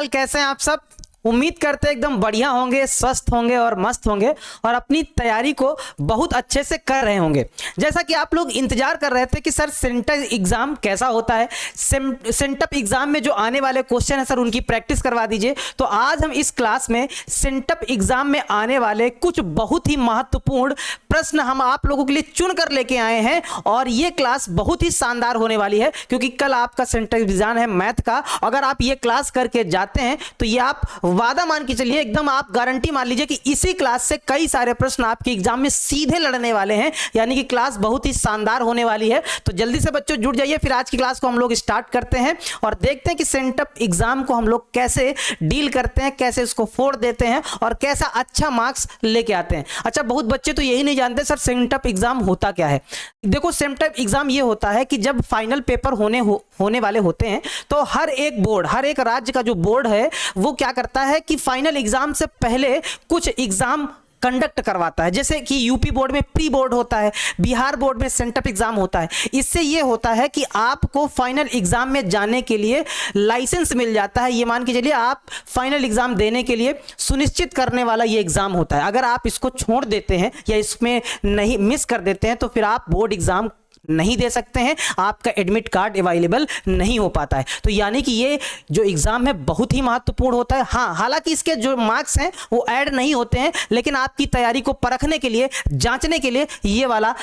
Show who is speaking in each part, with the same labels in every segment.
Speaker 1: हाल, कैसे हैं आप सब? उम्मीद करते हैं एकदम बढ़िया होंगे, स्वस्थ होंगे और मस्त होंगे और अपनी तैयारी को बहुत अच्छे से कर रहे होंगे। जैसा कि आप लोग इंतजार कर रहे थे कि सर सेंटअप एग्जाम कैसा होता है, सेंटअप एग्जाम में जो आने वाले क्वेश्चन है सर उनकी प्रैक्टिस करवा दीजिए। तो आज हम इस क्लास में सेंटअप एग्जाम में आने वाले कुछ बहुत ही महत्वपूर्ण प्रश्न हम आप लोगों के लिए चुन कर लेके आए हैं और ये क्लास बहुत ही शानदार होने वाली है, क्योंकि कल आपका सेंटअप एग्जाम है मैथ का। अगर आप ये क्लास करके जाते हैं तो ये आप वादा मान के चलिए, एकदम आप गारंटी मान लीजिए कि इसी क्लास से कई सारे प्रश्न आपके एग्जाम में सीधे लड़ने वाले हैं, यानी कि क्लास बहुत ही शानदार होने वाली है। तो जल्दी से बच्चों जुड़ जाइए, फिर आज की क्लास को हम लोग स्टार्ट करते हैं और देखते हैं कि सेंटअप एग्जाम को हम लोग कैसे डील करते हैं, कैसे इसको फोड़ देते हैं और कैसा अच्छा मार्क्स लेके आते हैं। अच्छा, बहुत बच्चे तो यही नहीं जानते सर सेंटअप एग्जाम होता क्या है। देखो, सेंटअप एग्जाम ये होता है कि जब फाइनल पेपर होने वाले होते हैं तो हर एक बोर्ड, हर एक राज्य का जो बोर्ड है वो क्या करता है कि फाइनल एग्जाम से पहले कुछ एग्जाम कंडक्ट करवाता है। जैसे कि यूपी बोर्ड में प्री बोर्ड होता है, बिहार बोर्ड में सेंटअप एग्जाम होता है। इससे ये होता है कि आपको फाइनल एग्जाम में जाने के लिए लाइसेंस मिल जाता है। ये मान के चलिए आप फाइनल एग्जाम देने के लिए सुनिश्चित करने वाला ये एग्जाम होता है। अगर आप इसको छोड़ देते हैं या इसमें नहीं मिस कर देते हैं तो फिर आप बोर्ड एग्जाम नहीं दे सकते हैं, आपका एडमिट कार्ड अवेलेबल नहीं हो पाता है। तो यानी कि ये जो एग्जाम है बहुत ही महत्वपूर्ण होता है। हाँ, हालांकि इसके जो मार्क्स हैं वो ऐड नहीं होते हैं, लेकिन आपकी तैयारी को परखने के लिए, जांचने के लिए ये वाला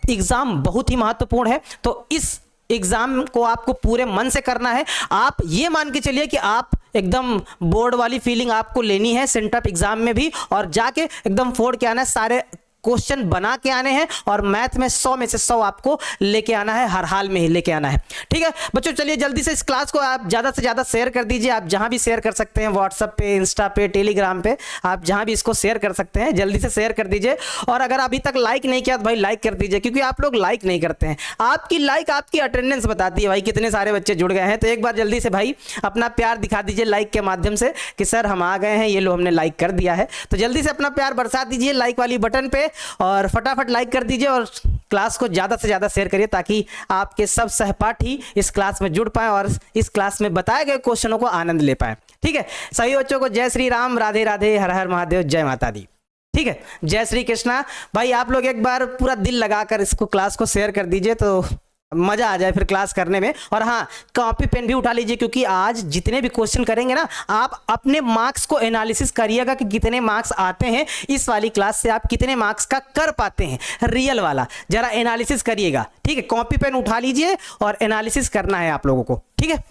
Speaker 1: एग्जाम बहुत ही महत्वपूर्ण है। तो इस एग्जाम को आपको पूरे मन से करना है। आप ये मान के चलिए कि आप एकदम बोर्ड वाली फीलिंग आपको लेनी है सेंटअप एग्जाम में भी, और जाके एकदम फोड़ के आना है, सारे क्वेश्चन बना के आने हैं और मैथ में 100 में से 100 आपको लेके आना है, हर हाल में ही लेके आना है। ठीक है बच्चों, चलिए जल्दी से इस क्लास को आप ज़्यादा से ज़्यादा शेयर कर दीजिए। आप जहां भी शेयर कर सकते हैं, व्हाट्सएप पे, इंस्टा पे, टेलीग्राम पे, आप जहां भी इसको शेयर कर सकते हैं जल्दी से शेयर कर दीजिए। और अगर अभी तक लाइक नहीं किया तो भाई लाइक कर दीजिए, क्योंकि आप लोग लाइक नहीं करते हैं। आपकी लाइक आपकी अटेंडेंस बताती है भाई कितने सारे बच्चे जुड़ गए हैं। तो एक बार जल्दी से भाई अपना प्यार दिखा दीजिए लाइक के माध्यम से कि सर हम आ गए हैं, ये लो हमने लाइक कर दिया है। तो जल्दी से अपना प्यार बरसा दीजिए लाइक वाली बटन पे और फटाफट लाइक कर दीजिए और क्लास को ज्यादा से ज्यादा शेयर करिए, ताकि आपके सब सहपाठी इस क्लास में जुड़ पाएं और इस क्लास में बताए गए क्वेश्चनों को आनंद ले पाएं। ठीक है, सभी बच्चों को जय श्री राम, राधे राधे, हर हर महादेव, जय माता दी। ठीक है, जय श्री कृष्णा। भाई आप लोग एक बार पूरा दिल लगाकर इसको क्लास को शेयर कर दीजिए तो मजा आ जाए फिर क्लास करने में। और हाँ, कॉपी पेन भी उठा लीजिए, क्योंकि आज जितने भी क्वेश्चन करेंगे ना, आप अपने मार्क्स को एनालिसिस करिएगा कि कितने मार्क्स आते हैं इस वाली क्लास से, आप कितने मार्क्स का कर पाते हैं रियल वाला, जरा एनालिसिस करिएगा। ठीक है, कॉपी पेन उठा लीजिए और एनालिसिस करना है आप लोगों को। ठीक है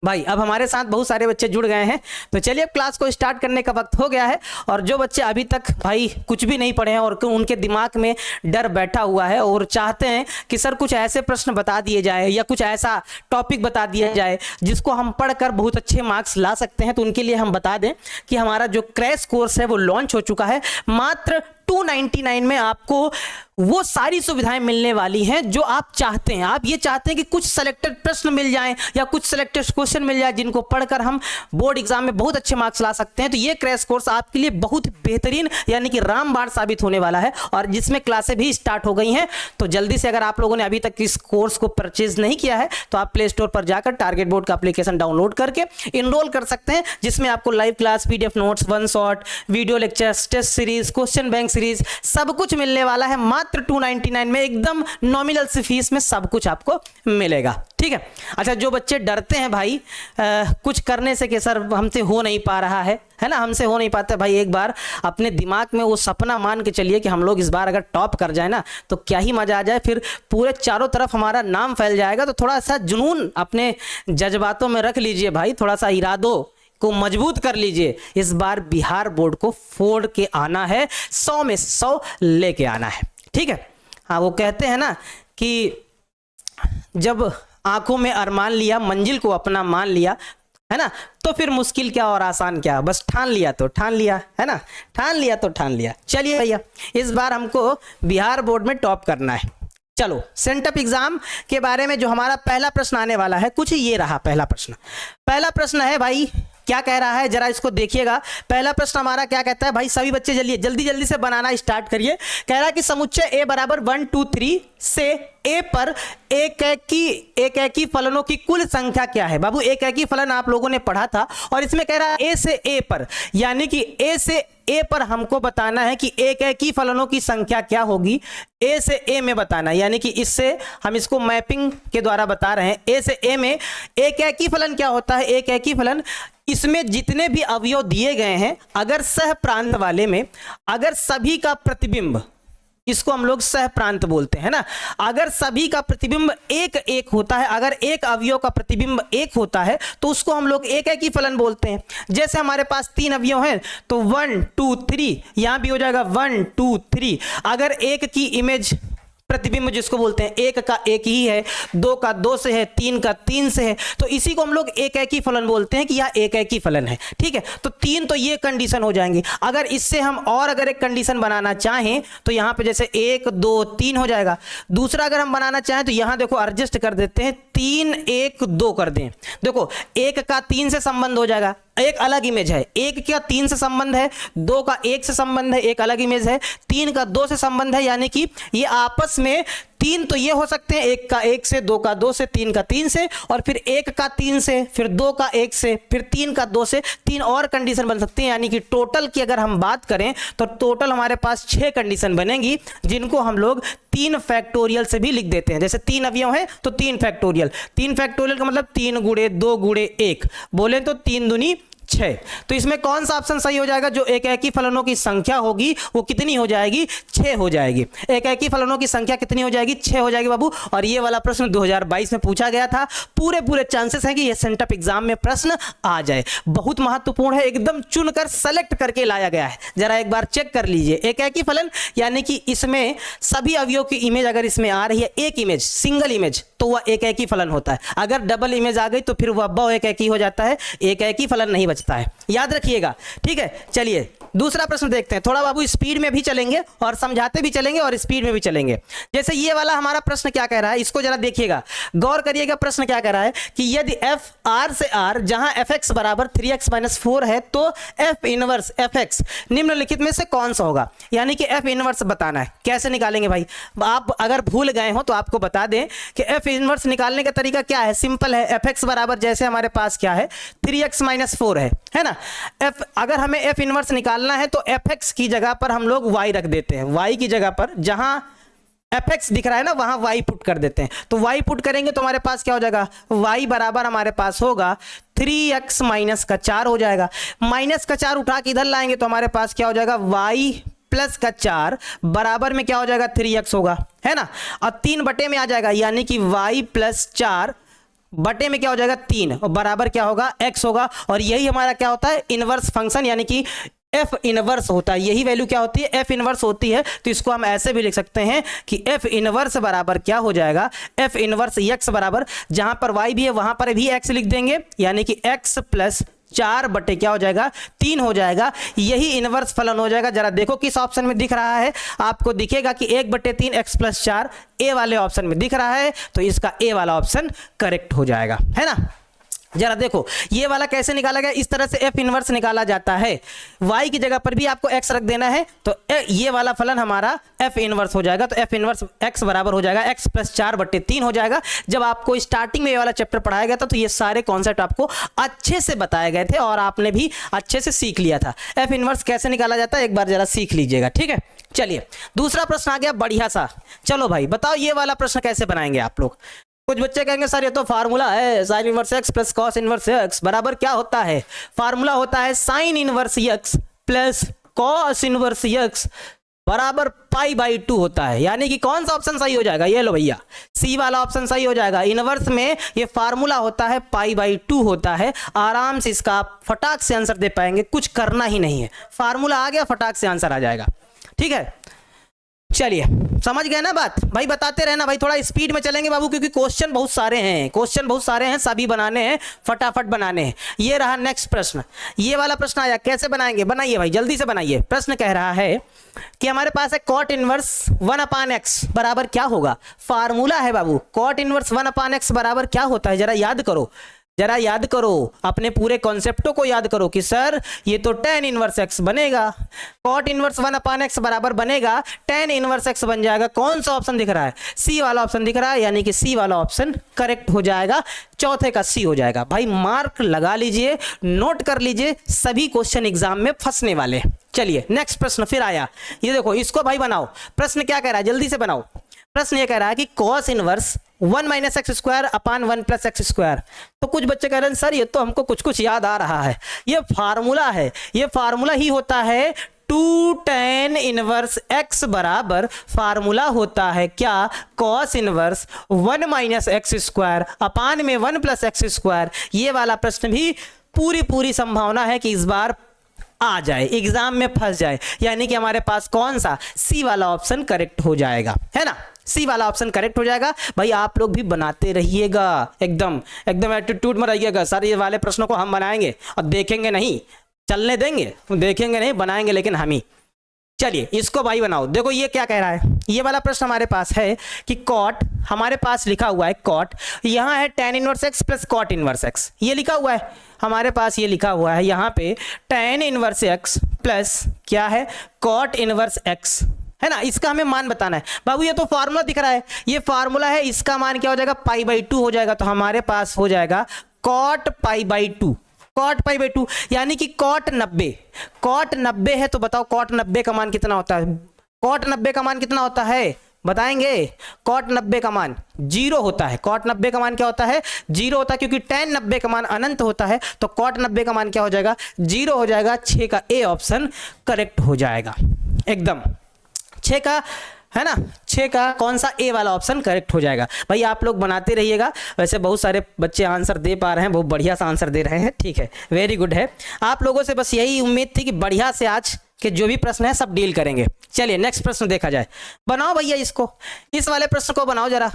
Speaker 1: भाई, अब हमारे साथ बहुत सारे बच्चे जुड़ गए हैं, तो चलिए अब क्लास को स्टार्ट करने का वक्त हो गया है। और जो बच्चे अभी तक भाई कुछ भी नहीं पढ़े हैं और उनके दिमाग में डर बैठा हुआ है और चाहते हैं कि सर कुछ ऐसे प्रश्न बता दिए जाए या कुछ ऐसा टॉपिक बता दिया जाए जिसको हम पढ़कर बहुत अच्छे मार्क्स ला सकते हैं, तो उनके लिए हम बता दें कि हमारा जो क्रैश कोर्स है वो लॉन्च हो चुका है। मात्र 299 में आपको वो सारी सुविधाएं मिलने वाली हैं जो आप चाहते हैं। आप ये चाहते हैं कि कुछ सिलेक्टेड प्रश्न मिल जाएं या कुछ सिलेक्टेड क्वेश्चन मिल जाए जिनको पढ़कर हम बोर्ड एग्जाम में बहुत अच्छे मार्क्स ला सकते हैं। तो ये क्रैश कोर्स आपके लिए बहुत बेहतरीन यानी कि रामबाण साबित होने वाला है, और जिसमें क्लासें भी स्टार्ट हो गई हैं। तो जल्दी से अगर आप लोगों ने अभी तक इस कोर्स को परचेज नहीं किया है तो आप प्ले स्टोर पर जाकर टारगेट बोर्ड का एप्लीकेशन डाउनलोड करके इनरोल कर सकते हैं, जिसमें आपको live class, PDF notes, one shot, video lectures, test series, question bank series, सब कुछ मिलने वाला है। मात्र 299 में एकदम नॉमिनल सी फीस में सब कुछ आपको मिलेगा। ठीक है, अच्छा जो बच्चे डरते हैं भाई कुछ करने से कि सर हमसे हो नहीं पा रहा है ना, हमसे हो नहीं पाता, भाई एक बार अपने दिमाग में वो सपना मान के चलिए कि हम लोग इस बार अगर टॉप कर जाए ना तो क्या ही मजा आ जाए, फिर पूरे चारों तरफ हमारा नाम फैल जाएगा। तो थोड़ा सा जुनून अपने जज्बातों में रख लीजिए भाई, थोड़ा सा इरादों को मजबूत कर लीजिए। इस बार बिहार बोर्ड को फोड़ के आना है, 100 में 100 लेके आना है। ठीक है, हाँ वो कहते हैं ना कि जब आंखों में अरमान लिया, मंजिल को अपना मान लिया, है ना, तो फिर मुश्किल क्या और आसान क्या, बस ठान लिया तो ठान लिया, है ना, ठान लिया तो ठान लिया। चलिए भैया, इस बार हमको बिहार बोर्ड में टॉप करना है। चलो सेंटअप एग्जाम के बारे में जो हमारा पहला प्रश्न आने वाला है, कुछ ये रहा पहला प्रश्न। पहला प्रश्न है भाई, क्या कह रहा है जरा इसको देखिएगा। पहला प्रश्न हमारा क्या कहता है भाई, सभी बच्चे जल्दी जल्दी से बनाना स्टार्ट करिए। कह रहा है कि समुच्चय ए बराबर 1 2 3 से ए पर एकेकी फलनों की कुल संख्या क्या है। बाबू एकेकी फलन आप लोगों ने पढ़ा था और इसमें कह रहा है ए से ए पर, यानी कि ए से ए पर हमको बताना है कि एकेकी फलनों की संख्या क्या होगी। ए से ए में बताना है, यानी कि इससे हम इसको मैपिंग के द्वारा बता रहे हैं। ए से ए में एकेकी फलन क्या होता है। एकेकी फलन, इसमें जितने भी अवयव दिए गए हैं, अगर सह प्रांत वाले में अगर सभी का प्रतिबिंब, इसको हम लोग सह प्रांत बोलते हैं ना, अगर सभी का प्रतिबिंब एक एक होता है, अगर एक अवयव का प्रतिबिंब एक होता है तो उसको हम लोग एकेकी फलन बोलते हैं। जैसे हमारे पास 3 अवयव हैं तो 1 2 3, यहां भी हो जाएगा 1 2 3। अगर एक की इमेज प्रतिबिंब जिसको बोलते हैं, एक का एक ही है, 2 का 2 से है, 3 का 3 से है, तो इसी को हम लोग एकेकी फलन बोलते हैं कि यह एकेकी फलन है। ठीक है, तो 3 तो ये कंडीशन हो जाएंगी। अगर इससे हम और अगर एक कंडीशन बनाना चाहें तो यहां पे जैसे 1 2 3 हो जाएगा। दूसरा अगर हम बनाना चाहें तो यहां देखो एडजस्ट कर देते हैं, 3 1 2 कर दें। देखो 1 का 3 से संबंध हो जाएगा, एक अलग इमेज है। 1 का 3 से संबंध है, 2 का 1 से संबंध है, एक अलग इमेज है। 3 का 2 से संबंध है, यानी कि ये आपस में 3 तो ये हो सकते हैं, 1 का 1 से, 2 का 2 से, 3 का 3 से, और फिर 1 का 3 से, फिर 2 का 1 से, फिर 3 का 2 से, 3 और कंडीशन बन सकती है। यानी कि टोटल की अगर हम बात करें तो टोटल हमारे पास 6 कंडीशन बनेंगी, जिनको हम लोग 3 फैक्टोरियल से भी लिख देते हैं। जैसे 3 अवयव हैं तो 3 फैक्टोरियल। 3 फैक्टोरियल का मतलब 3 गुणे 2 गुणे 1, बोले तो 3 दूनी 6। तो इसमें कौन सा ऑप्शन सही हो जाएगा। जो एकेकी फलनों की संख्या होगी वो कितनी हो जाएगी, 6 हो जाएगी। एकेकी फलनों की संख्या कितनी हो जाएगी, 6 हो जाएगी बाबू। और ये वाला प्रश्न 2022 में पूछा गया था। पूरे चांसेस हैं कि ये सेंटअप एग्जाम में प्रश्न आ जाए। बहुत महत्वपूर्ण है, एकदम चुनकर सेलेक्ट करके लाया गया है। जरा एक बार चेक कर लीजिए। एकेकी फलन यानी कि इसमें सभी अवयवों की इमेज अगर इसमें आ रही है, एक इमेज सिंगल इमेज, तो वह एकेकी फलन होता है। अगर डबल इमेज आ गई तो फिर वह बहु एकेकी हो जाता है, एकेकी फलन नहीं बचता है। याद रखिएगा, ठीक है। चलिए दूसरा प्रश्न देखते हैं। थोड़ा बाबू स्पीड में भी चलेंगे और समझाते भी चलेंगे और स्पीड में भी चलेंगे। जैसे ये वाला हमारा प्रश्न क्या कह रहा है, इसको जरा देखिएगा, गौर करिएगा। प्रश्न क्या कह रहा है कि यदि f r से r जहां fx बराबर 3x - 4 है तो f इनवर्स fx निम्नलिखित में से कौन सा होगा। यानी कि f इनवर्स बताना है। कैसे निकालेंगे भाई, आप अगर भूल गए हो तो आपको बता दें कि f इनवर्स निकालने का तरीका क्या है, सिंपल है। fx बराबर जैसे हमारे पास क्या है 3x - 4 है ना। f अगर हमें f इनवर्स निकालना है तो fx की जगह पर हम लोग y रख देते हैं। y की जगह पर जहां fx दिख रहा है ना वहां y पुट कर देते हैं। तो y पुट करेंगे तो हमारे पास क्या हो जाएगा, y बराबर हमारे पास होगा 3x - का 4 हो जाएगा। माइनस का 4 उठा के इधर लाएंगे तो हमारे पास क्या हो जाएगा, y प्लस का 4 बराबर में क्या हो जाएगा 3x होगा, है ना। और 3 बटे में आ जाएगा, यानी कि y प्लस 4 बटे में क्या हो जाएगा 3 और बराबर क्या होगा x होगा। और यही हमारा क्या होता है इनवर्स फंक्शन, यानी कि f इनवर्स होता है। यही वैल्यू क्या होती है, f इनवर्स होती है। तो इसको हम ऐसे भी लिख सकते हैं कि f इनवर्स बराबर क्या हो जाएगा, f इनवर्स x बराबर जहां पर y भी है वहां पर भी x लिख देंगे, यानी कि x प्लस 4 बटे क्या हो जाएगा 3 हो जाएगा। यही इनवर्स फलन हो जाएगा। जरा देखो किस ऑप्शन में दिख रहा है, आपको दिखेगा कि 1/3 x प्लस 4 ए वाले ऑप्शन में दिख रहा है। तो इसका ए वाला ऑप्शन करेक्ट हो जाएगा, है ना। जरा देखो ये वाला कैसे निकाला गया, इस तरह से f इनवर्स निकाला जाता है। y की जगह पर भी आपको x रख देना है तो ये वाला फलन हमारा f इनवर्स हो जाएगा। तो f इनवर्स x बराबर हो जाएगा x प्लस 4/3 हो जाएगा। जब आपको स्टार्टिंग में ये वाला चैप्टर पढ़ाया गया था तो ये सारे कॉन्सेप्ट आपको अच्छे से बताए गए थे और आपने भी अच्छे से सीख लिया था। f इनवर्स कैसे निकाला जाता है एक बार जरा सीख लीजिएगा, ठीक है। चलिए दूसरा प्रश्न आ गया बढ़िया सा। चलो भाई बताओ ये वाला प्रश्न कैसे बनाएंगे आप लोग। कुछ बच्चे कहेंगे सर ये तो फार्मूला है, sine inverse x plus cos inverse x बराबर क्या होता है, फार्मूला होता है sine inverse x plus cos inverse x बराबर π/2 होता है। यानी कि कौन सा ऑप्शन सही हो जाएगा, ये लो भैया सी वाला ऑप्शन सही हो जाएगा। इनवर्स में ये फार्मूला होता है π/2 होता है। आराम से इसका आप फटाक से आंसर दे पाएंगे, कुछ करना ही नहीं है, फार्मूला आ गया फटाक से आंसर आ जाएगा, ठीक है। चलिए समझ गए ना बात भाई, बताते रहना भाई, थोड़ा स्पीड में चलेंगे बाबू क्योंकि क्वेश्चन बहुत सारे हैं, सभी बनाने हैं, फटाफट बनाने हैं। ये रहा नेक्स्ट प्रश्न, ये वाला प्रश्न आया, कैसे बनाएंगे, बनाइए भाई जल्दी से बनाइए। प्रश्न कह रहा है कि हमारे पास है कॉट इनवर्स 1/x बराबर क्या होगा। फार्मूला है बाबू कॉट इनवर्स 1/x बराबर क्या होता है, जरा याद करो। जरा याद करो, अपने पूरे कॉन्सेप्टों को याद करो कि सर ये तो tan इनवर्स x बनेगा, cot इनवर्स 1/x बराबर बनेगा tan इनवर्स x बन जाएगा। कौन सा ऑप्शन दिख रहा है? सी वाला ऑप्शन दिख रहा है, यानी कि सी वाला ऑप्शन करेक्ट हो जाएगा, चौथे का सी हो जाएगा। भाई मार्क लगा लीजिए, नोट कर लीजिए, सभी क्वेश्चन एग्जाम में फंसने वाले। चलिए नेक्स्ट प्रश्न फिर आया, ये देखो इसको भाई बनाओ। प्रश्न क्या कह रहा है, जल्दी से बनाओ। प्रश्न ये कह रहा है कि cos inverse 1 minus x square upon 1 plus x square. तो कुछ बच्चे कह रहे हैं सर ये तो हमको कुछ कुछ याद आ रहा है, ये फार्मूला है, ये फार्मूला ही होता है 2 tan इनवर्स x बराबर फार्मूला होता है क्या, cos inverse 1 minus x square upon में 1 प्लस एक्स स्क्वायर। ये वाला प्रश्न भी पूरी संभावना है कि इस बार आ जाए, एग्जाम में फंस जाए, यानी कि हमारे पास कौन सा, सी वाला ऑप्शन करेक्ट हो जाएगा, है ना, सी वाला ऑप्शन करेक्ट हो जाएगा। भाई आप लोग भी बनाते रहिएगा, एकदम एटीट्यूड में रहिएगा, सर ये वाले प्रश्नों को हम बनाएंगे और देखेंगे नहीं, चलने देंगे, देखेंगे नहीं, बनाएंगे लेकिन हम ही। चलिए इसको भाई बनाओ। देखो ये क्या कह रहा है, ये वाला प्रश्न हमारे पास है कि कॉट, हमारे पास लिखा हुआ है कॉट, यहाँ है tan inverse x plus cot inverse x, ये लिखा हुआ है हमारे पास, ये लिखा हुआ है यहाँ पे tan इनवर्स x प्लस क्या है, कॉट इनवर्स x, है ना। इसका हमें मान बताना है। बाबू ये तो फार्मूला दिख रहा है, ये फार्मूला है, इसका मान क्या हो जाएगा, π/2 हो जाएगा। तो हमारे पास हो जाएगा कॉट π/2, कॉट π/2 यानी कि कॉट 90, कॉट 90 है तो बताओ कॉट 90 का मान कितना होता है, कॉट 90 का मान कितना होता है बताएंगे। कॉट 90 का मान 0 होता है, कॉट 90 का मान क्या होता है, 0 होता है, क्योंकि tan 90 का मान अनंत होता है, तो कॉट 90 का मान क्या हो जाएगा, 0 हो जाएगा। 6 का ए ऑप्शन करेक्ट हो जाएगा, एकदम 6 का, है ना, 6 का कौन सा, ए वाला ऑप्शन करेक्ट हो जाएगा। भाई आप लोग बनाते रहिएगा, वैसे बहुत सारे बच्चे आंसर दे पा रहे हैं, बहुत बढ़िया सा आंसर दे रहे हैं, ठीक है, वेरी गुड है। आप लोगों से बस यही उम्मीद थी कि बढ़िया से आज के जो भी प्रश्न है सब डील करेंगे। चलिए नेक्स्ट प्रश्न देखा जाए, बनाओ भैया इसको, इस वाले प्रश्न को बनाओ जरा,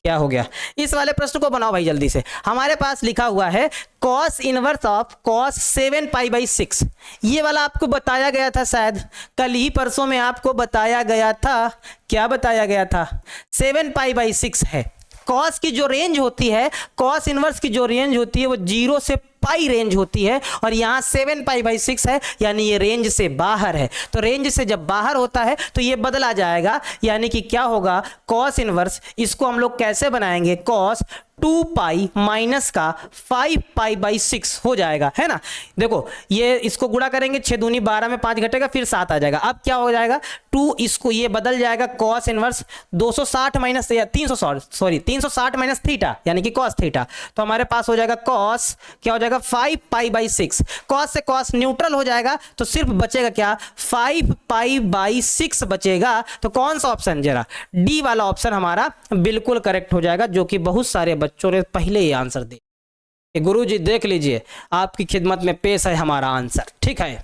Speaker 1: क्या हो गया, इस वाले प्रश्न को बनाओ भाई जल्दी से। हमारे पास लिखा हुआ है cos इनवर्स ऑफ cos 7π/6, ये वाला आपको बताया गया था, शायद कल ही परसों में आपको बताया गया था, क्या बताया गया था, 7π/6 है। cos की जो रेंज होती है, cos इनवर्स की जो रेंज होती है वो 0 से पाई रेंज होती है, और यहाँ 7π/6 है, यानी ये रेंज से बाहर है। तो रेंज से जब बाहर होता है तो ये बदला जाएगा, यानी कि क्या होगा, cos इनवर्स, इसको हम लोग कैसे बनाएंगे, cos 2π माइनस का 5π/6 हो जाएगा, है ना। देखो ये इसको गुणा करेंगे, 6 दूनी 12 में 5 घटेगा, फिर 7 आ जाएगा। अब क्या हो जाएगा, 2, इसको ये बदल जाएगा cos inverse 260 minus 360 minus theta, यानी कि cos थीटा। तो हमारे पास हो जाएगा cos, क्या हो जाएगा, 5π/6, cos से cos न्यूट्रल हो जाएगा, तो सिर्फ बचेगा क्या, 5π/6 बचेगा। तो कौन सा ऑप्शन, जरा डी वाला ऑप्शन हमारा बिल्कुल करेक्ट हो जाएगा, जो कि बहुत सारे बच्चों ने पहले ही आंसर दिया। गुरुजी देख लीजिए, आपकी खिदमत में पेश है हमारा आंसर, ठीक है,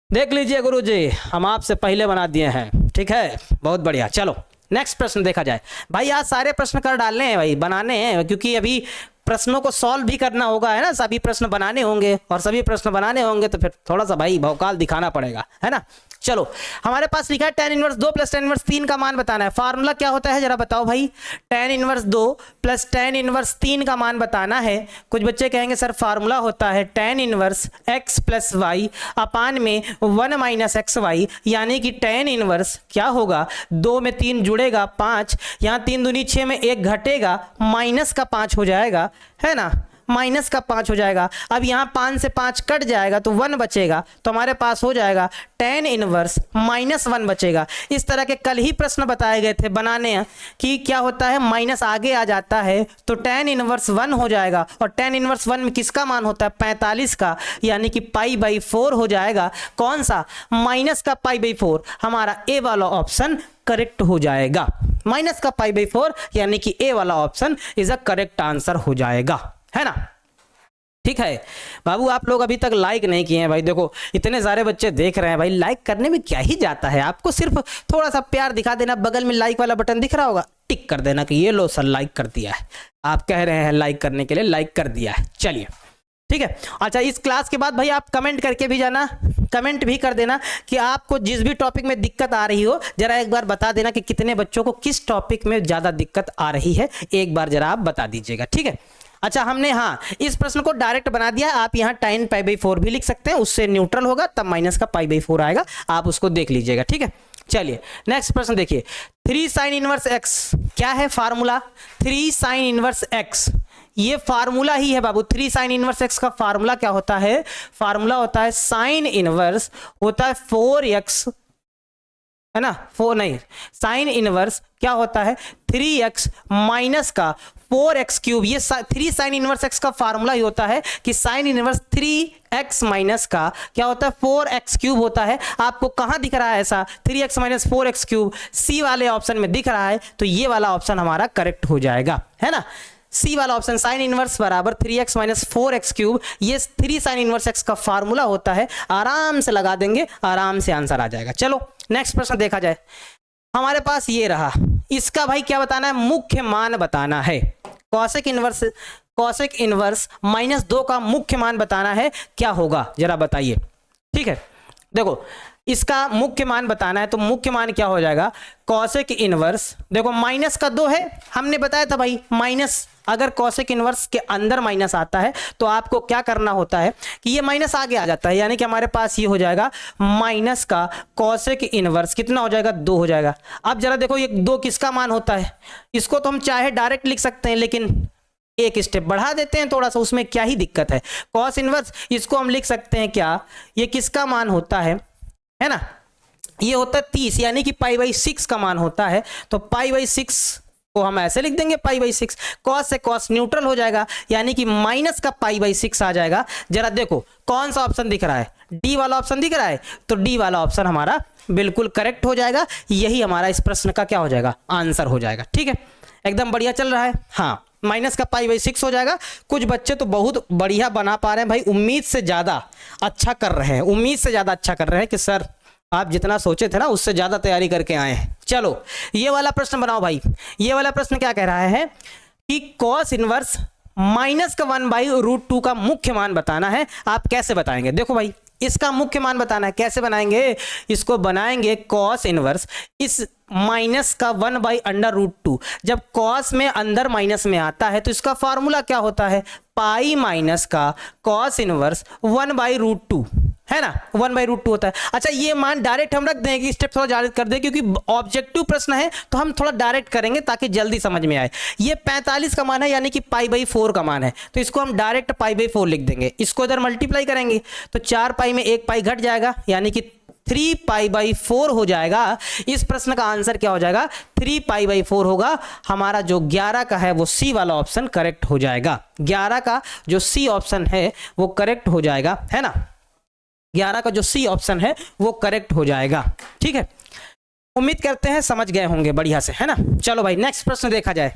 Speaker 1: देख लीजिए गुरुजी, हम आपसे पहले बना दिए हैं, ठीक है, बहुत बढ़िया। चलो नेक्स्ट प्रश्न देखा जाए। भाई आज सारे प्रश्न कर डालने हैं भाई, बनाने हैं, क्योंकि अभी प्रश्नों को सॉल्व भी करना होगा, है ना, सभी प्रश्न बनाने होंगे, और सभी प्रश्न बनाने होंगे तो फिर थोड़ा सा भाई भौकाल दिखाना पड़ेगा, है ना। चलो हमारे पास लिखा है tan inverse 2 plus tan inverse 3 का मान बताना है। फार्मूला क्या होता है जरा बताओ भाई, tan inverse 2 plus tan inverse 3 का मान बताना है। कुछ बच्चे कहेंगे सर फार्मूला होता है tan inverse x plus y upon में 1 माइनस एक्स वाई, यानी कि tan इनवर्स क्या होगा, 2 में 3 जुड़ेगा 5, यहाँ 3 दूनी 6 में 1 घटेगा, माइनस का 5 हो जाएगा, है ना, माइनस का 5 हो जाएगा। अब यहाँ 5 से 5 कट जाएगा तो 1 बचेगा, तो हमारे पास हो जाएगा tan इनवर्स -1 बचेगा। इस तरह के कल ही प्रश्न बताए गए थे बनाने कि क्या होता है, माइनस आगे आ जाता है तो tan इनवर्स 1 हो जाएगा, और tan इनवर्स 1 में किसका मान होता है, 45 का, यानी कि π/4 हो जाएगा। कौन सा, माइनस का π/4, हमारा ए वाला ऑप्शन करेक्ट हो जाएगा। माइनस का π/4 यानी कि ए वाला option is a correct answer हो जाएगा, है ना। ठीक है बाबू, आप लोग अभी तक लाइक नहीं किए हैं भाई, देखो इतने सारे बच्चे देख रहे हैं भाई, लाइक करने में क्या ही जाता है, आपको सिर्फ थोड़ा सा प्यार दिखा देना, बगल में लाइक वाला बटन दिख रहा होगा, टिक कर देना कि ये लो सर लाइक कर दिया है, आप कह रहे हैं लाइक करने के लिए, लाइक कर दिया है। चलिए ठीक है, अच्छा इस क्लास के बाद भाई आप कमेंट करके भी जाना, कमेंट भी कर देना कि आपको जिस भी टॉपिक में दिक्कत आ रही हो, जरा एक बार बता देना कि कितने बच्चों को किस टॉपिक में ज़्यादा दिक्कत आ रही है, एक बार जरा आप बता दीजिएगा, ठीक है। अच्छा हमने हाँ इस प्रश्न को डायरेक्ट बना दिया, आप यहाँ tan π/4 भी लिख सकते हैं, उससे न्यूट्रल होगा तब माइनस का π/4 आएगा, आप उसको देख लीजिएगा, ठीक है। चलिए नेक्स्ट प्रश्न देखिए, 3 sin इनवर्स x क्या है फार्मूला, 3 sin इनवर्स x ये फार्मूला ही है बाबू। 3 sin इनवर्स x का फार्मूला क्या होता है, फार्मूला होता है साइन इनवर्स होता है 4x, है ना, 4 नहीं, साइन इनवर्स क्या होता है 3x माइनस का 4x क्यूब। ये 3 sin इनवर्स x का फार्मूला ही होता है कि साइन इनवर्स 3x माइनस का क्या होता है 4x क्यूब होता है। आपको कहां दिख रहा है ऐसा 3x माइनस 4x क्यूब, सी वाले ऑप्शन में दिख रहा है, तो ये वाला ऑप्शन हमारा करेक्ट हो जाएगा, है ना। सी वाला ऑप्शन साइन इनवर्स बराबर 3x माइनस 4x क्यूब, ये 3 sin इनवर्स x का फार्मूला होता है। आराम से लगा देंगे, आराम से आंसर आ जाएगा। चलो नेक्स्ट प्रश्न देखा जाए, हमारे पास ये रहा, इसका भाई क्या बताना है, मुख्य मान बताना है। कॉसेक इनवर्स -2 का मुख्य मान बताना है, क्या होगा जरा बताइए, ठीक है। देखो इसका मुख्य मान बताना है, तो मुख्य मान क्या हो जाएगा, कॉसेक इनवर्स, देखो माइनस का 2 है, हमने बताया था भाई माइनस, अगर कॉसेक इनवर्स के अंदर माइनस आता है तो आपको क्या करना होता है कि ये माइनस आगे आ जाता है, यानी कि हमारे पास ये हो जाएगा माइनस का कॉसेक इनवर्स कितना हो जाएगा 2 हो जाएगा। अब जरा देखो ये 2 किसका मान होता है, इसको तो हम चाहे डायरेक्ट लिख सकते हैं, लेकिन एक स्टेप बढ़ा देते हैं थोड़ा सा, उसमें क्या ही दिक्कत है। कॉस इनवर्स इसको हम लिख सकते हैं क्या, ये किसका मान होता है ना, ये होता है 30, यानी कि π/6 का मान होता है, तो π/6 को हम ऐसे लिख देंगे π/6, कॉस से कॉस न्यूट्रल हो जाएगा, यानी कि माइनस का π/6 आ जाएगा। जरा देखो कौन सा ऑप्शन दिख रहा है, डी वाला ऑप्शन दिख रहा है, तो डी वाला ऑप्शन हमारा बिल्कुल करेक्ट हो जाएगा, यही हमारा इस प्रश्न का क्या हो जाएगा, आंसर हो जाएगा, ठीक है। एकदम बढ़िया चल रहा है, हाँ माइनस का π/6 हो जाएगा। कुछ बच्चे तो बहुत बढ़िया बना पा रहे हैं भाई, उम्मीद से ज़्यादा अच्छा कर रहे हैं, उम्मीद से ज़्यादा अच्छा कर रहे हैं कि सर आप जितना सोचे थे ना उससे ज़्यादा तैयारी करके आए हैं। चलो ये वाला प्रश्न बनाओ भाई, ये वाला प्रश्न क्या कह रहा है कि कॉस इनवर्स -1/√2 का मुख्य मान बताना है, आप कैसे बताएंगे। देखो भाई इसका मुख्य मान बताना है, कैसे बनाएंगे, इसको बनाएंगे कॉस इनवर्स इस माइनस का 1/√2, जब कॉस में अंदर माइनस में आता है तो इसका फार्मूला क्या होता है, पाई माइनस का कॉस इनवर्स 1/√2, है ना, 1/√2 होता है। अच्छा ये मान डायरेक्ट हम रख देंगे, स्टेप थोड़ा जारी कर दें, क्योंकि ऑब्जेक्टिव प्रश्न है तो हम थोड़ा डायरेक्ट करेंगे ताकि जल्दी समझ में आए। ये 45 का मान है, यानी कि π/4 का मान है, तो इसको हम डायरेक्ट π/4 लिख देंगे, इसको इधर मल्टीप्लाई करेंगे तो 4 पाई में 1 पाई घट जाएगा, यानी कि 3π/4 हो जाएगा। इस प्रश्न का आंसर क्या हो जाएगा, 3π/4 होगा। हमारा जो 11 का है वो सी वाला ऑप्शन करेक्ट हो जाएगा, 11 का जो सी ऑप्शन है वो करेक्ट हो जाएगा, है ना, 11 का जो सी ऑप्शन है वो करेक्ट हो जाएगा, ठीक है। उम्मीद करते हैं समझ गए होंगे बढ़िया से, है ना। चलो भाई नेक्स्ट प्रश्न देखा जाए,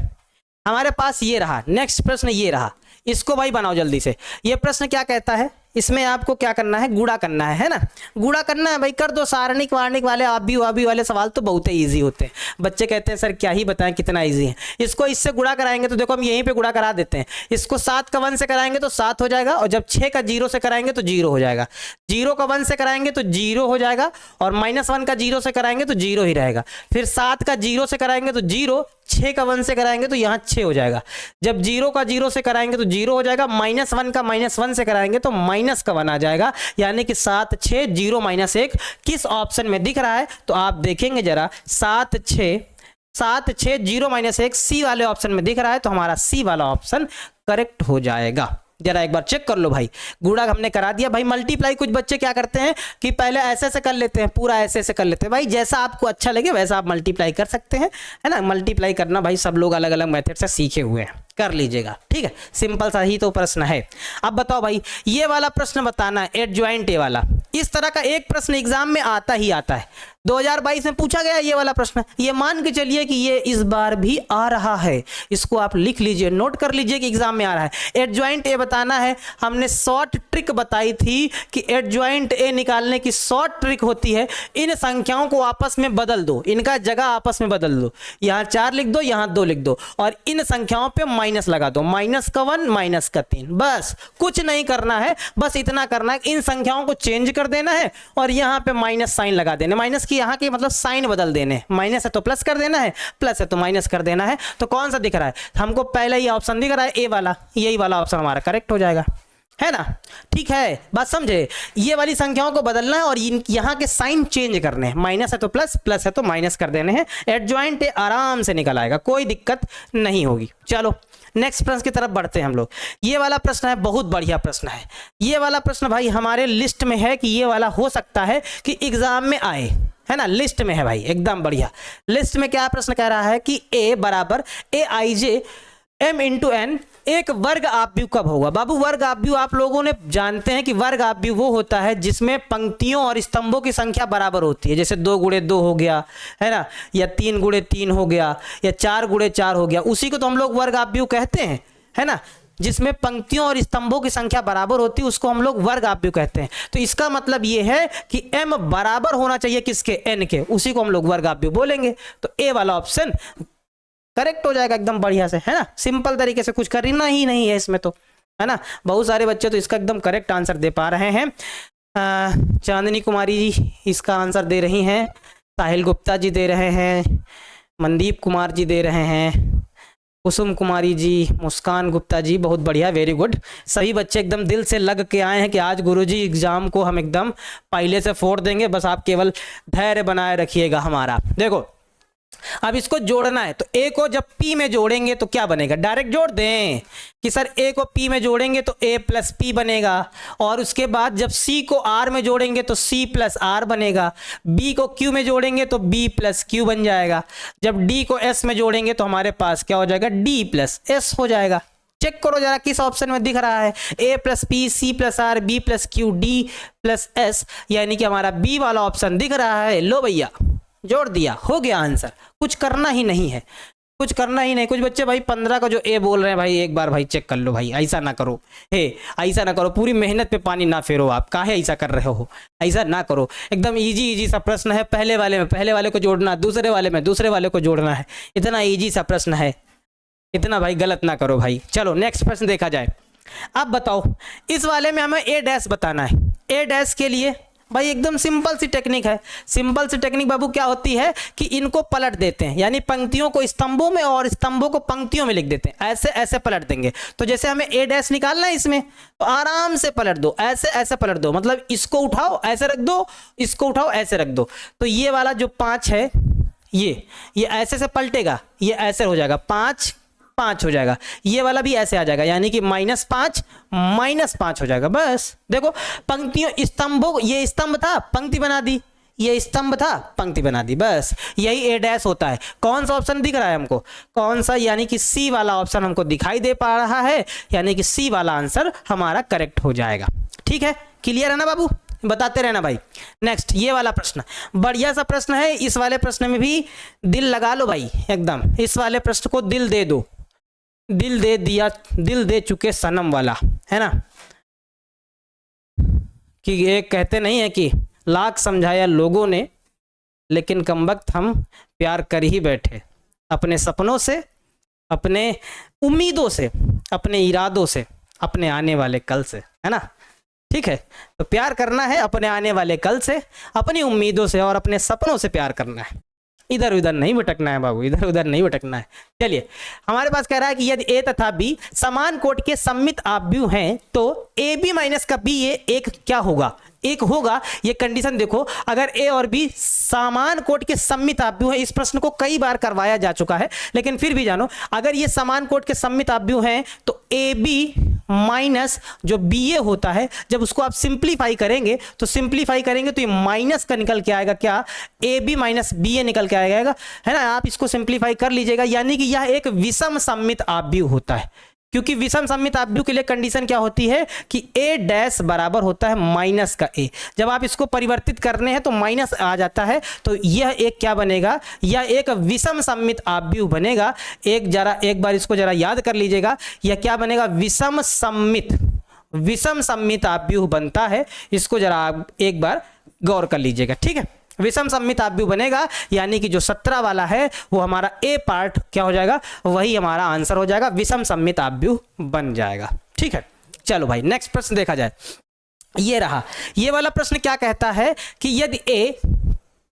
Speaker 1: हमारे पास ये रहा, नेक्स्ट प्रश्न ये रहा, इसको भाई बनाओ जल्दी से। ये प्रश्न क्या कहता है, इसमें आपको क्या करना है, गुणा करना है ना, गुणा करना है भाई, कर दो। सारणिक वार्णिक वाले आबी वाले सवाल तो बहुत ही ईजी होते हैं, बच्चे कहते हैं सर क्या ही बताएं कितना ईजी है। इसको इससे गुणा कराएंगे तो देखो हम यहीं पे गुणा करा देते हैं, इसको 7 का 1 से कराएंगे तो 7 हो जाएगा, और जब 6 का 0 से कराएंगे तो 0 हो जाएगा, 0 का 1 से कराएंगे तो 0 हो जाएगा, और -1 का 0 से कराएंगे तो 0 ही रहेगा, फिर 7 का 0 से कराएंगे तो 0, 6 का 1 से कराएंगे तो यहाँ 6 हो जाएगा, जब 0 का 0 से कराएंगे तो 0 हो जाएगा, -1 का -1 से कराएंगे तो माइनस का 1 आ जाएगा, यानी कि 7 6 0 -1 किस ऑप्शन में दिख रहा है, तो आप देखेंगे जरा 7 6 0 -1 सी वाले ऑप्शन में दिख रहा है, तो हमारा सी वाला ऑप्शन करेक्ट हो जाएगा। जरा एक बार चेक कर लो भाई, गुणा हमने करा दिया भाई। मल्टीप्लाई कुछ बच्चे क्या करते हैं कि पहले ऐसे से कर लेते हैं, पूरा ऐसे कर लेते हैं, भाई जैसा आपको अच्छा लगे वैसा आप मल्टीप्लाई कर सकते हैं, है ना। मल्टीप्लाई करना भाई सब लोग अलग अलग मेथड से सीखे हुए हैं, कर लीजिएगा, ठीक है, सिंपल सा ही तो प्रश्न है। अब बताओ भाई ये वाला प्रश्न बताना है, एडजॉइंट ए वाला, इस तरह का एक प्रश्न एग्जाम में आता ही आता है, 2022 में पूछा गया ये वाला प्रश्न, ये मान के चलिए कि ये इस बार भी आ रहा है, इसको आप लिख लीजिए, नोट कर लीजिए कि एग्जाम में आ रहा है। एडजॉइंट ए बताना है, हमने शॉर्ट ट्रिक बताई थी कि एडजॉइंट ए निकालने की शॉर्ट ट्रिक होती है, इन संख्याओं को आपस में बदल दो, इनका जगह आपस में बदल दो, यहाँ 4 लिख दो, यहाँ 2 लिख दो, और इन संख्याओं पे माइनस लगा दो, -1 -3, बस कुछ नहीं करना है, बस इतना करना है इन संख्याओं को चेंज कर देना है और यहाँ पे माइनस साइन लगा देना, माइनस की कि यहाँ के मतलब साइन बदल देने, माइनस है तो प्लस कर देना है, प्लस है तो माइनस कर देना है। तो कौन सा दिख रहा है हमको, पहला ये ऑप्शन दिख रहा है ए वाला, यही वाला ऑप्शन हमारा करेक्ट हो जाएगा, है ना। ठीक है, बात समझे, ये वाली संख्याओं को बदलना है और यहाँ के साइन चेंज करने हैं, माइनस है तो प्लस, प्लस है तो माइनस कर देने हैं, एडजॉइंट आराम से निकल आएगा, कोई दिक्कत नहीं होगी। चलो नेक्स्ट प्रश्न की तरफ बढ़ते हैं हम लोग। ये वाला प्रश्न है, बहुत बढ़िया प्रश्न है ये वाला प्रश्न भाई, हमारे लिस्ट में है कि ये वाला हो सकता है कि एग्जाम में आए, है ना, लिस्ट में है भाई, एकदम बढ़िया। लिस्ट में क्या प्रश्न कह रहा है कि a बराबर aij m इंटू एन एक वर्ग आपव्यू कब होगा। बाबू वर्ग आपव्यू आप लोगों ने जानते हैं कि वर्ग आपव्यू वो होता है जिसमें पंक्तियों और स्तंभों की संख्या बराबर होती है, जैसे 2 गुणे 2 हो गया, है ना, या 3 गुणे 3 हो गया, या 4 गुणे 4 हो गया, उसी को तो हम लोग वर्ग आपव्यू कहते हैं, है ना। जिसमें पंक्तियों और स्तंभों की संख्या बराबर होती है उसको हम लोग वर्ग आपव्यू कहते हैं। तो इसका मतलब ये है कि m बराबर होना चाहिए किसके, n के, उसी को हम लोग वर्ग आपव्यू बोलेंगे। तो ए वाला ऑप्शन करेक्ट हो जाएगा एकदम बढ़िया से, है ना, सिंपल तरीके से, कुछ करना ही नहीं है इसमें तो, है ना। बहुत सारे बच्चे तो इसका एकदम करेक्ट आंसर दे पा रहे हैं। चांदनी कुमारी जी इसका आंसर दे रही हैं, साहिल गुप्ता जी दे रहे हैं, मनदीप कुमार जी दे रहे हैं, कुसुम कुमारी जी, मुस्कान गुप्ता जी, बहुत बढ़िया, वेरी गुड। सभी बच्चे एकदम दिल से लग के आए हैं कि आज गुरुजी एग्जाम को हम एकदम पहले से फोड़ देंगे, बस आप केवल धैर्य बनाए रखिएगा हमारा। देखो अब इसको जोड़ना है, तो a को जब p में जोड़ेंगे तो क्या बनेगा, डायरेक्ट जोड़ दें कि सर a को p में जोड़ेंगे तो a प्लस p बनेगा, और उसके बाद जब c को r में जोड़ेंगे तो c प्लस r बनेगा, b को q में जोड़ेंगे तो b प्लस q बन जाएगा, जब d को s में जोड़ेंगे तो हमारे पास क्या हो जाएगा, d प्लस s हो जाएगा। चेक करो जरा किस ऑप्शन में दिख रहा है, a plus p, c plus r, b plus q, d plus s, यानी कि हमारा बी वाला ऑप्शन दिख रहा है। लो भैया जोड़ दिया, हो गया आंसर, कुछ करना ही नहीं है, कुछ करना ही नहीं। कुछ बच्चे भाई 15 का जो ए बोल रहे हैं भाई, एक बार भाई चेक कर लो भाई, ऐसा ना करो, हे ऐसा ना करो, पूरी मेहनत पे पानी ना फेरो, आप काहे ऐसा कर रहे हो, ऐसा ना करो। एकदम इजी इजी सा प्रश्न है, पहले वाले में पहले वाले को जोड़ना, दूसरे वाले में दूसरे वाले को जोड़ना है, इतना इजी सा प्रश्न है, इतना भाई गलत ना करो भाई। चलो नेक्स्ट प्रश्न देखा जाए। अब बताओ इस वाले में हमें ए डैश बताना है। ए डैश के लिए भाई एकदम सिंपल सी टेक्निक है। सिंपल सी टेक्निक बाबू क्या होती है कि इनको पलट देते हैं, यानी पंक्तियों को स्तंभों में और स्तंभों को पंक्तियों में लिख देते हैं, ऐसे ऐसे पलट देंगे। तो जैसे हमें ए डैश निकालना है इसमें, तो आराम से पलट दो, ऐसे ऐसे पलट दो, मतलब इसको उठाओ ऐसे रख दो, इसको उठाओ ऐसे रख दो। तो ये वाला जो 5 है ये ऐसे से पलटेगा, ये ऐसे हो जाएगा, 5 5 हो जाएगा, ये वाला भी ऐसे आ जाएगा, यानी कि -5 -5 हो जाएगा। बस देखो पंक्तियों स्तंभों, ये स्तंभ था पंक्ति बना दी, ये स्तंभ था पंक्ति बना दी, बस यही ए डैश होता है। कौन सा ऑप्शन दिख रहा है हमको, कौन सा, यानी कि सी वाला ऑप्शन हमको दिखाई दे पा रहा है, यानी कि सी वाला आंसर हमारा करेक्ट हो जाएगा। ठीक है, क्लियर है ना बाबू, बताते रहना भाई। नेक्स्ट ये वाला प्रश्न बढ़िया सा प्रश्न है, इस वाले प्रश्न में भी दिल लगा लो भाई, एकदम इस वाले प्रश्न को दिल दे दो, दिल दे दिया, दिल दे चुके सनम वाला, है ना, कि ये कहते नहीं है कि लाख समझाया लोगों ने लेकिन कमबख्त हम प्यार कर ही बैठे, अपने सपनों से, अपने उम्मीदों से, अपने इरादों से, अपने आने वाले कल से, है ना। ठीक है, तो प्यार करना है अपने आने वाले कल से, अपनी उम्मीदों से और अपने सपनों से प्यार करना है, इधर उधर नहीं भटकना है बाबू, इधर उधर नहीं भटकना है। चलिए हमारे पास कह रहा है कि यदि ए तथा बी समान कोट के सममित आव्यूह हैं तो ए बी माइनस का बी ए एक क्या होगा, एक होगा। ये कंडीशन देखो, अगर ए और बी समान कोट के सममित आव्यूह है, इस प्रश्न को कई बार करवाया जा चुका है, लेकिन फिर भी जानो, अगर ये समान कोट के सममित आव्यूह हैं तो ए बी माइनस जो बी ए होता है, जब उसको आप सिंप्लीफाई करेंगे तो ये माइनस का निकल के आएगा, क्या, ए बी माइनस बी ए निकल के आएगा, है ना। आप इसको सिंप्लीफाई कर लीजिएगा, यानी कि यह एक विषम सममित आव्यूह होता है, क्योंकि विषम सममित आव्यूह के लिए कंडीशन क्या होती है कि ए डैश बराबर होता है माइनस का ए। जब आप इसको परिवर्तित करने हैं तो माइनस आ जाता है, तो यह एक क्या बनेगा, यह एक विषम सममित आव्यूह बनेगा। एक बार इसको जरा याद कर लीजिएगा, यह क्या बनेगा, विषम सममित आव्यूह बनता है। इसको जरा आप एक बार गौर कर लीजिएगा, ठीक है। विषम सममित आव्यूह बनेगा, यानी कि जो 17 वाला है वो हमारा ए पार्ट क्या हो जाएगा, वही हमारा आंसर हो जाएगा, विषम सममित आव्यूह बन जाएगा। ठीक है, चलो भाई नेक्स्ट प्रश्न देखा जाए। ये रहा, ये वाला प्रश्न क्या कहता है कि यदि ए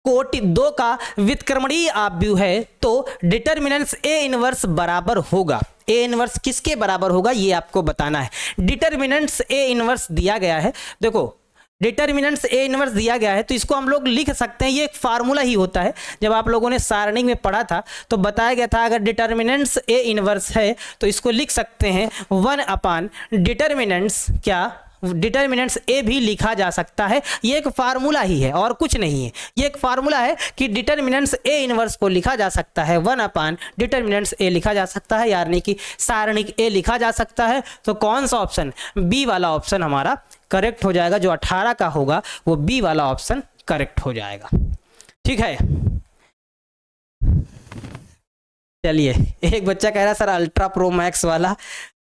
Speaker 1: कोटि 2 का व्युत्क्रमणीय आव्यूह है तो डिटर्मिनेंट्स ए इनवर्स बराबर होगा। ए इनवर्स किसके बराबर होगा ये आपको बताना है। डिटर्मिनेंट्स ए इनवर्स दिया गया है, देखो डिटर्मिनेंट्स ए इनवर्स दिया गया है तो इसको हम लोग लिख सकते हैं, ये एक फार्मूला ही होता है। जब आप लोगों ने सारणी में पढ़ा था तो बताया गया था अगर डिटर्मिनेंट्स ए इनवर्स है तो इसको लिख सकते हैं 1 अपान डिटर्मिनेंट्स, क्या डिटर्मिनेंट्स ए भी लिखा जा सकता है। ये एक फार्मूला ही है और कुछ नहीं है, ये एक फार्मूला है कि डिटर्मिनेंट्स ए इनवर्स को लिखा जा सकता है 1 अपान डिटर्मिनेंट्स ए लिखा जा सकता है, यानी कि सारणिक ए लिखा जा सकता है। तो कौन सा ऑप्शन, बी वाला ऑप्शन हमारा करेक्ट हो जाएगा। जो 18 का होगा वो बी वाला ऑप्शन करेक्ट हो जाएगा। ठीक है, चलिए एक बच्चा कह रहा है सर अल्ट्रा प्रो मैक्स वाला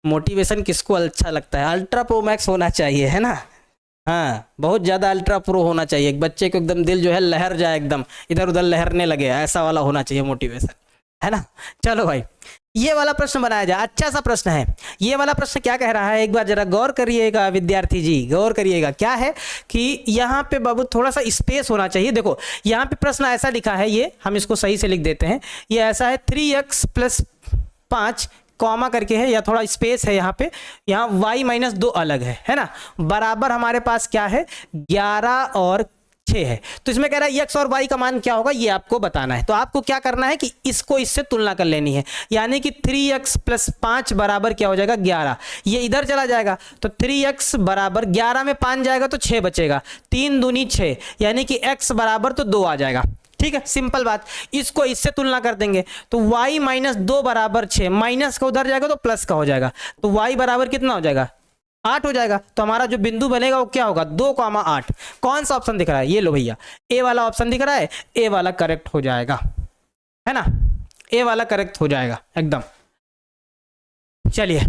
Speaker 1: मोटिवेशन किसको अच्छा लगता है? अल्ट्रा प्रो मैक्स होना चाहिए, है ना। हाँ, बहुत ज़्यादा अल्ट्रा प्रो होना चाहिए, एक बच्चे को एकदम दिल जो है लहर जाए, एकदम इधर उधर लहरने लगे, ऐसा वाला होना चाहिए मोटिवेशन, है ना। चलो भाई ये वाला प्रश्न बनाया जाए, अच्छा सा प्रश्न है। ये वाला प्रश्न क्या कह रहा है, एक बार जरा गौर करिएगा विद्यार्थी जी, गौर करिएगा। क्या है कि यहाँ पे बाबू थोड़ा सा स्पेस होना चाहिए। देखो यहाँ पे प्रश्न ऐसा लिखा है, ये हम इसको सही से लिख देते हैं। ये ऐसा है 3x + 5 कॉमा करके है, या थोड़ा स्पेस है यहाँ पे, यहाँ y - 2 अलग है ना। बराबर हमारे पास क्या है 11 और 6 है। तो इसमें कह रहा है x और y का मान क्या होगा ये आपको बताना है। तो आपको क्या करना है कि इसको इससे तुलना कर लेनी है, यानी कि 3x + 5 बराबर क्या हो जाएगा 11। ये इधर चला जाएगा तो 3x बराबर 11 में 5 जाएगा तो 6 बचेगा, 3 दूनी 6, यानी कि x बराबर तो 2 आ जाएगा। ठीक है, सिंपल बात। इसको इससे तुलना कर देंगे तो y - 2 बराबर 6, माइनस का उधर जाएगा तो प्लस का हो जाएगा, तो y बराबर कितना हो जाएगा 8 हो जाएगा। तो हमारा जो बिंदु बनेगा वो क्या होगा 2,8। कौन सा ऑप्शन दिख रहा है, ये लो भैया, ए वाला ऑप्शन दिख रहा है, ए वाला करेक्ट हो जाएगा, है ना, ए वाला करेक्ट हो जाएगा एकदम। चलिए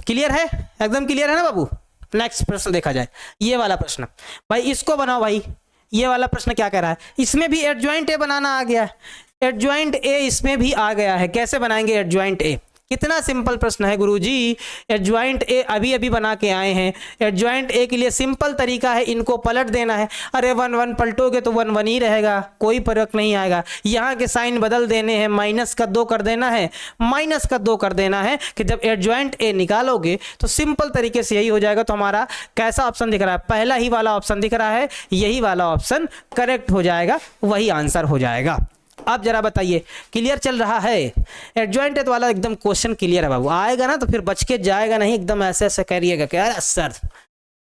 Speaker 1: क्लियर है, एकदम क्लियर है ना बाबू। नेक्स्ट प्रश्न देखा जाए, ये वाला प्रश्न भाई, इसको बनाओ भाई। ये वाला प्रश्न क्या कह रहा है, इसमें भी एडजॉइंट ए बनाना आ गया है, एडजॉइंट ए इसमें भी आ गया है। कैसे बनाएंगे एडजॉइंट ए, कितना सिंपल प्रश्न है गुरुजी। एडजॉइंट ए अभी अभी बना के आए हैं। एडजॉइंट ए के लिए सिंपल तरीका है, इनको पलट देना है। अरे 1 1 पलटोगे तो 1 1 ही रहेगा, कोई फर्क नहीं आएगा। यहाँ के साइन बदल देने हैं, माइनस का 2 कर देना है, माइनस का 2 कर देना है कि जब एडजॉइंट ए निकालोगे तो सिंपल तरीके से यही हो जाएगा। तो हमारा कैसा ऑप्शन दिख रहा है, पहला ही वाला ऑप्शन दिख रहा है, यही वाला ऑप्शन करेक्ट हो जाएगा, वही आंसर हो जाएगा। अब जरा बताइए क्लियर चल रहा है, एडजॉइंट है तो वाला एकदम क्वेश्चन क्लियर है बाबू, आएगा ना तो फिर बच के जाएगा नहीं, एकदम ऐसे ऐसे करिएगा कि यार सर,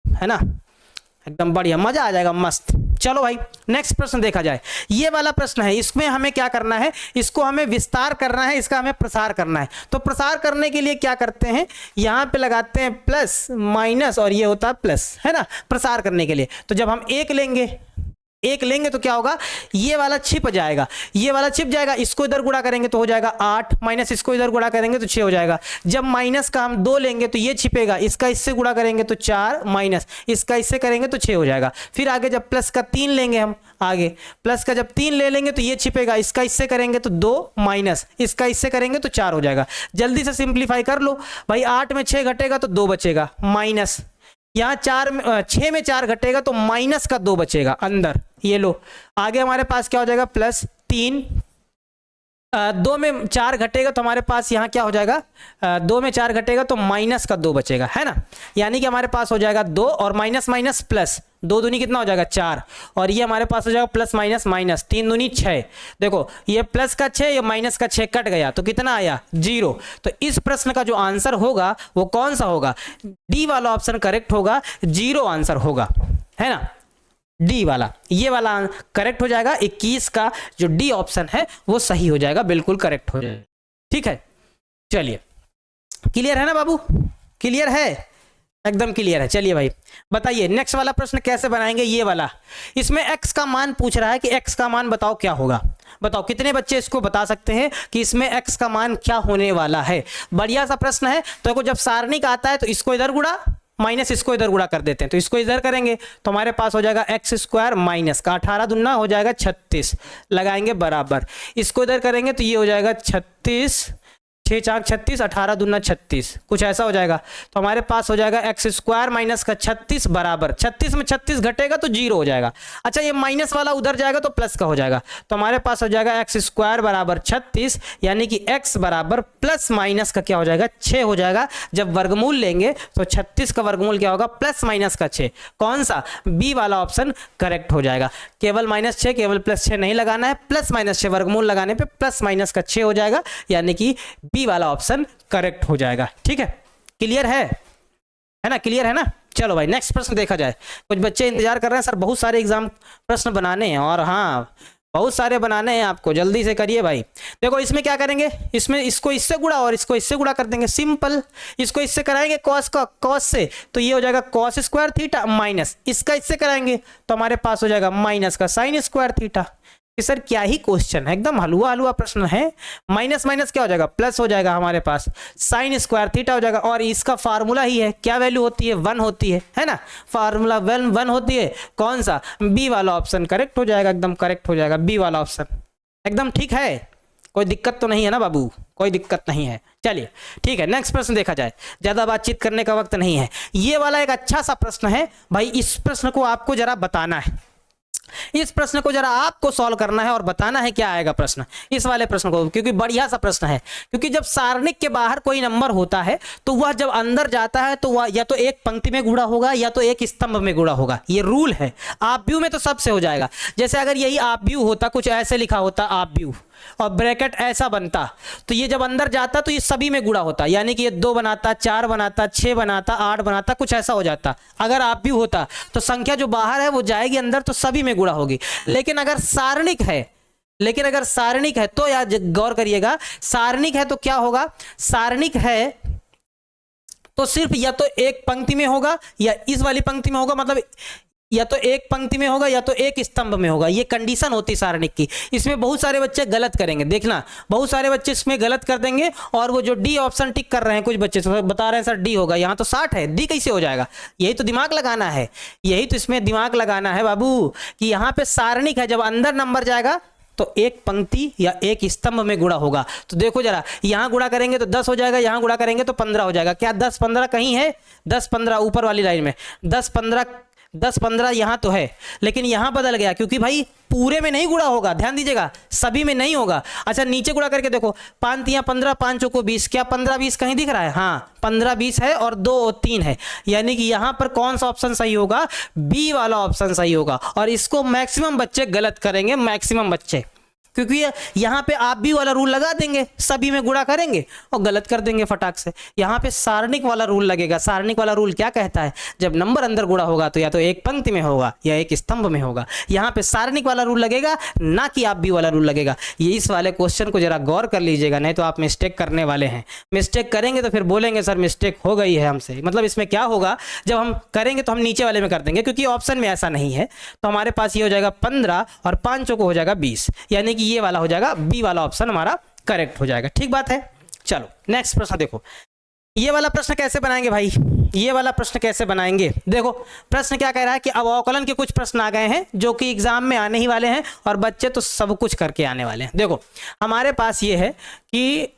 Speaker 1: है ना, एकदम बढ़िया, मजा आ जाएगा, मस्त। चलो भाई नेक्स्ट प्रश्न देखा जाए। ये वाला प्रश्न है, इसमें हमें क्या करना है, इसको हमें विस्तार करना है, इसका हमें प्रसार करना है। तो प्रसार करने के लिए क्या करते हैं, यहाँ पे लगाते हैं प्लस माइनस और ये होता है प्लस, है ना, प्रसार करने के लिए। तो जब हम एक लेंगे तो क्या होगा, ये वाला छिप जाएगा, ये वाला छिप जाएगा, इसको इधर गुणा करेंगे तो हो जाएगा 8, माइनस इसको इधर गुणा करेंगे तो 6 हो जाएगा। जब माइनस का हम 2 लेंगे तो ये छिपेगा, इसका इससे गुणा करेंगे तो 4, माइनस इसका इससे करेंगे तो 6 हो जाएगा। फिर आगे जब प्लस का 3 लेंगे हम, आगे प्लस का जब 3 ले लेंगे तो ये छिपेगा, इसका इससे करेंगे तो 2, माइनस इसका इससे करेंगे तो 4 हो जाएगा। जल्दी से सिंप्लीफाई कर लो भाई, 8 में 6 घटेगा तो 2 बचेगा, माइनस यहाँ 6 में 4 घटेगा तो माइनस का 2 बचेगा अंदर, ये लो। आगे हमारे पास क्या हो जाएगा +3, 2 में 4 घटेगा तो हमारे पास यहाँ क्या हो जाएगा, 2 में 4 घटेगा तो माइनस का 2 बचेगा, है ना। यानी कि हमारे पास हो जाएगा 2 और माइनस माइनस प्लस, 2 दूनी कितना हो जाएगा 4, और ये हमारे पास हो जाएगा प्लस माइनस माइनस, 3 दूनी 6। देखो ये प्लस का 6, ये माइनस का 6 कट गया तो कितना आया 0। तो इस प्रश्न का जो आंसर होगा वो कौन सा होगा, डी वाला ऑप्शन करेक्ट होगा, 0 आंसर होगा, है ना, डी वाला, ये वाला करेक्ट हो जाएगा। 21 का जो डी ऑप्शन है वो सही हो जाएगा, बिल्कुल करेक्ट हो जाएगा। ठीक है, चलिए क्लियर है ना बाबू, क्लियर है, एकदम क्लियर है। चलिए भाई बताइए नेक्स्ट वाला प्रश्न कैसे बनाएंगे। ये वाला, इसमें x का मान पूछ रहा है कि x का मान बताओ क्या होगा। बताओ कितने बच्चे इसको बता सकते हैं कि इसमें x का मान क्या होने वाला है। बढ़िया सा प्रश्न है। तो देखो जब सारणिक आता है तो इसको इधर गुणा, माइनस इसको इधर गुणा कर देते हैं, तो इसको इधर करेंगे तो हमारे पास हो जाएगा x² माइनस का 18 दूना हो जाएगा 36, लगाएंगे बराबर, इसको इधर करेंगे तो ये हो जाएगा 36, 6 चाक 36, 18 दूना 36, कुछ ऐसा हो जाएगा। तो हमारे पास हो जाएगा एक्स स्क्वायर माइनस का 36 बराबर 36 में 36 घटेगा तो 0 हो जाएगा। अच्छा ये माइनस वाला उधर जाएगा तो प्लस का हो जाएगा। तो हमारे पास हो जाएगा एक्स स्क्वायर बराबर 36 यानी कि एक्स बराबर प्लस माइनस का क्या हो जाएगा 6 हो जाएगा। जब वर्गमूल लेंगे तो 36 का वर्गमूल क्या होगा प्लस माइनस का 6। कौन सा? बी वाला ऑप्शन करेक्ट हो जाएगा। केवल -6 केवल +6 नहीं लगाना है, प्लस -6 वर्गमूल लगाने पे प्लस माइनस का 6 हो जाएगा यानी कि बी वाला ऑप्शन करेक्ट हो जाएगा। ठीक है, क्लियर है ना, क्लियर है ना। चलो भाई नेक्स्ट प्रश्न देखा जाए। कुछ बच्चे इंतजार कर रहे हैं सर बहुत सारे एग्जाम प्रश्न बनाने हैं, और हाँ बहुत सारे बनाने हैं आपको, जल्दी से करिए भाई। देखो इसमें क्या करेंगे, इसमें इसको इससे गुणा और इसको इससे गुणा कर देंगे, सिंपल। इसको इससे कराएंगे कॉस का कॉस से तो ये हो जाएगा कॉस स्क्वायर थीटा माइनस इसका इससे कराएंगे तो हमारे पास हो जाएगा माइनस का साइन स्क्वायर थीटा। सर क्या ही क्वेश्चन है, एकदम हलवा हलवा प्रश्न है। माइनस माइनस क्या हो जाएगा प्लस हो जाएगा, हमारे पास साइन स्क्वायर थीटा हो जाएगा। और इसका फार्मूला ही है, क्या वैल्यू होती है 1 होती है ना, फार्मूला 1 होती है। कौन सा? बी वाला ऑप्शन करेक्ट हो जाएगा, एकदम करेक्ट हो जाएगा बी वाला ऑप्शन, एकदम ठीक है। कोई दिक्कत तो नहीं है ना बाबू, कोई दिक्कत नहीं है। चलिए ठीक है नेक्स्ट प्रश्न देखा जाए, ज्यादा बातचीत करने का वक्त नहीं है। ये वाला एक अच्छा सा प्रश्न है भाई, इस प्रश्न को आपको जरा बताना है, इस प्रश्न को जरा आपको सॉल्व करना है और बताना है क्या आएगा प्रश्न इस वाले प्रश्न को, क्योंकि बढ़िया सा प्रश्न है। क्योंकि जब सारणिक के बाहर कोई नंबर होता है तो वह जब अंदर जाता है तो वह या तो एक पंक्ति में गुणा होगा या तो एक स्तंभ में गुणा होगा, ये रूल है। आप व्यू में तो सबसे हो जाएगा। जैसे अगर यही आप व्यू होता, कुछ ऐसे लिखा होता आप व्यू और ब्रैकेट ऐसा बनता, तो ये जब अंदर जाता तो ये सभी में गुणा होता, यानी कि ये 2 बनाता, 4 बनाता, 6 बनाता, 8 बनाता, कुछ ऐसा हो जाता। अगर आप भी होता तो संख्या जो बाहर है वो जाएगी अंदर तो सभी में गुणा होगी। लेकिन अगर सारणिक है तो यार गौर करिएगा, सारणिक है तो क्या होगा, सारणिक है तो सिर्फ या तो एक पंक्ति में होगा या इस वाली पंक्ति में होगा, मतलब या तो एक पंक्ति में होगा या तो एक स्तंभ में होगा। ये कंडीशन होती है सारणिक की। इसमें बहुत सारे बच्चे गलत करेंगे, देखना बहुत सारे बच्चे इसमें गलत कर देंगे। और वो जो डी ऑप्शन टिक कर रहे हैं कुछ बच्चे तो बता रहे हैं सर डी होगा, यहाँ तो 60 है, डी कैसे हो जाएगा। यही तो दिमाग लगाना है, यही तो इसमें दिमाग लगाना है बाबू, कि यहाँ पे सारणिक है, जब अंदर नंबर जाएगा तो एक पंक्ति या एक स्तंभ में गुणा होगा। तो देखो जरा, यहाँ गुणा करेंगे तो 10 हो जाएगा, यहाँ गुणा करेंगे तो 15 हो जाएगा। क्या 10 15 कहीं है? 10 15 ऊपर वाली लाइन में 10 15 यहाँ तो है, लेकिन यहाँ बदल गया क्योंकि भाई पूरे में नहीं गुणा होगा, ध्यान दीजिएगा, सभी में नहीं होगा। अच्छा नीचे गुणा करके देखो, 5 3 15 5 चौको 20, क्या 15 20 कहीं दिख रहा है? हाँ 15 20 है और 2 और 3 है, यानी कि यहाँ पर कौन सा ऑप्शन सही होगा? बी वाला ऑप्शन सही होगा। और इसको मैक्सिमम बच्चे गलत करेंगे, मैक्सिमम बच्चे, क्योंकि यहाँ पे आप भी वाला रूल लगा देंगे, सभी में गुणा करेंगे और गलत कर देंगे फटाक से। यहाँ पे सारणिक वाला रूल लगेगा। सारणिक वाला रूल क्या कहता है? जब नंबर अंदर गुणा होगा तो या तो एक पंक्ति में होगा या एक स्तंभ में होगा। यहाँ पे सारणिक वाला रूल लगेगा, ना कि आप भी वाला रूल लगेगा। ये इस वाले क्वेश्चन को जरा गौर कर लीजिएगा, नहीं तो आप मिस्टेक करने वाले हैं। मिस्टेक करेंगे तो फिर बोलेंगे सर मिस्टेक हो गई है हमसे। मतलब इसमें क्या होगा, जब हम करेंगे तो हम नीचे वाले में कर देंगे, क्योंकि ऑप्शन में ऐसा नहीं है। तो हमारे पास ये हो जाएगा 15 और 5 चौको हो जाएगा 20, यानी कि ये वाला हो जाएगा बी वाला ऑप्शन हमारा करेक्ट हो जाएगा। ठीक बात है। चलो नेक्स्ट प्रश्न देखो, ये वाला प्रश्न कैसे बनाएंगे भाई, ये वाला प्रश्न कैसे बनाएंगे? देखो प्रश्न क्या कह रहा है कि अवकलन के कुछ प्रश्न आ गए हैं जो कि एग्जाम में आने ही वाले हैं और बच्चे तो सब कुछ करके आने वाले हैं। देखो हमारे पास ये है कि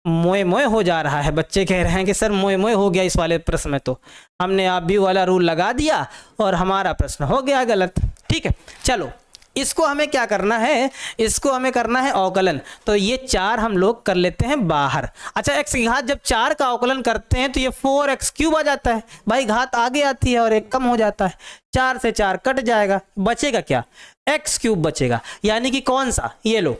Speaker 1: मोए मोए हो जा रहा है, बच्चे कह रहे हैं कि सर मोए मोए हो गया इस वाले प्रश्न में, तो हमने आप भी वाला रूल लगा दिया और हमारा प्रश्न हो गया गलत। ठीक है, चलो इसको हमें क्या करना है, इसको हमें करना है अवकलन। तो ये 4 हम लोग कर लेते हैं बाहर। अच्छा x की घात जब 4 का अवकलन करते हैं तो ये 4x³ आ जाता है भाई, घात आगे आती है और एक कम हो जाता है, 4 से 4 कट जाएगा, बचेगा क्या? x³ बचेगा, यानी कि कौन सा? ये लो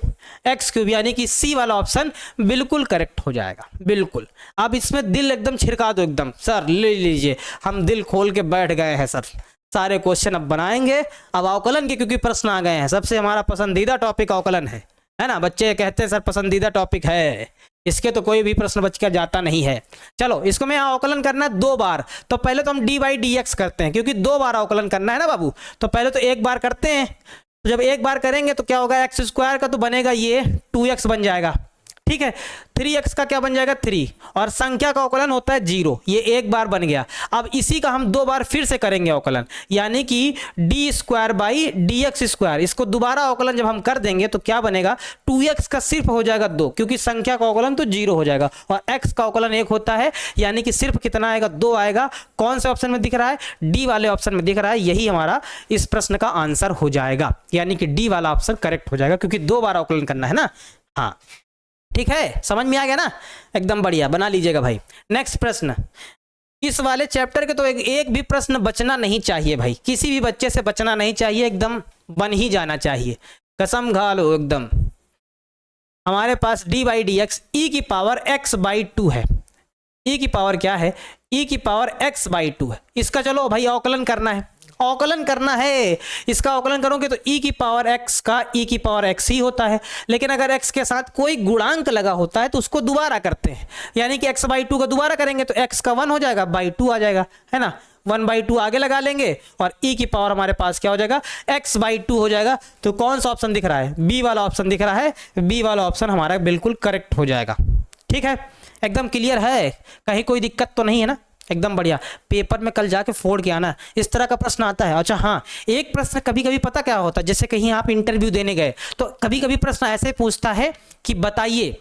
Speaker 1: x³, यानी कि सी वाला ऑप्शन बिल्कुल करेक्ट हो जाएगा, बिल्कुल। अब इसमें दिल एकदम छिड़का दो, एकदम सर ले लीजिए, हम दिल खोल के बैठ गए हैं सर, सारे क्वेश्चन अब बनाएंगे। अब अवकलन के क्योंकि प्रश्न आ गए हैं, सबसे हमारा पसंदीदा टॉपिक अवकलन है ना। बच्चे कहते हैं सर पसंदीदा टॉपिक है, इसके तो कोई भी प्रश्न बच कर जाता नहीं है। चलो इसको मैं अवकलन करना है 2 बार, तो पहले तो हम dy/dx करते हैं, क्योंकि 2 बार अवकलन करना है ना बाबू। तो पहले तो 1 बार करते हैं, तो जब 1 बार करेंगे तो क्या होगा, x² का तो बनेगा ये 2x बन जाएगा, ठीक है, 3x का क्या बन जाएगा 3, और संख्या का अवकलन होता है 0, ये एक बार बन गया। अब इसी का हम दो बार फिर से करेंगे अवकलन, यानी कि D square by d x square. इसको दोबारा अवकलन जब हम कर देंगे तो क्या बनेगा, 2x का सिर्फ हो जाएगा 2, क्योंकि संख्या का अवकलन तो 0 हो जाएगा, और x का अवकलन 1 होता है, यानी कि सिर्फ कितना आएगा 2 आएगा। कौन से ऑप्शन में दिख रहा है, डी वाले ऑप्शन में दिख रहा है। यही हमारा इस प्रश्न का आंसर हो जाएगा, यानी कि डी वाला ऑप्शन करेक्ट हो जाएगा, क्योंकि 2 बार अवकलन करना है ना। हाँ ठीक है, समझ में आ गया ना, एकदम बढ़िया, बना लीजिएगा भाई। नेक्स्ट प्रश्न, इस वाले चैप्टर के तो एक भी प्रश्न बचना नहीं चाहिए भाई, किसी भी बच्चे से बचना नहीं चाहिए, एकदम बन ही जाना चाहिए, कसम खा लो एकदम। हमारे पास डी बाई डी एक्स ई की पावर x बाई 2 है, ई की पावर क्या है, ई की पावर x बाई 2 है। इसका चलो भाई अवकलन करना है, अवकलन करना है। इसका अवकलन करोगे तो e की पावर x का e की पावर x ही होता है, लेकिन अगर x के साथ कोई गुणांक लगा होता है तो उसको दोबारा करते हैं, यानी कि x बाई 2 का दोबारा करेंगे तो x का 1 हो जाएगा, बाई 2 आ जाएगा, है ना। 1 बाई 2 आगे लगा लेंगे और e की पावर हमारे पास क्या हो जाएगा, x बाई 2 हो जाएगा। तो कौन सा ऑप्शन दिख रहा है, बी वाला ऑप्शन दिख रहा है, बी वाला ऑप्शन हमारा बिल्कुल करेक्ट हो जाएगा। ठीक है, एकदम क्लियर है, कहीं कोई दिक्कत तो नहीं है ना, एकदम बढ़िया। पेपर में कल जाके फोड़ के आना, इस तरह का प्रश्न आता है। अच्छा हाँ, एक प्रश्न कभी कभी पता क्या होता है, जैसे कहीं आप इंटरव्यू देने गए तो कभी कभी प्रश्न ऐसे पूछता है कि बताइए,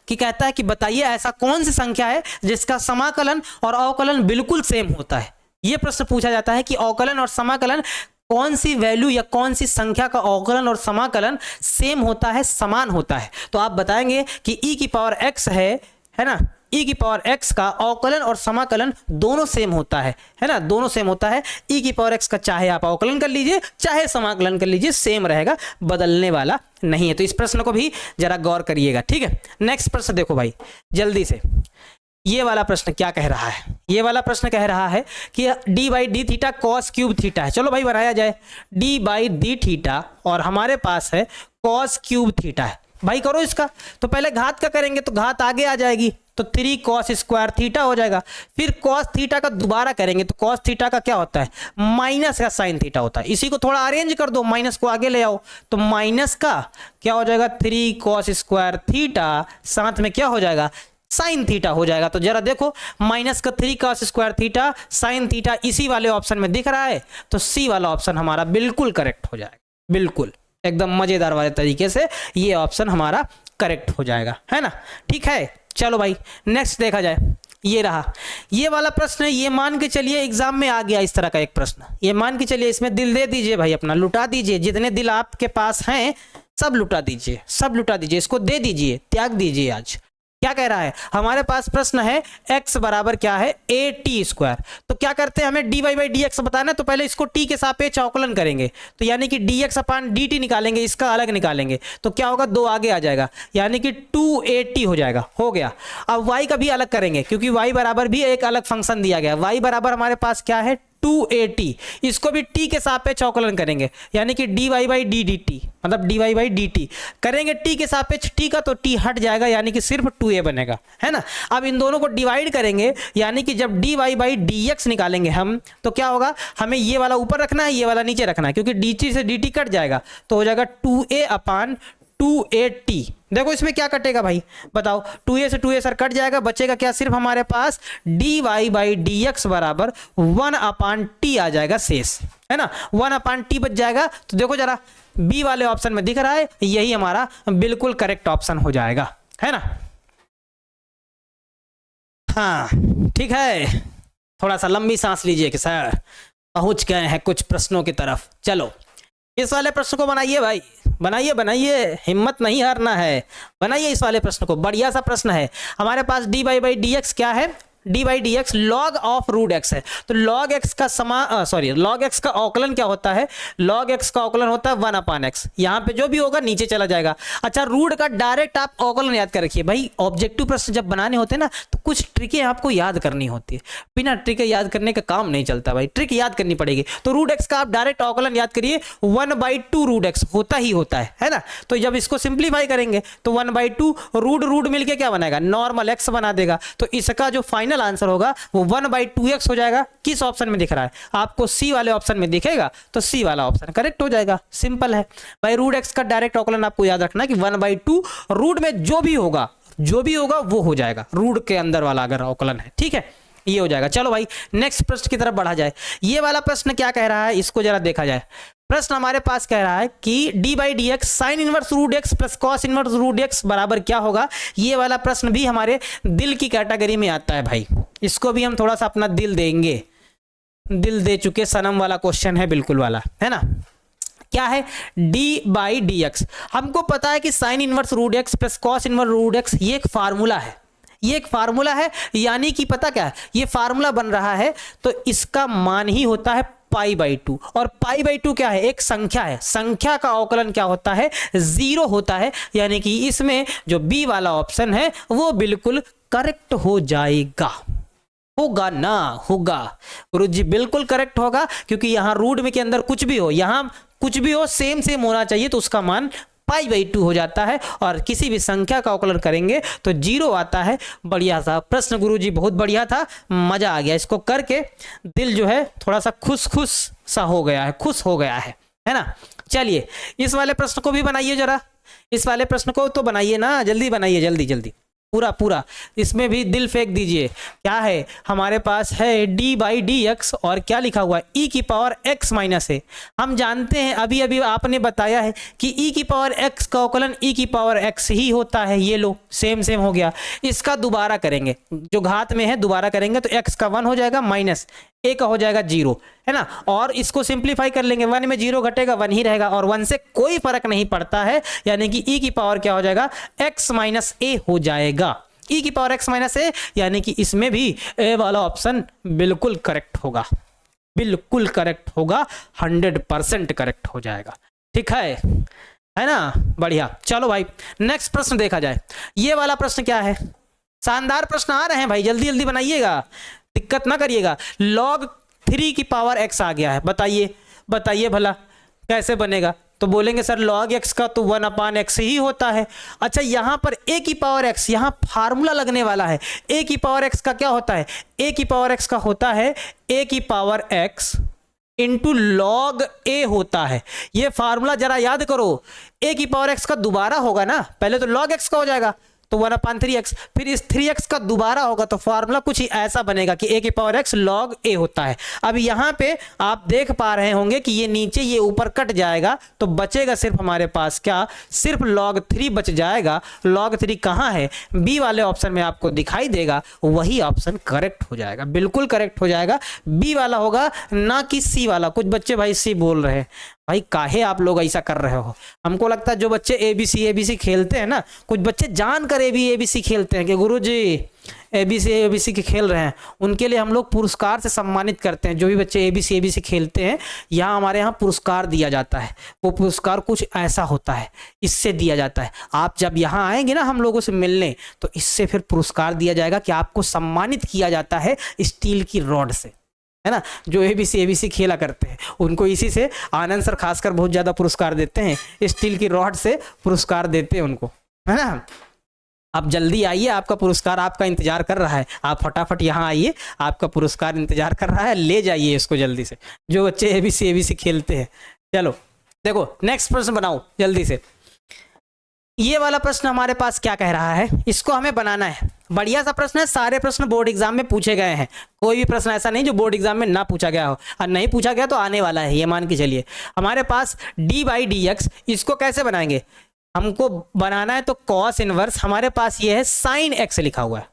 Speaker 1: कि कहता है कि बताइए ऐसा कौन सी संख्या है जिसका समाकलन और अवकलन बिल्कुल सेम होता है। यह प्रश्न पूछा जाता है कि अवकलन और समाकलन, कौन सी वैल्यू या कौन सी संख्या का अवकलन और समाकलन सेम होता है, समान होता है। तो आप बताएंगे कि e की पावर x है ना, e की पावर x का अवकलन और समाकलन दोनों सेम होता है ना, दोनों सेम होता है। e की पावर x का चाहे आप अवकलन कर लीजिए चाहे समाकलन कर लीजिए, सेम रहेगा, बदलने वाला नहीं है। तो इस प्रश्न को भी जरा गौर करिएगा। ठीक है, नेक्स्ट प्रश्न देखो भाई जल्दी से, ये वाला प्रश्न क्या कह रहा है, ये वाला प्रश्न कह रहा है कि D by D theta cos cube theta है। चलो भाई बनाया जाए, डी बाई डी थीटा और हमारे पास है कॉस क्यूब थीटा है। भाई करो इसका, तो पहले घात का करेंगे तो घात आगे आ जाएगी, तो 3 कॉस स्क्वायर थीटा हो जाएगा। फिर कॉस थीटा का दोबारा करेंगे तो कॉस थीटा का क्या होता है, माइनस का साइन थीटा होता है। इसी को थोड़ा अरेंज कर दो, माइनस को आगे ले आओ, तो माइनस का क्या हो जाएगा 3 कॉस स्क्वायर थीटा, साथ में क्या हो जाएगा साइन थीटा हो जाएगा। तो जरा देखो, माइनस का 3 cos square theta sine theta इसी वाले ऑप्शन में दिख रहा है, तो सी वाला ऑप्शन हमारा बिल्कुल करेक्ट हो जाएगा, बिल्कुल एकदम मजेदार वाले तरीके से ये ऑप्शन हमारा करेक्ट हो जाएगा, है ना। ठीक है, चलो भाई नेक्स्ट देखा जाए, ये रहा ये वाला प्रश्न है। ये मान के चलिए एग्जाम में आ गया इस तरह का एक प्रश्न, ये मान के चलिए इसमें दिल दे दीजिए भाई, अपना लुटा दीजिए, जितने दिल आपके पास हैं सब लुटा दीजिए, सब लुटा दीजिए, इसको दे दीजिए, त्याग दीजिए। आज क्या कह रहा है, हमारे पास प्रश्न है x बराबर क्या है ए टी स्क्वायर। तो क्या करते हैं, हमें d y by d x बताना है, तो पहले इसको t के सापेक्ष अवकलन करेंगे, तो यानी कि डी एक्स अपान डी टी निकालेंगे, इसका अलग निकालेंगे, तो क्या होगा 2 आगे आ जाएगा, यानी कि 2at हो जाएगा, हो गया। अब y का भी अलग करेंगे, क्योंकि y बराबर भी एक अलग फंक्शन दिया गया, y बराबर हमारे पास क्या है 2at, इसको भी t के सापेक्ष अवकलन करेंगे, यानी कि dy by D D T, मतलब dy बाई डी टी करेंगे t के सापेक्ष t का, तो t हट जाएगा, यानी कि सिर्फ 2a बनेगा, है ना। अब इन दोनों को डिवाइड करेंगे, यानी कि जब dy बाई dx निकालेंगे हम, तो क्या होगा, हमें ये वाला ऊपर रखना है, ये वाला नीचे रखना है, क्योंकि dt से dt कट जाएगा, तो हो जाएगा 2a अपान 2at। देखो इसमें क्या कटेगा भाई बताओ, 2a से 2a सर कट जाएगा, बचेगा क्या, सिर्फ हमारे पास dy बाई dx बराबर 1 अपान t आ जाएगा शेष, है ना, 1 अपान t बच जाएगा। तो देखो जरा बी वाले ऑप्शन में दिख रहा है, यही हमारा बिल्कुल करेक्ट ऑप्शन हो जाएगा, है ना। हाँ ठीक है, थोड़ा सा लंबी सांस लीजिए कि सर पहुंच गए हैं कुछ प्रश्नों की तरफ। चलो इस वाले प्रश्न को बनाइए भाई, बनाइए बनाइए, हिम्मत नहीं हारना है, बनाइए इस वाले प्रश्न को। बढ़िया सा प्रश्न है, हमारे पास d by by d x क्या है, d by d x log of root x है, तो लॉग एक्स का लॉग एक्स का अवकलन क्या होता है, लॉग एक्स का अवकलन होता है 1 अपान एक्स, यहाँ पे जो भी होगा नीचे चला जाएगा। अच्छा रूट का डायरेक्ट आप अवकलन याद कर रखिए भाई, ऑब्जेक्टिव प्रश्न जब बनाने होते हैं ना तो कुछ ट्रिकें आपको याद करनी होती है, बिना ट्रिक याद करने का काम नहीं चलता भाई, ट्रिक याद करनी पड़ेगी। तो रूट एक्स का आप डायरेक्ट अवकलन याद करिए, 1/2 रूट एक्स होता ही होता है ना। तो जब इसको सिंप्लीफाई करेंगे तो 1/2 रूट मिलके क्या बनाएगा, नॉर्मल एक्स बना देगा। तो इसका जो फाइनल फाइनल आंसर होगा वो 1/2x हो जाएगा। किस ऑप्शन में दिख रहा है आपको? सी वाले ऑप्शन में दिखेगा तो सी वाला ऑप्शन करेक्ट हो जाएगा। सिंपल है भाई। रूट एक्स का डायरेक्ट अवकलन आपको याद रखना कि 1/2 रूट में जो भी होगा वो हो जाएगा, रूट के अंदर वाला अगर अवकलन है, ठीक है, ये हो जाएगा। चलो भाई नेक्स्ट प्रश्न की तरफ बढ़ा जाए। ये वाला प्रश्न क्या कह रहा है इसको जरा देखा जाए। प्रश्न हमारे पास कह रहा है कि d/dx sine inverse root x plus cos inverse root x बराबर क्या होगा। ये वाला प्रश्न भी हमारे दिल की कैटेगरी में आता है भाई, इसको भी हम थोड़ा सा अपना दिल देंगे। दिल दे चुके सनम वाला क्वेश्चन है, बिल्कुल वाला है ना। क्या है d/dx? हमको पता है कि sine inverse root x plus cos inverse root x ये एक फार्मूला है, ये एक फार्मूला है, यानी कि पता क्या है, ये फार्मूला बन रहा है तो इसका मान ही होता है π/2। और π/2 क्या है? एक संख्या है, संख्या का अवकलन क्या होता है? 0 होता है, यानी कि इसमें जो बी वाला ऑप्शन है वो बिल्कुल करेक्ट हो जाएगा। होगा ना? होगा गुरुजी, बिल्कुल करेक्ट होगा, क्योंकि यहां रूट में के अंदर कुछ भी हो, यहां कुछ भी हो सेम सेम होना चाहिए, तो उसका मान π/2 हो जाता है। और किसी भी संख्या का अवकलन करेंगे तो 0 आता है। बढ़िया सा प्रश्न गुरुजी, बहुत बढ़िया था, मजा आ गया इसको करके। दिल जो है थोड़ा सा खुश सा हो गया है, खुश हो गया है ना। चलिए इस वाले प्रश्न को भी बनाइए जरा, इस वाले प्रश्न को तो बनाइए ना, जल्दी बनाइए, जल्दी जल्दी पूरा इसमें भी दिल फेंक दीजिए। क्या है हमारे पास है d/dx और क्या लिखा हुआ है e⁻x-a। हम जानते हैं, अभी अभी आपने बताया है कि e⁻x का अवकलन e⁻x ही होता है। ये लो सेम सेम हो गया। इसका दोबारा करेंगे, जो घात में है दोबारा करेंगे तो x का 1 हो जाएगा माइनस a का हो जाएगा 0, है ना। और इसको सिंप्लीफाई कर लेंगे, 1 में 0 घटेगा 1 ही रहेगा, और 1 से कोई फर्क नहीं पड़ता है, यानी कि e की पावर क्या हो जाएगा? x-a हो जाएगा। e⁻x-a, यानी कि इसमें भी a वाला ऑप्शन बिल्कुल करेक्ट होगा, बिल्कुल करेक्ट होगा, 100% करेक्ट हो जाएगा। ठीक है ना। बढ़िया। चलो भाई नेक्स्ट प्रश्न देखा जाए। ये वाला प्रश्न क्या है? शानदार प्रश्न आ रहे हैं भाई, जल्दी जल्दी बनाइएगा, दिक्कत ना करिएगा। log 3 की पावर x आ गया है, बताइए भला कैसे बनेगा? तो बोलेंगे सर log x का तो 1/x ही होता है। अच्छा यहां पर a की पावर x, यहां फार्मूला लगने वाला है। a की पावर x का क्या होता है? a की पावर x का होता है a की power x into log a होता है। ये फार्मूला जरा याद करो, a की पावर x का दोबारा होगा ना, पहले तो log x का हो जाएगा तो 1/3x, फिर इस 3x का दोबारा होगा तो फार्मूला कुछ ही ऐसा बनेगा कि a की पावर x log a होता है। अब यहाँ पे आप देख पा रहे होंगे कि ये नीचे ये ऊपर कट जाएगा तो बचेगा सिर्फ हमारे पास क्या? सिर्फ log 3 बच जाएगा। log 3 कहाँ है? बी वाले ऑप्शन में आपको दिखाई देगा, वही ऑप्शन करेक्ट हो जाएगा, बिल्कुल करेक्ट हो जाएगा। बी वाला होगा ना कि सी वाला। कुछ बच्चे भाई सी बोल रहे हैं, भाई काहे आप लोग ऐसा कर रहे हो? हमको लगता है जो बच्चे एबीसी खेलते हैं ना, कुछ बच्चे जानकर एबीसी खेलते हैं कि गुरुजी एबीसी के खेल रहे हैं, उनके लिए हम लोग पुरस्कार से सम्मानित करते हैं। जो भी बच्चे एबीसी खेलते हैं, यहाँ हमारे यहाँ पुरस्कार दिया जाता है। वो पुरस्कार कुछ ऐसा होता है, इससे दिया जाता है। आप जब यहाँ आएंगे ना हम लोगों से मिलने, तो इससे फिर पुरस्कार दिया जाएगा कि आपको सम्मानित किया जाता है स्टील की रॉड से, है ना। जो एबीसी खेला करते हैं उनको इसी से आनंद सर खासकर बहुत ज्यादा पुरस्कार देते हैं, स्टील की रॉड से पुरस्कार देते हैं उनको, है ना। आप जल्दी आइए, आपका पुरस्कार आपका इंतजार कर रहा है। आप फटाफट यहाँ आइए, आपका पुरस्कार इंतजार कर रहा है, ले जाइए इसको जल्दी से, जो बच्चे एबीसी खेलते हैं। चलो देखो नेक्स्ट प्रश्न बनाओ जल्दी से। ये वाला प्रश्न हमारे पास क्या कह रहा है, इसको हमें बनाना है। बढ़िया सा प्रश्न है, सारे प्रश्न बोर्ड एग्जाम में पूछे गए हैं, कोई भी प्रश्न ऐसा नहीं जो बोर्ड एग्जाम में ना पूछा गया हो, और नहीं पूछा गया तो आने वाला है, ये मान के चलिए। हमारे पास d/dx, इसको कैसे बनाएंगे? हमको बनाना है तो cos इनवर्स, हमारे पास ये है sin x लिखा हुआ है।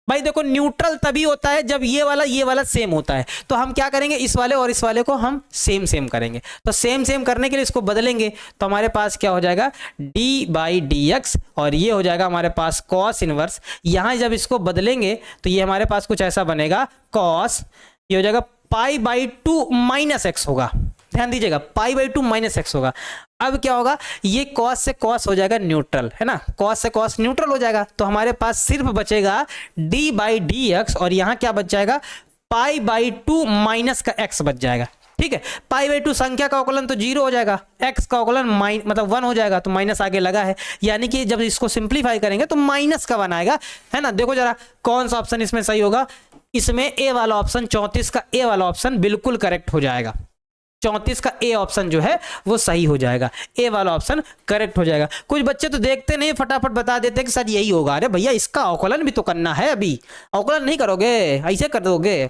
Speaker 1: भाई देखो न्यूट्रल तभी होता है जब ये वाला सेम होता है। तो हम क्या करेंगे, इस वाले और इस वाले को हम सेम करेंगे। तो सेम करने के लिए इसको बदलेंगे, तो हमारे पास क्या हो जाएगा d/dx, और ये हो जाएगा हमारे पास cos इनवर्स। यहाँ जब इसको बदलेंगे तो ये हमारे पास कुछ ऐसा बनेगा cos, ये हो जाएगा π/2 - x होगा। ध्यान दीजिएगा, π/2 - x होगा। अब क्या होगा, ये cos से cos हो जाएगा न्यूट्रल, है ना। cos से cos न्यूट्रल हो जाएगा, तो हमारे पास सिर्फ बचेगा d/dx, और यहाँ क्या बच जाएगा π/2 - का x बच जाएगा। ठीक है। π/2 संख्या का अवकलन तो 0 हो जाएगा, x का अवकलन मतलब 1 हो जाएगा, तो माइनस आगे लगा है, यानी कि जब इसको सिंप्लीफाई करेंगे तो माइनस का 1 आएगा, है ना। देखो जरा कौन सा ऑप्शन इसमें सही होगा, इसमें ए वाला ऑप्शन 34 का ए वाला ऑप्शन बिल्कुल करेक्ट हो जाएगा। 34 का ए ऑप्शन जो है वो सही हो जाएगा, ए वाला ऑप्शन करेक्ट हो जाएगा। कुछ बच्चे तो देखते नहीं, फटाफट बता देते हैं कि सर यही होगा। अरे भैया इसका अवकलन भी तो करना है, अभी अवकलन नहीं करोगे, ऐसे कर दोगे,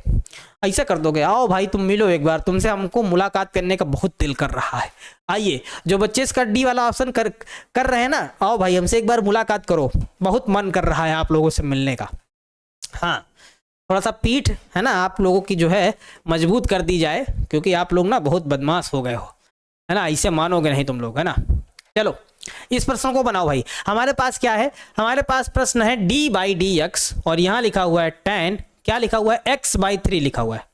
Speaker 1: ऐसे कर दोगे। आओ भाई तुम मिलो एक बार, तुमसे हमको मुलाकात करने का बहुत दिल कर रहा है। आइए, जो बच्चे इसका डी वाला ऑप्शन कर रहे हैं ना, आओ भाई हमसे एक बार मुलाकात करो, बहुत मन कर रहा है आप लोगों से मिलने का। हाँ, थोड़ा सा पीठ है ना आप लोगों की जो है मजबूत कर दी जाए, क्योंकि आप लोग ना बहुत बदमाश हो गए हो, है ना, ऐसे मानोगे नहीं तुम लोग, है ना। चलो इस प्रश्न को बनाओ भाई। हमारे पास क्या है, हमारे पास प्रश्न है d/dx और यहाँ लिखा हुआ है tan, क्या लिखा हुआ है, x/3 लिखा हुआ है।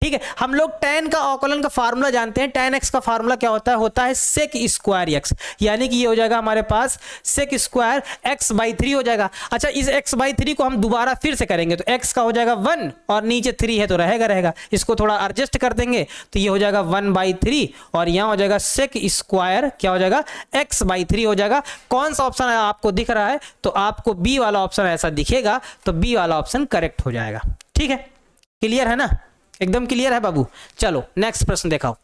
Speaker 1: ठीक है, हम लोग tan का अवकलन का फार्मूला जानते हैं। tan x का फार्मूला क्या होता है sec स्क्वायर x, यानी कि ये हो जाएगा हमारे पास sec स्क्वायर x/3 हो जाएगा। अच्छा, इस x/3 को हम दोबारा फिर से करेंगे तो x का हो जाएगा 1 और नीचे 3 है तो रहेगा, इसको थोड़ा एडजस्ट कर देंगे तो ये हो जाएगा 1/3 और यहाँ हो जाएगा sec स्क्वायर क्या हो जाएगा, x/3 हो जाएगा। कौन सा ऑप्शन आपको दिख रहा है, तो आपको बी वाला ऑप्शन ऐसा दिखेगा, तो बी वाला ऑप्शन करेक्ट हो जाएगा। ठीक है, क्लियर है ना, एकदम क्लियर है बाबू। चलो नेक्स्ट प्रश्न देखाओ।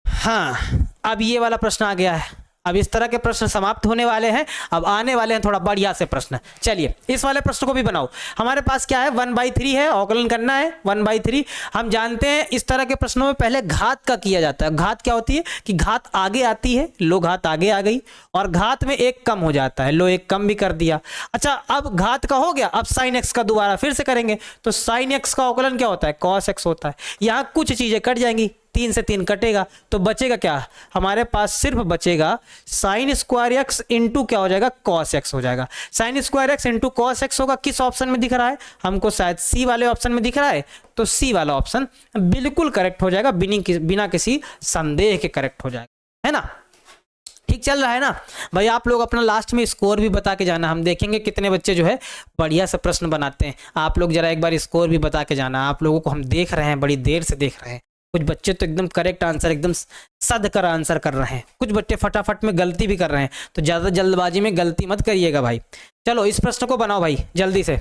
Speaker 1: हाँ, अब ये वाला प्रश्न आ गया है। अब इस तरह के प्रश्न समाप्त होने वाले हैं, अब आने वाले हैं थोड़ा बढ़िया से प्रश्न। चलिए इस वाले प्रश्न को भी बनाओ। हमारे पास क्या है, 1/3 है, अवकलन करना है 1/3। हम जानते हैं इस तरह के प्रश्नों में पहले घात का किया जाता है। घात क्या होती है कि घात आगे आती है, लो घात आगे आ गई और घात में एक कम हो जाता है, लो एक कम भी कर दिया। अच्छा, अब घात का हो गया, अब साइन x का दोबारा फिर से करेंगे तो साइन x का अवकलन क्या होता है, cos x होता है। यहाँ कुछ चीजें कट जाएंगी, 3 से 3 कटेगा तो बचेगा क्या, हमारे पास सिर्फ बचेगा साइन स्क्वायर एक्स इंटू क्या हो जाएगा, कॉस एक्स हो जाएगा। Sine square x into cos x होगा, किस ऑप्शन में दिख रहा है हमको, शायद सी वाले ऑप्शन में दिख रहा है, तो सी वाला ऑप्शन बिल्कुल करेक्ट हो जाएगा, बिना किसी संदेह के करेक्ट हो जाएगा, है ना। ठीक चल रहा है ना भाई। आप लोग अपना लास्ट में स्कोर भी बता के जाना, हम देखेंगे कितने बच्चे जो है बढ़िया से प्रश्न बनाते हैं। आप लोग जरा एक बार स्कोर भी बता के जाना, आप लोगों को हम देख रहे हैं, बड़ी देर से देख रहे हैं। कुछ बच्चे तो एकदम करेक्ट आंसर, एकदम सद कर आंसर कर रहे हैं, कुछ बच्चे फटाफट में गलती भी कर रहे हैं, तो ज़्यादा जल्दबाजी में गलती मत करिएगा भाई। चलो इस प्रश्न को बनाओ भाई जल्दी से,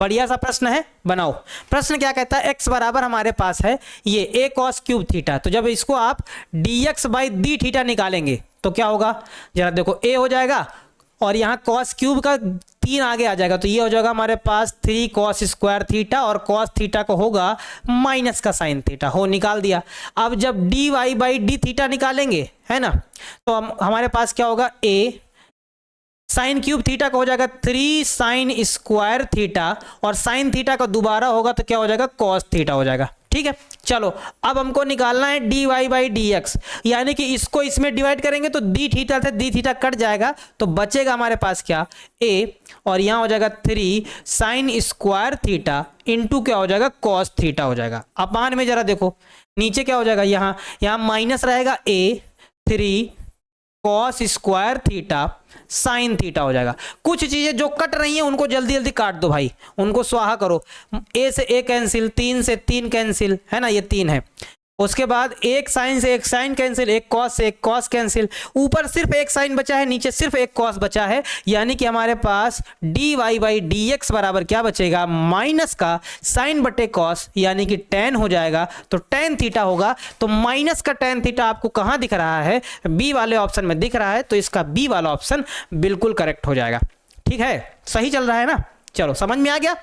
Speaker 1: बढ़िया सा प्रश्न है, बनाओ। प्रश्न क्या कहता है, x बराबर हमारे पास है ये a cos क्यूब थीटा, तो जब इसको आप dx/d थीटा निकालेंगे तो क्या होगा, जरा देखो, a हो जाएगा और यहाँ cos क्यूब का 3 आगे आ जाएगा, तो ये हो जाएगा हमारे पास 3 cos स्क्वायर थीटा और cos थीटा को होगा माइनस का साइन थीटा, हो निकाल दिया। अब जब dy/d थीटा निकालेंगे, है ना, तो हमारे पास क्या होगा, a साइन क्यूब थीटा का हो जाएगा 3 साइन स्क्वायर थीटा और साइन थीटा का दोबारा होगा तो क्या हो जाएगा, cos थीटा हो जाएगा। ठीक है, चलो अब हमको निकालना है dy/dx, यानी कि इसको इसमें डिवाइड करेंगे तो d थीटा से d थीटा कट जाएगा, तो बचेगा हमारे पास क्या, a और यहाँ हो जाएगा 3 साइन स्क्वायर थीटा इंटू क्या हो जाएगा, cos थीटा हो जाएगा। अपान में जरा देखो नीचे क्या हो जाएगा, यहाँ माइनस रहेगा, a 3 cos square theta sine theta हो जाएगा। कुछ चीजें जो कट रही हैं उनको जल्दी जल्दी काट दो भाई, उनको स्वाहा करो। a से a कैंसिल, 3 से 3 कैंसिल, है ना, ये 3 है। उसके बाद एक साइन से एक साइन कैंसिल, एक कॉस से एक कॉस कैंसिल, ऊपर सिर्फ एक साइन बचा है, नीचे सिर्फ एक कॉस बचा है, यानी कि हमारे पास dy/dx बराबर क्या बचेगा, माइनस का साइन बटे कॉस, यानी कि tan हो जाएगा, तो tan थीटा होगा। तो माइनस का tan थीटा आपको कहाँ दिख रहा है, बी वाले ऑप्शन में दिख रहा है, तो इसका बी वाला ऑप्शन बिल्कुल करेक्ट हो जाएगा। ठीक है, सही चल रहा है ना, चलो समझ में आ गया,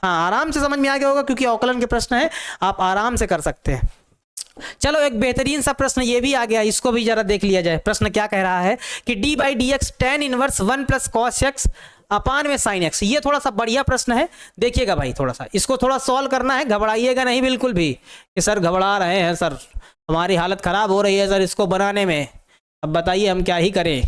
Speaker 1: हाँ आराम से समझ में आ गया होगा, क्योंकि अवकलन के प्रश्न है, आप आराम से कर सकते हैं। चलो एक बेहतरीन सा प्रश्न ये भी आ गया, इसको भी जरा देख लिया जाए। प्रश्न क्या कह रहा है कि d/dx tan inverse 1 + cos x अपान में sin x। ये थोड़ा सा बढ़िया प्रश्न है, देखिएगा भाई, थोड़ा सा इसको थोड़ा सॉल्व करना है, घबराइएगा नहीं बिल्कुल भी कि सर घबरा रहे हैं, सर हमारी हालत खराब हो रही है सर इसको बनाने में, अब बताइए हम क्या ही करें।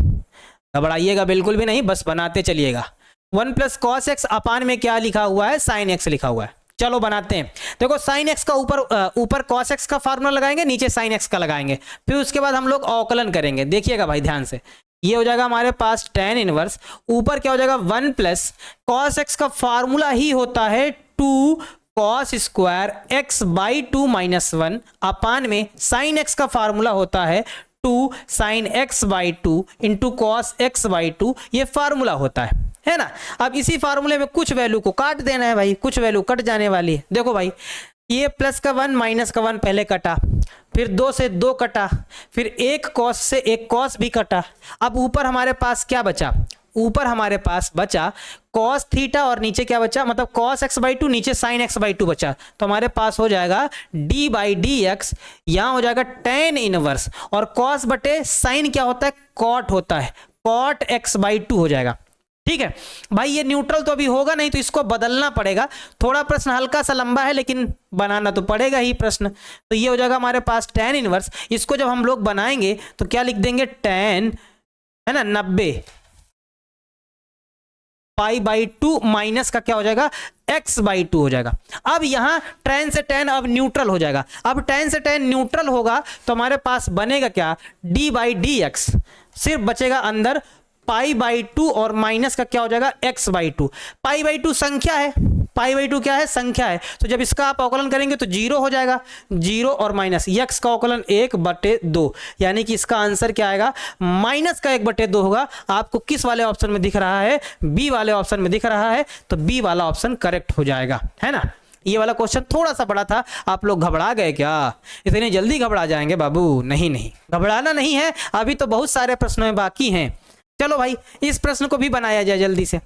Speaker 1: घबराइएगा बिल्कुल भी नहीं, बस बनाते चलिएगा। 1 + cos x अपान में क्या लिखा हुआ है, sin x लिखा हुआ है। चलो बनाते हैं। देखो sin x का ऊपर cos x का फार्मूला लगाएंगे, नीचे sin x का लगाएंगे, फिर उसके बाद हम लोग अवकलन करेंगे। देखिएगा भाई ध्यान से, ये हो जाएगा हमारे पास tan इनवर्स, ऊपर क्या हो जाएगा 1 + cos x का फार्मूला ही होता है 2 cos square x by two minus one upon में साइन एक्स का फार्मूला होता है 2 sine x by two into cos x by to, ये फार्मूला होता है ना। अब इसी फार्मूले में कुछ वैल्यू को काट देना है भाई, कुछ वैल्यू कट जाने वाली है। देखो भाई, ये प्लस का 1 माइनस का 1 पहले कटा, फिर 2 से 2 कटा, फिर एक कॉस से एक कॉस भी कटा। अब ऊपर हमारे पास क्या बचा, ऊपर हमारे पास बचा कॉस थीटा और नीचे क्या बचा, मतलब कॉस एक्स बाई टू, नीचे साइन एक्स बाई टू बचा। तो हमारे पास हो जाएगा डी बाई डी एक्स, यहाँ हो जाएगा टेन इनवर्स, और कॉस बटे साइन क्या होता है, कॉट होता है, कॉट एक्स बाई टू हो जाएगा। ठीक है भाई, ये न्यूट्रल तो अभी होगा नहीं, तो इसको बदलना पड़ेगा। थोड़ा प्रश्न हल्का सा लंबा है, लेकिन बनाना तो पड़ेगा ही प्रश्न। तो ये हो जाएगा हमारे पास टेन इनवर्स। इसको जब हम लोग बनाएंगे तो क्या लिख देंगे, टेन है ना 90 पाई बाई टू माइनस का क्या हो जाएगा, x बाई टू हो जाएगा। अब यहां tan से tan अब न्यूट्रल हो जाएगा। अब tan से tan न्यूट्रल होगा तो हमारे पास बनेगा क्या, d बाई डी एक्स, सिर्फ बचेगा अंदर पाई बाई टू और माइनस का क्या हो जाएगा, x by to. Pi by two संख्या है, पाई बाई टू क्या है, संख्या है। तो जब इसका आप अवकलन करेंगे तो 0 हो जाएगा, 0 और माइनस x का अवकलन 1/2, यानी कि इसका आंसर क्या आएगा, माइनस का 1/2 होगा। आपको किस वाले ऑप्शन में दिख रहा है, बी वाले ऑप्शन में दिख रहा है, तो बी वाला ऑप्शन करेक्ट हो जाएगा, है ना। ये वाला क्वेश्चन थोड़ा सा बड़ा था, आप लोग घबरा गए क्या, इतने जल्दी घबरा जाएंगे बाबू, नहीं नहीं घबराना नहीं है, अभी तो बहुत सारे प्रश्न में बाकी हैं। चलो भाई, इस प्रश्न को भी बनाया जाए जल्दी से।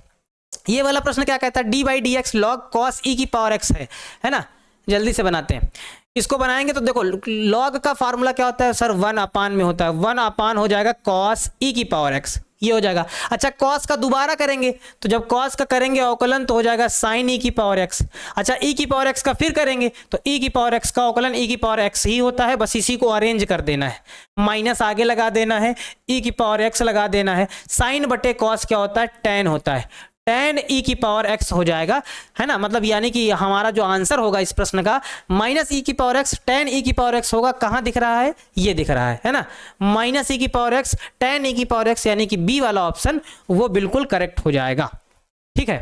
Speaker 1: ये वाला प्रश्न क्या कहता है, d by d x log cos ई की पावर एक्स है ना। जल्दी से बनाते हैं। इसको बनाएंगे तो देखो, लॉग का फार्मूला क्या होता है सर, 1 अपान में होता है, 1 अपान हो जाएगा कॉस ई की पावर एक्स, ये हो जाएगा। अच्छा, कॉस का दोबारा करेंगे तो जब कॉस का करेंगे अवकलन तो हो जाएगा साइन ई की पावर एक्स। अच्छा, ई की पावर एक्स का फिर करेंगे तो ई की पावर एक्स का अवकलन ई की पावर एक्स ही होता है, बस इसी को अरेंज कर देना है, माइनस आगे लगा देना है, ई की पावर एक्स लगा देना है। साइन बटे कॉस क्या होता है, टेन होता है, टेन ई की पावर एक्स हो जाएगा, है ना। मतलब यानी कि हमारा जो आंसर होगा इस प्रश्न का, माइनस ई की पावर एक्स टेन ई की पावर एक्स होगा। कहाँ दिख रहा है, ये दिख रहा है ना, माइनस ई की पावर एक्स टेन ई की पावर एक्स, यानी कि बी वाला ऑप्शन वो बिल्कुल करेक्ट हो जाएगा। ठीक है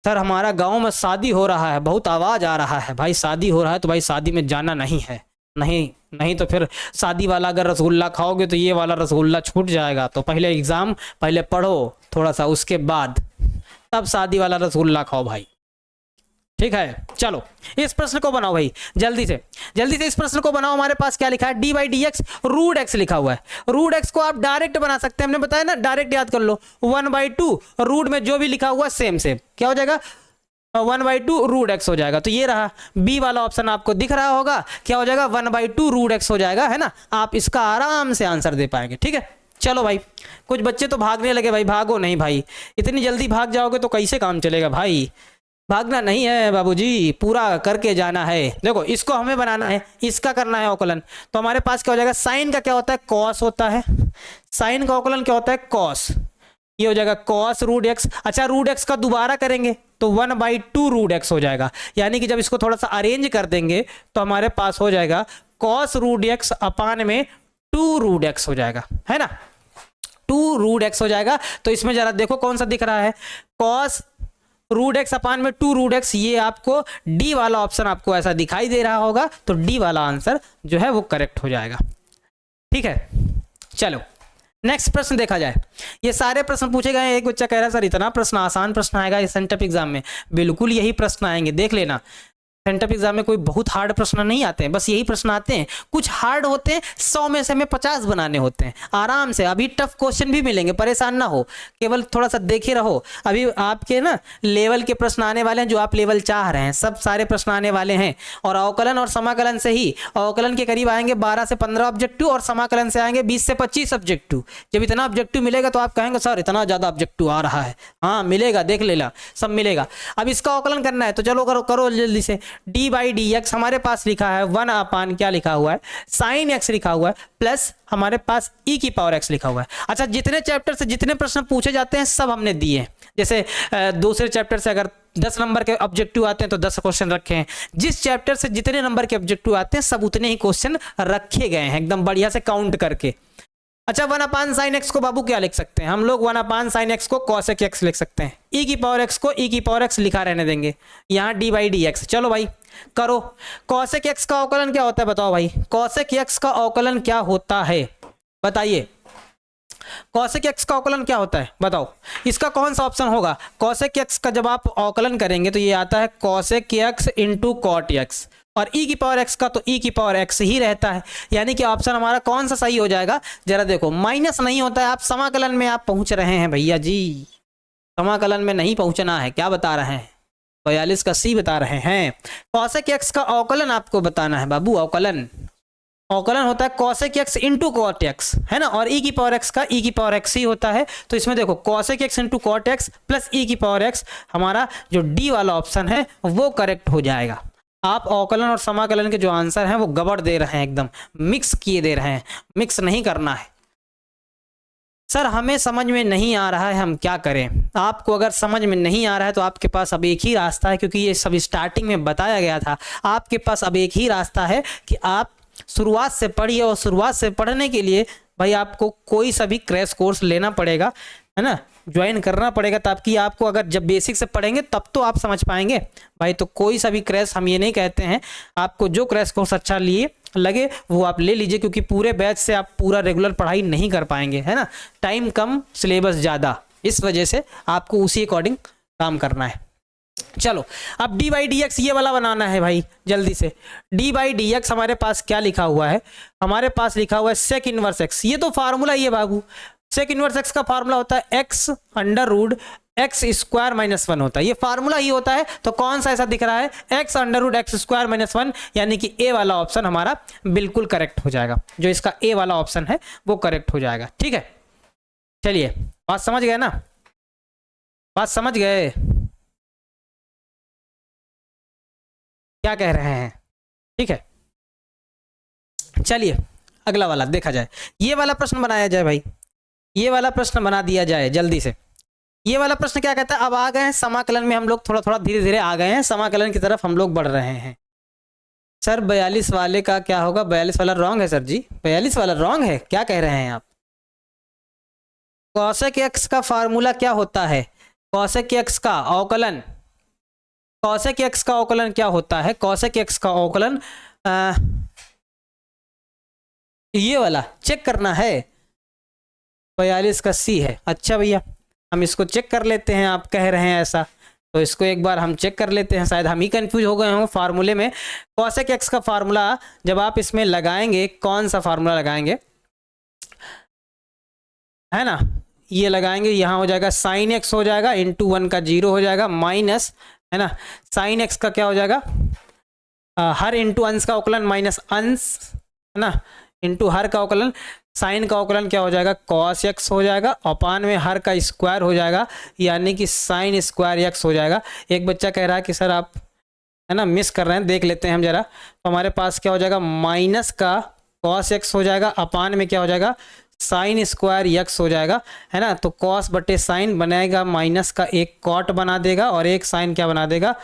Speaker 1: सर, हमारा गांव में शादी हो रहा है, बहुत आवाज आ रहा है भाई, शादी हो रहा है तो भाई शादी में जाना नहीं है, नहीं तो फिर शादी वाला अगर रसगुल्ला खाओगे तो ये वाला रसगुल्ला छूट जाएगा। तो पहले एग्जाम पहले पढ़ो थोड़ा सा, उसके बाद तब शादी वाला रसगुल्ला खाओ भाई। ठीक है, चलो इस प्रश्न को बनाओ भाई, जल्दी से इस प्रश्न को बनाओ। हमारे पास क्या लिखा है, d by d x root x लिखा हुआ है। रूट एक्स को आप डायरेक्ट बना सकते हैं, हमने बताया ना, डायरेक्ट याद कर लो, 1/2 रूट में जो भी लिखा हुआ सेम क्या हो जाएगा, 1/2 रूट एक्स हो जाएगा। तो ये रहा बी वाला ऑप्शन, आपको दिख रहा होगा क्या हो जाएगा, 1/2 रूट एक्स हो जाएगा, है ना। आप इसका आराम से आंसर दे पाएंगे। ठीक है, चलो भाई, कुछ बच्चे तो भागने लगे भाई, भागो नहीं भाई, इतनी जल्दी भाग जाओगे तो कैसे काम चलेगा भाई, भागना नहीं है बाबूजी, पूरा करके जाना है। देखो, इसको हमें बनाना है, इसका करना है अवकलन। तो हमारे पास क्या हो जाएगा, साइन का क्या होता है, कॉस होता है, साइन का अवकलन क्या होता है, कॉस, ये हो जाएगा कॉस रूट एक्स। अच्छा, रूट एक्स का दोबारा करेंगे तो 1/2 रूट एक्स हो जाएगा, यानी कि जब इसको थोड़ा सा अरेंज कर देंगे तो हमारे पास हो जाएगा कॉस रूट एक्स अपान में 2 रूट एक्स हो जाएगा, है ना, 2 रूट एक्स हो जाएगा। तो इसमें जरा देखो कौन सा दिख रहा है, कॉस रूट एक्स अपान में 2 रूट एक्स, ये आपको डी वाला ऑप्शन आपको ऐसा दिखाई दे रहा होगा, तो डी वाला आंसर जो है वो करेक्ट हो जाएगा। ठीक है, चलो नेक्स्ट प्रश्न देखा जाए। ये सारे प्रश्न पूछे गए। एक बच्चा कह रहा है सर इतना प्रश्न आसान प्रश्न आएगा इस सेंटअप एग्जाम में, बिल्कुल यही प्रश्न आएंगे, देख लेना। सेंटअप एग्जाम में कोई बहुत हार्ड प्रश्न नहीं आते हैं, बस यही प्रश्न आते हैं। कुछ हार्ड होते हैं, 100 में से हमें 50 बनाने होते हैं आराम से। अभी टफ क्वेश्चन भी मिलेंगे, परेशान ना हो, केवल थोड़ा सा देखे रहो। अभी आपके ना लेवल के प्रश्न आने वाले हैं, जो आप लेवल चाह रहे हैं, सब सारे प्रश्न आने वाले हैं। और अवकलन और समाकलन से ही, अवकलन के करीब आएंगे 12 से 15 ऑब्जेक्टिव, और समाकलन से आएंगे 20 से 25 ऑब्जेक्टिव। जब इतना ऑब्जेक्टिव मिलेगा तो आप कहेंगे सर इतना ज्यादा ऑब्जेक्टिव आ रहा है। हाँ मिलेगा, देख लेना, सब मिलेगा। अब इसका अवकलन करना है तो चलो करो जल्दी से। डी बाई डी एक्स हमारे पास लिखा है 1 अपान क्या लिखा हुआ है, साइन एक्स लिखा हुआ है, प्लस हमारे पास ई की पावर एक्स लिखा हुआ है। अच्छा, जितने चैप्टर से जितने प्रश्न पूछे जाते हैं सब हमने दिए हैं। जैसे दूसरे चैप्टर से अगर 10 नंबर के ऑब्जेक्टिव आते हैं तो 10 क्वेश्चन रखे हैं। जिस चैप्टर से जितने नंबर के ऑब्जेक्टिव आते हैं सब उतने ही क्वेश्चन रखे गए हैं, एकदम बढ़िया से काउंट करके। अच्छा 1/sin x को बाबू क्या लिख सकते हैं हम लोग? 1/sin x को cosec x लिख सकते हैं। e की पावर x को e की पावर x लिखा रहने देंगे, यहाँ d/dx। चलो भाई करो। cosec x का अवकलन क्या होता है बताओ भाई? cosec x का अवकलन क्या होता है बताइए? cosec x का अवकलन क्या होता है बताओ? इसका कौन सा ऑप्शन होगा? cosec x का जब आप अवकलन करेंगे तो ये आता है cosec x into cot x, और e की पावर x का तो e की पावर x ही रहता है। यानी कि ऑप्शन हमारा कौन सा सही हो जाएगा? जरा देखो, माइनस नहीं होता है। आप समाकलन में आप पहुंच रहे हैं भैया जी, समाकलन में नहीं पहुंचना है। क्या बता रहे हैं? 42 का सी बता रहे हैं। cosec x का अवकलन आपको बताना है बाबू। अवकलन होता है cosec x into cot x, है ना, और e की पावर x का e की पावर x ही होता है। तो इसमें देखो cosec x into cot x plus e की पावर x, हमारा जो डी वाला ऑप्शन है वो करेक्ट हो जाएगा। आप अवकलन और समाकलन के जो आंसर हैं वो गड़बड़ दे रहे हैं, एकदम मिक्स किए दे रहे हैं। मिक्स नहीं करना है सर, हमें समझ में नहीं आ रहा है, हम क्या करें? आपको अगर समझ में नहीं आ रहा है तो आपके पास अब एक ही रास्ता है, क्योंकि ये सब स्टार्टिंग में बताया गया था। आपके पास अब एक ही रास्ता है कि आप शुरुआत से पढ़िए, और शुरुआत से पढ़ने के लिए भाई आपको कोई सा भी क्रैश कोर्स लेना पड़ेगा, है ना, ज्वाइन करना पड़ेगा, ताकि आपको अगर जब बेसिक से पढ़ेंगे तब तो आप समझ पाएंगे भाई। तो कोई सा भी क्रैश हम ये नहीं कहते हैं, आपको जो क्रैश कोर्स अच्छा लिए लगे वो आप ले लीजिए, क्योंकि पूरे बैच से आप पूरा रेगुलर पढ़ाई नहीं कर पाएंगे, है ना। टाइम कम, सिलेबस ज़्यादा, इस वजह से आपको उसी अकॉर्डिंग काम करना है। चलो अब d/dx ये वाला बनाना है भाई जल्दी से। d/dx हमारे पास क्या लिखा हुआ है? हमारे पास लिखा हुआ है sec इनवर्स x। ये तो फार्मूला ही है बाबू। sec इनवर्स x का फार्मूला होता है x under root x square minus 1 होता है। ये फार्मूला ही होता है। तो कौन सा ऐसा दिख रहा है? x under root x square minus 1, यानी कि ए वाला ऑप्शन हमारा बिल्कुल करेक्ट हो जाएगा। जो इसका ए वाला ऑप्शन है वो करेक्ट हो जाएगा। ठीक है, चलिए बात समझ गए ना? बात समझ गए? क्या कह रहे हैं? ठीक है, चलिए अगला वाला देखा जाए। ये वाला प्रश्न बनाया जाए भाई, ये वाला प्रश्न बना दिया जाए जल्दी से। ये वाला प्रश्न क्या कहता है? अब आ गए हैं समाकलन में, हम लोग थोड़ा थोड़ा धीरे धीरे आ गए हैं समाकलन की तरफ, हम लोग बढ़ रहे हैं। सर 42 वाले का क्या होगा? 42 वाला रॉन्ग है सर जी, 42 वाला रॉन्ग है। क्या कह रहे हैं आप? cosec x का फार्मूला क्या होता है? cosec x का अवकलन, cosec x का अवकलन क्या होता है? cosec x का अवकलन ये वाला चेक करना है। 42 का सी है। अच्छा भैया हम इसको चेक कर लेते हैं, आप कह रहे हैं ऐसा, तो इसको एक बार हम चेक कर लेते हैं। शायद हम ही कंफ्यूज हो गए हों फार्मूले में। cosec x का फार्मूला जब आप इसमें लगाएंगे, कौन सा फार्मूला लगाएंगे, है ना, ये लगाएंगे, यहाँ हो जाएगा sin x हो जाएगा, इंटू 1 का 0 हो जाएगा, माइनस, है ना, sin x का क्या हो जाएगा? हर इंटू अंश का अवकलन माइनस अंश, है ना, इंटू हर का अवकलन, साइन का अवकलन क्या हो जाएगा? cos x हो जाएगा, अपान में हर का स्क्वायर हो जाएगा, यानी कि साइन स्क्वायर x हो जाएगा। एक बच्चा कह रहा है कि सर आप, है ना, मिस कर रहे हैं, देख लेते हैं हम जरा। तो हमारे पास क्या हो जाएगा? माइनस का cos x हो जाएगा, अपान में क्या हो जाएगा? साइन स्क्वायर x हो जाएगा, है ना। तो cos बटे साइन बनाएगा, माइनस का एक cot बना देगा, और एक साइन क्या बना देगा?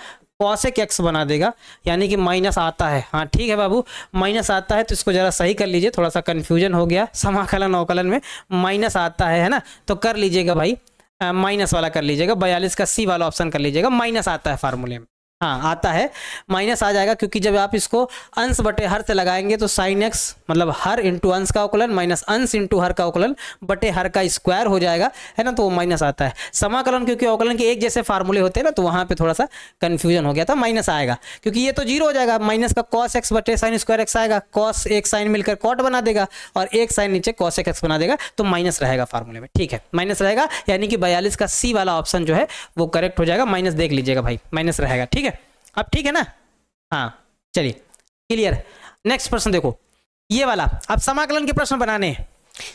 Speaker 1: cosec x बना देगा, यानी कि माइनस आता है। हाँ ठीक है बाबू, माइनस आता है, तो इसको जरा सही कर लीजिए, थोड़ा सा कन्फ्यूजन हो गया समाकलन अवकलन में, माइनस आता है ना, तो कर लीजिएगा भाई, माइनस वाला कर लीजिएगा। 42 का सी वाला ऑप्शन कर लीजिएगा, माइनस आता है फार्मूले में। हाँ आता है, माइनस आ जाएगा, क्योंकि जब आप इसको अंश बटे हर से लगाएंगे तो साइन एक्स मतलब हर इंटू अंश का अवकलन माइनस अंश इंटू हर का अवकलन बटे हर का स्क्वायर हो जाएगा, है ना, तो वो माइनस आता है। समाकलन क्योंकि अवकलन के एक जैसे फार्मूले होते हैं ना, तो वहाँ पे थोड़ा सा कन्फ्यूजन हो गया था, माइनस आएगा, क्योंकि ये तो जीरो हो जाएगा, माइनस का कॉस एक्स बटे साइन स्क्वायर एक्स आएगा, कॉस एक साइन मिलकर कॉट बना देगा और एक साइन नीचे कॉस एक्स बना देगा, तो माइनस रहेगा फार्मूले में। ठीक है, माइनस रहेगा, यानी कि 42 का सी वाला ऑप्शन जो है वो करेक्ट हो जाएगा, माइनस देख लीजिएगा भाई, माइनस रहेगा। ठीक है, अब ठीक है ना? हाँ चलिए क्लियर। नेक्स्ट प्रश्न देखो, ये वाला, अब समाकलन के प्रश्न बनाने हैं,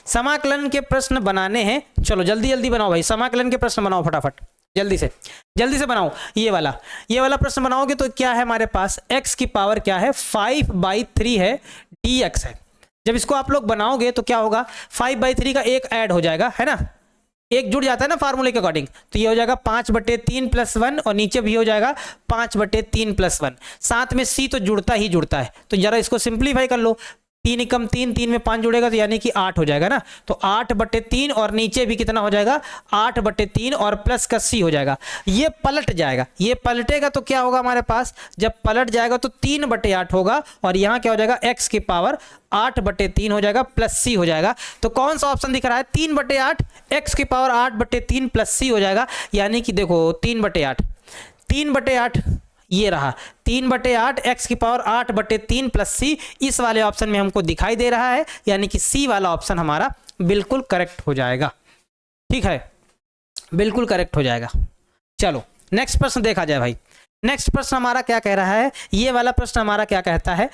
Speaker 1: समाकलन के प्रश्न बनाने हैं। चलो जल्दी जल्दी बनाओ भाई, समाकलन के प्रश्न बनाओ फटाफट, जल्दी से बनाओ। ये वाला प्रश्न बनाओगे तो क्या है हमारे पास? x की पावर क्या है? 5/3 है, dx है। जब इसको आप लोग बनाओगे तो क्या होगा? 5/3 का एक ऐड हो जाएगा, है ना, एक जुड़ जाता है ना फार्मूले के अकॉर्डिंग, तो ये हो जाएगा 5/3 + 1 और नीचे भी हो जाएगा 5/3 + 1, साथ में c तो जुड़ता ही जुड़ता है, तो जरा इसको सिंप्लीफाई कर लो। 3 एकम 3, 3 में 5 जुड़ेगा तो यानी कि 8 हो जाएगा ना। तो 8/3 और नीचे भी कितना हो जाएगा 8/3 और प्लस का c हो जाएगा। ये पलट जाएगा, ये पलटेगा तो क्या होगा हमारे पास, जब पलट जाएगा तो 3/8 होगा और यहाँ क्या हो जाएगा x की पावर 8/3 हो जाएगा प्लस c हो जाएगा। तो कौन सा ऑप्शन दिख रहा है 3/8 x की पावर 8/3 प्लस c हो जाएगा। यानी कि देखो 3/8 3/8 ये रहा 3/8 x की पावर 8/3 प्लस c इस वाले ऑप्शन में हमको दिखाई दे रहा है। यानी कि c वाला ऑप्शन हमारा बिल्कुल करेक्ट हो जाएगा। ठीक है, बिल्कुल करेक्ट हो जाएगा। चलो नेक्स्ट प्रश्न देखा जाए भाई। नेक्स्ट प्रश्न हमारा क्या कह रहा है, ये वाला प्रश्न हमारा क्या कहता है,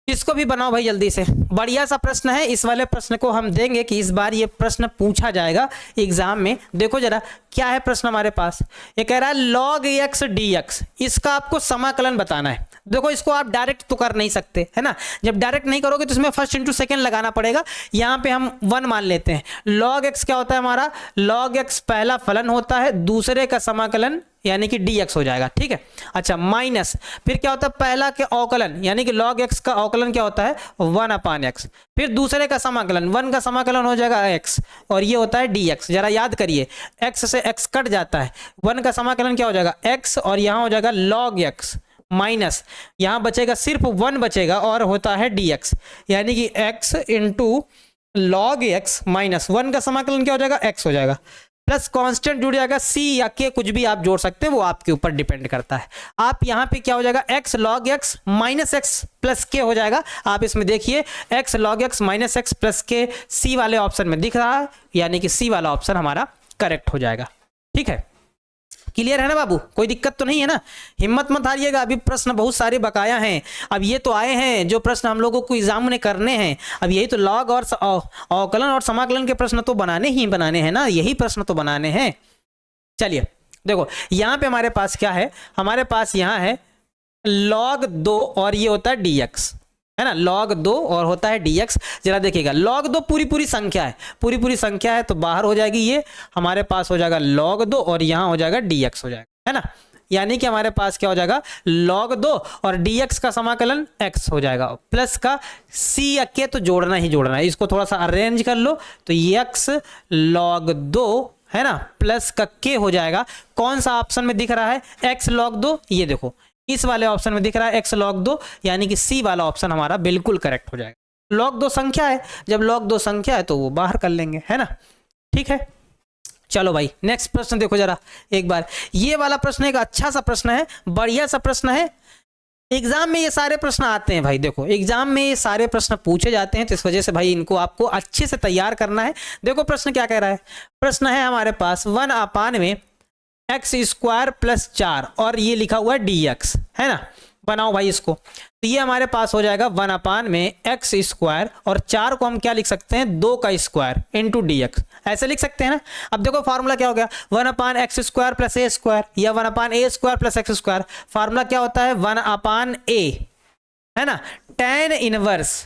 Speaker 1: इसको भी बनाओ भाई जल्दी से। बढ़िया सा प्रश्न है, इस वाले प्रश्न को हम देंगे कि इस बार ये प्रश्न पूछा जाएगा एग्जाम में। देखो जरा क्या है प्रश्न हमारे पास, ये कह रहा है log x dx, इसका आपको समाकलन बताना है। देखो इसको आप डायरेक्ट तो कर नहीं सकते है ना, जब डायरेक्ट नहीं करोगे तो इसमें फर्स्ट इंटू सेकेंड लगाना पड़ेगा। यहाँ पे हम 1 मान लेते हैं। log x क्या होता है हमारा, log x पहला फलन होता है, दूसरे का समाकलन यानी कि dx हो जाएगा। ठीक है, अच्छा माइनस फिर क्या होता है पहला के अवकलन यानी कि log x का अवकलन क्या होता है 1/x, फिर दूसरे का समाकलन 1 का समाकलन हो जाएगा x और ये होता है dx। जरा याद करिए x से x कट जाता है, 1 का समाकलन क्या हो जाएगा x और यहाँ हो जाएगा log x माइनस यहाँ बचेगा सिर्फ 1 बचेगा और होता है dx यानी कि x into log x minus 1 का समाकलन क्या हो जाएगा x हो जाएगा प्लस कांस्टेंट जुड़ जाएगा c या k, कुछ भी आप जोड़ सकते हैं, वो आपके ऊपर डिपेंड करता है। आप यहाँ पे क्या हो जाएगा x log x minus x plus k हो जाएगा। आप इसमें देखिए x log x minus x plus k c वाले ऑप्शन में दिख रहा है, यानी कि c वाला ऑप्शन हमारा करेक्ट हो जाएगा। ठीक है, क्लियर है ना बाबू, कोई दिक्कत तो नहीं है ना। हिम्मत मत हारिएगा, अभी प्रश्न बहुत सारे बकाया हैं। अब ये तो आए हैं जो प्रश्न हम लोगों को एग्जाम में करने हैं, अब यही तो लॉग और अवकलन और समाकलन के प्रश्न तो बनाने ही बनाने हैं ना, यही प्रश्न तो बनाने हैं। चलिए देखो यहाँ पे हमारे पास क्या है, हमारे पास यहाँ है log 2 और ये होता है dx है ना, log 2 और होता है dx। जरा देखिएगा log 2 पूरी संख्या है, पूरी संख्या है तो बाहर हो जाएगी, ये हमारे पास हो जाएगा log 2 और यहाँ हो जाएगा dx हो जाएगा है ना। यानी कि हमारे पास क्या हो जाएगा log 2 और dx का समाकलन x हो जाएगा प्लस का c या k तो जोड़ना ही जोड़ना है। इसको थोड़ा सा अरेंज कर लो तो x log 2 है ना प्लस का k हो जाएगा। कौन सा ऑप्शन में दिख रहा है x log 2, ये देखो इस वाले ऑप्शन में दिख रहा है x log 2, यानी कि c वाला ऑप्शन हमारा बिल्कुल करेक्ट हो जाएगा। log 2 संख्या है, जब log 2 संख्या है तो वो बाहर कर लेंगे है ना। ठीक है, चलो भाई नेक्स्ट प्रश्न देखो जरा एक बार। ये वाला प्रश्न एक अच्छा सा प्रश्न है, बढ़िया सा प्रश्न है। एग्जाम में ये सारे प्रश्न आते हैं भाई, देखो एग्जाम में ये सारे प्रश्न पूछे जाते हैं, तो इस वजह से भाई इनको आपको अच्छे से तैयार करना है। देखो प्रश्न क्या कह रहा है, प्रश्न है हमारे पास 1/में x² प्लस 4 और ये लिखा हुआ है dx है ना। बनाओ भाई इसको, तो ये हमारे पास हो जाएगा 1/में x² और 4 को हम क्या लिख सकते हैं 2 का स्क्वायर इंटू dx, ऐसे लिख सकते हैं ना। अब देखो फार्मूला क्या हो गया 1/x² प्लस a² या 1/a² प्लस x²। फार्मूला क्या होता है 1/a है ना, tan इनवर्स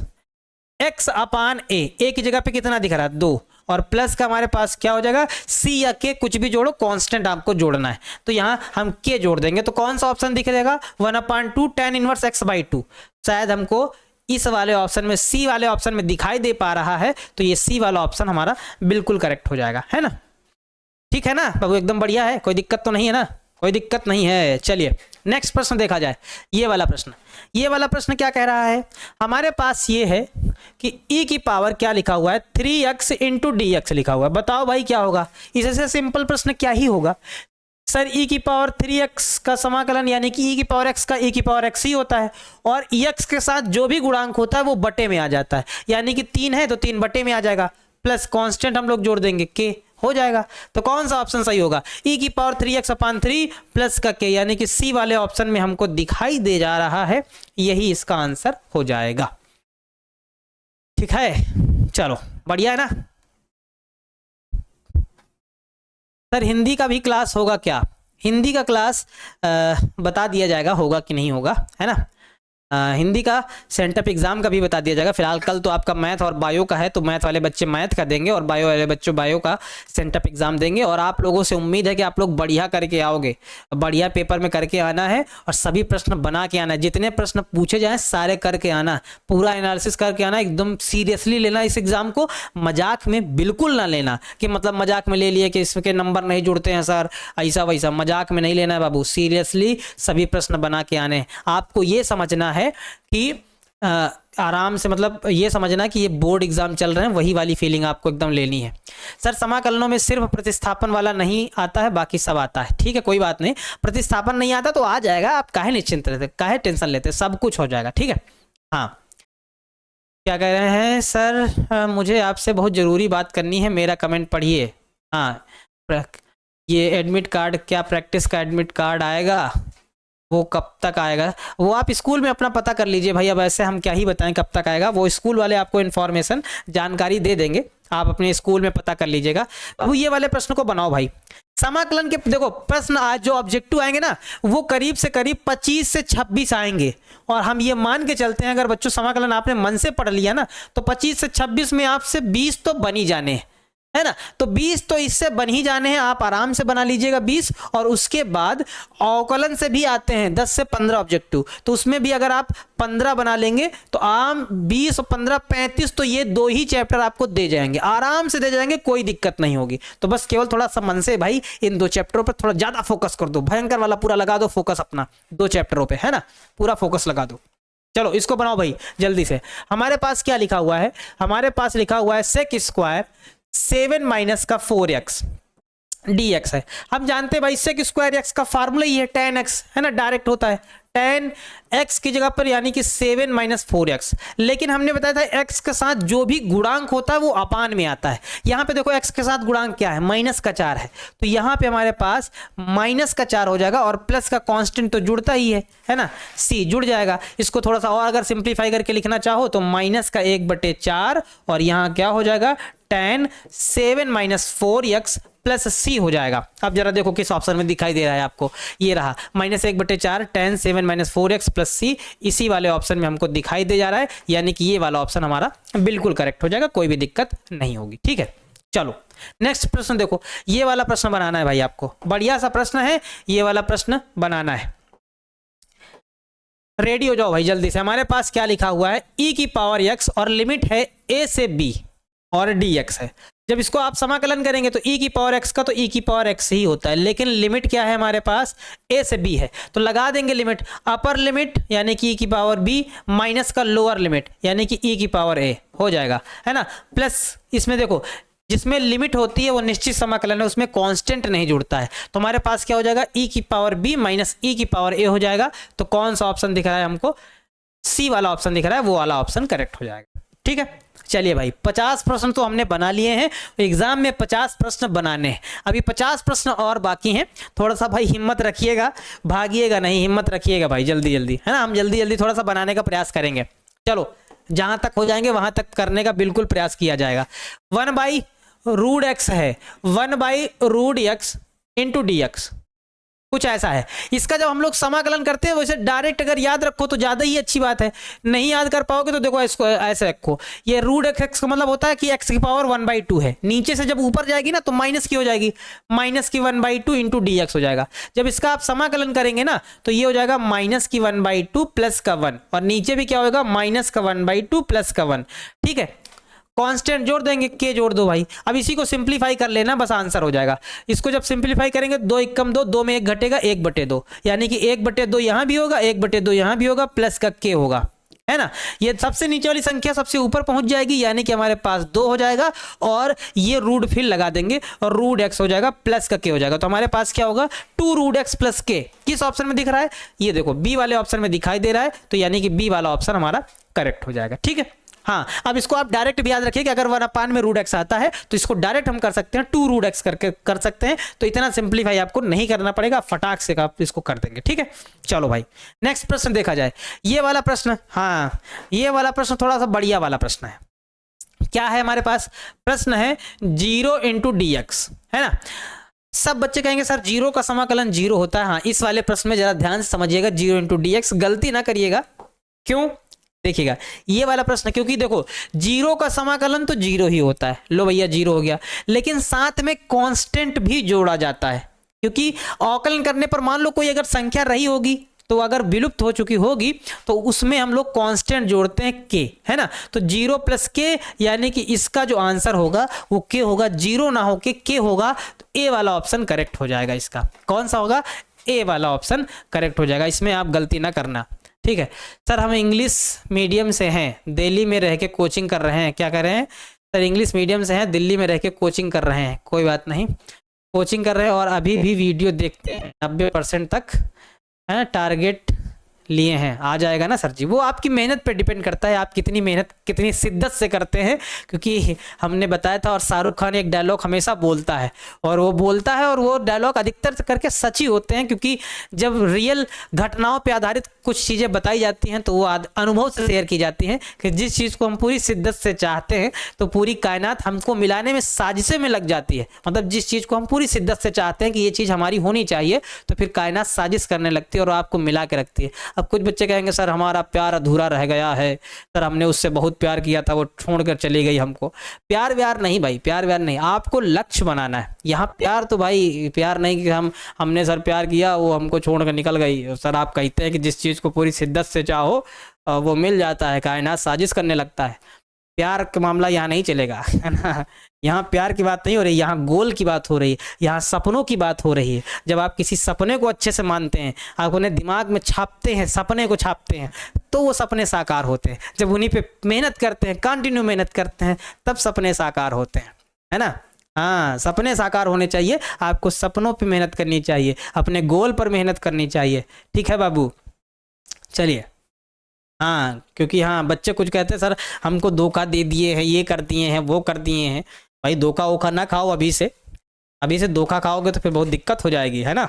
Speaker 1: x/a की जगह पे कितना दिख रहा है 2 और प्लस का हमारे पास क्या हो जाएगा c या k, कुछ भी जोड़ो, कांस्टेंट आपको जोड़ना है तो यहाँ हम k जोड़ देंगे। तो कौन सा ऑप्शन दिख जाएगा 1/2 tan इनवर्स x/2। शायद हमको इस वाले ऑप्शन में c वाले ऑप्शन में दिखाई दे पा रहा है, तो ये c वाला ऑप्शन हमारा बिल्कुल करेक्ट हो जाएगा है ना। ठीक है ना बाबू, एकदम बढ़िया है, कोई दिक्कत तो नहीं है ना, कोई दिक्कत नहीं है। चलिए नेक्स्ट प्रश्न देखा जाए। ये वाला प्रश्न क्या कह रहा है, हमारे पास ये है कि e की पावर क्या लिखा हुआ है 3x इंटू dx लिखा हुआ है। बताओ भाई क्या होगा, इससे सिंपल प्रश्न क्या ही होगा सर, e की पावर 3x का समाकलन यानी कि e की पावर x का e की पावर x ही होता है और x के साथ जो भी गुणांक होता है वो बटे में आ जाता है, यानी कि 3 है तो 3 बटे में आ जाएगा प्लस कांस्टेंट हम लोग जोड़ देंगे k हो जाएगा। तो कौन सा ऑप्शन सही होगा e की पावर 3x/3 प्लस का k, यानी कि c वाले ऑप्शन में हमको दिखाई दे जा रहा है, यही इसका आंसर हो जाएगा। ठीक है, चलो बढ़िया है ना। सर हिंदी का भी क्लास होगा क्या, हिंदी का क्लास बता दिया जाएगा होगा कि नहीं होगा है ना। हिंदी का सेंटअप एग्जाम का भी बता दिया जाएगा। फिलहाल कल तो आपका मैथ और बायो का है, तो मैथ वाले बच्चे मैथ का देंगे और बायो वाले बच्चे बायो का सेंटअप एग्जाम देंगे। और आप लोगों से उम्मीद है कि आप लोग बढ़िया करके आओगे, बढ़िया पेपर में करके आना है और सभी प्रश्न बना के आना है। जितने प्रश्न पूछे जाएं सारे करके आना, पूरा एनालिसिस करके आना, एकदम सीरियसली लेना इस एग्जाम को, मजाक में बिल्कुल ना लेना कि मतलब मजाक में ले लिए कि इसके नंबर नहीं जुड़ते हैं सर, ऐसा वैसा, मजाक में नहीं लेना है बाबू। सीरियसली सभी प्रश्न बना के आने हैं। आपको ये समझना है कि आराम से, मतलब ये समझना कि ये बोर्ड एग्जाम चल रहे हैं, वही वाली फीलिंग आपको एकदम लेनी है। सर समाकलनों में सिर्फ प्रतिस्थापन वाला नहीं आता है, बाकी सब आता है। ठीक है, कोई बात नहीं, प्रतिस्थापन नहीं आता तो आ जाएगा, आप काहे निश्चिंत रहते, काहे टेंशन लेते, सब कुछ हो जाएगा। ठीक है, हाँ क्या कह रहे हैं सर, मुझे आपसे बहुत ज़रूरी बात करनी है, मेरा कमेंट पढ़िए। हाँ, ये एडमिट कार्ड, क्या प्रैक्टिस का एडमिट कार्ड आएगा, वो कब तक आएगा, वो आप स्कूल में अपना पता कर लीजिए भाई। अब ऐसे हम क्या ही बताएं कब तक आएगा, वो स्कूल वाले आपको इन्फॉर्मेशन जानकारी दे देंगे, आप अपने स्कूल में पता कर लीजिएगा। अब ये वाले प्रश्न को बनाओ भाई। समाकलन के देखो प्रश्न आज जो ऑब्जेक्टिव आएंगे ना, वो करीब से करीब 25 से 26 आएंगे। और हम ये मान के चलते हैं, अगर बच्चों समाकलन आपने मन से पढ़ लिया ना, तो 25 से 26 में आपसे 20 तो बन ही जाने हैं, है ना। तो 20 तो इससे बन ही जाने हैं, आप आराम से बना लीजिएगा 20। और उसके बाद अवकलन से भी आते हैं 10 से 15 ऑब्जेक्टिव, तो उसमें भी अगर आप 15 बना लेंगे तो आम 20 और 15 35, तो ये 2 ही चैप्टर आपको दे जाएंगे, आराम से दे जाएंगे, कोई दिक्कत नहीं होगी। तो बस केवल थोड़ा सा मन से भाई इन 2 चैप्टरों पर थोड़ा ज्यादा फोकस कर दो, भयंकर वाला पूरा लगा दो फोकस अपना 2 चैप्टरों पे, है ना, पूरा फोकस लगा दो। चलो इसको बनाओ भाई जल्दी से। हमारे पास क्या लिखा हुआ है, हमारे पास लिखा हुआ है सेक स्क्वायर 7 माइनस का 4x dx है। हम जानते हैं भाई सेक स्क्वायर x का फार्मूला ही है tan x, है ना, डायरेक्ट होता है tan x की जगह पर, यानी कि 7 माइनस 4x। लेकिन हमने बताया था x के साथ जो भी गुणांक होता है वो अपान में आता है। यहाँ पे देखो x के साथ गुणांक क्या है, माइनस का 4 है, तो यहाँ पे हमारे पास माइनस का 4 हो जाएगा और प्लस का कांस्टेंट तो जुड़ता ही है ना, c जुड़ जाएगा। इसको थोड़ा सा और अगर सिंप्लीफाई करके लिखना चाहो तो माइनस का 1/4 और यहाँ क्या हो जाएगा tan 7 minus 4x plus c हो जाएगा। अब जरा देखो किस ऑप्शन में दिखाई दे रहा है आपको, ये रहा minus 1/4 tan 7 minus 4x plus c, इसी वाले ऑप्शन में हमको दिखाई दे जा रहा है, यानी कि ये वाला ऑप्शन हमारा बिल्कुल करेक्ट हो जाएगा, कोई भी दिक्कत नहीं होगी। ठीक है, चलो नेक्स्ट प्रश्न देखो, ये वाला प्रश्न बनाना है भाई आपको, बढ़िया सा प्रश्न है, ये वाला प्रश्न बनाना है। रेडी हो जाओ भाई जल्दी से। हमारे पास क्या लिखा हुआ है, e की पावर x और लिमिट है a से b और dx है। जब इसको आप समाकलन करेंगे तो e की पावर x का तो e की पावर x ही होता है, लेकिन लिमिट क्या है हमारे पास, a से b है, तो लगा देंगे लिमिट, अपर लिमिट यानी कि e की पावर b माइनस का लोअर लिमिट यानी कि e की पावर a हो जाएगा, है ना। प्लस इसमें देखो जिसमें लिमिट होती है वो निश्चित समाकलन है, उसमें कांस्टेंट नहीं जुड़ता है, तो हमारे पास क्या हो जाएगा, e की पावर b माइनस e की पावर a हो जाएगा। तो कौन सा ऑप्शन दिख रहा है हमको, सी वाला ऑप्शन दिख रहा है, वो वाला ऑप्शन करेक्ट हो जाएगा। ठीक है, चलिए भाई 50 प्रश्न तो हमने बना लिए हैं, एग्जाम में 50 प्रश्न बनाने हैं, अभी 50 प्रश्न और बाकी हैं। थोड़ा सा भाई हिम्मत रखिएगा, भागिएगा नहीं, हिम्मत रखिएगा भाई, जल्दी जल्दी, है ना, हम जल्दी जल्दी थोड़ा सा बनाने का प्रयास करेंगे। चलो जहां तक हो जाएंगे वहां तक करने का बिल्कुल प्रयास किया जाएगा। 1/√x है, 1/√x इंटू dx, कुछ ऐसा है। इसका जब हम लोग समाकलन करते हैं वैसे डायरेक्ट अगर याद रखो तो ज्यादा ही अच्छी बात है, नहीं याद कर पाओगे तो देखो इसको ऐसे रखो, ये √x का मतलब होता है कि x की पावर 1/2 है, नीचे से जब ऊपर जाएगी ना तो माइनस की हो जाएगी, माइनस की 1/2 इंटू dx हो जाएगा। जब इसका आप समाकलन करेंगे ना तो ये हो जाएगा माइनस की 1/2 प्लस का 1, और नीचे भी क्या होगा, माइनस का 1/2 प्लस का 1। ठीक है, कांस्टेंट जोड़ देंगे, के जोड़ दो भाई। अब इसी को सिंप्लीफाई कर लेना, बस आंसर हो जाएगा। इसको जब सिंप्लीफाई करेंगे 2 × 2, 2 में 1 घटेगा, 1/2, यानी कि 1/2 यहां भी होगा, 1/2 यहां भी होगा, प्लस का के होगा, है ना। ये सबसे नीचे वाली संख्या सबसे ऊपर पहुंच जाएगी, यानी कि हमारे पास 2 हो जाएगा, और ये रूट फिर लगा देंगे और √x हो जाएगा, प्लस का के हो जाएगा। तो हमारे पास क्या होगा, 2√x प्लस के। किस ऑप्शन में दिख रहा है, ये देखो बी वाले ऑप्शन में दिखाई दे रहा है, तो यानी कि बी वाला ऑप्शन हमारा करेक्ट हो जाएगा। ठीक है, हाँ अब इसको आप डायरेक्ट भी याद रखिए कि अगर 1/, में √x आता है तो इसको डायरेक्ट हम कर सकते हैं 2√x करके कर सकते हैं, तो इतना सिंप्लीफाई आपको नहीं करना पड़ेगा, फटाक से आप इसको कर देंगे। ठीक है, चलो भाई नेक्स्ट प्रश्न देखा जाए। ये वाला प्रश्न, हाँ ये वाला प्रश्न थोड़ा सा बढ़िया वाला प्रश्न है। क्या है हमारे पास, प्रश्न है 0 × dx, है ना। सब बच्चे कहेंगे सर 0 का समाकलन 0 होता है, हाँ इस वाले प्रश्न में जरा ध्यान से समझिएगा, 0 × dx, गलती ना करिएगा, क्यों? देखिएगा ये वाला प्रश्न, क्योंकि देखो जीरो का समाकलन तो जीरो ही होता है, लो भैया जीरो हो गया, लेकिन साथ में कांस्टेंट भी जोड़ा जाता है, क्योंकि अवकलन करने पर मान लो कोई अगर संख्या रही होगी तो अगर विलुप्त हो चुकी होगी तो उसमें हम लोग कांस्टेंट जोड़ते हैं के, है ना। तो जीरो प्लस के, यानी कि इसका जो आंसर होगा वो के होगा, जीरो ना होके के होगा, तो ए वाला ऑप्शन करेक्ट हो जाएगा। इसका कौन सा होगा? ए वाला ऑप्शन करेक्ट हो जाएगा, इसमें आप गलती ना करना, ठीक है। सर हम इंग्लिश मीडियम से हैं, दिल्ली में रह के कोचिंग कर रहे हैं, क्या कर रहे हैं सर? इंग्लिश मीडियम से हैं, दिल्ली में रह के कोचिंग कर रहे हैं, कोई बात नहीं, कोचिंग कर रहे हैं और अभी भी वीडियो देखते हैं, 90% तक है टारगेट लिए हैं, आ जाएगा ना सर जी। वो आपकी मेहनत पे डिपेंड करता है, आप कितनी मेहनत कितनी शिद्दत से करते हैं, क्योंकि हमने बताया था, और शाहरुख खान एक डायलॉग हमेशा बोलता है, और वो बोलता है और वो डायलॉग अधिकतर करके सच ही होते हैं, क्योंकि जब रियल घटनाओं पे आधारित कुछ चीज़ें बताई जाती हैं तो वो अनुभव से शेयर की जाती हैं कि जिस चीज़ को हम पूरी शिद्दत से चाहते हैं तो पूरी कायनात हमको मिलाने में साजिशें में लग जाती है। मतलब जिस चीज़ को हम पूरी शिद्दत से चाहते हैं कि ये चीज़ हमारी होनी चाहिए, तो फिर कायनात साजिश करने लगती है और आपको मिला के रखती है। अब कुछ बच्चे कहेंगे सर हमारा प्यार अधूरा रह गया है, सर हमने उससे बहुत प्यार किया था, वो छोड़कर चली गई हमको। प्यार व्यार नहीं भाई, प्यार व्यार नहीं, आपको लक्ष्य बनाना है यहाँ। प्यार तो भाई प्यार नहीं कि हमने सर प्यार किया वो हमको छोड़कर निकल गई। सर आप कहते हैं कि जिस चीज़ को पूरी शिद्दत से चाहो वो मिल जाता है, कायनात साजिश करने लगता है। प्यार का मामला यहाँ नहीं चलेगा, है ना। यहाँ प्यार की बात नहीं हो रही, यहाँ गोल की बात हो रही है, यहाँ सपनों की बात हो रही है। जब आप किसी सपने को अच्छे से मानते हैं, आप उन्हें दिमाग में छापते हैं, सपने को छापते हैं, तो वो सपने साकार होते हैं। जब उन्हीं पे मेहनत करते हैं, कंटिन्यू मेहनत करते हैं, तब सपने साकार होते हैं, है ना। हाँ, सपने साकार होने चाहिए, आपको सपनों पे मेहनत करनी चाहिए, अपने गोल पर मेहनत करनी चाहिए, ठीक है बाबू। चलिए, हाँ, क्योंकि हाँ बच्चे कुछ कहते हैं सर हमको धोखा दे दिए हैं, ये कर दिए हैं, वो कर दिए हैं। भाई धोखा वोखा ना खाओ अभी से धोखा खाओगे तो फिर बहुत दिक्कत हो जाएगी, है ना।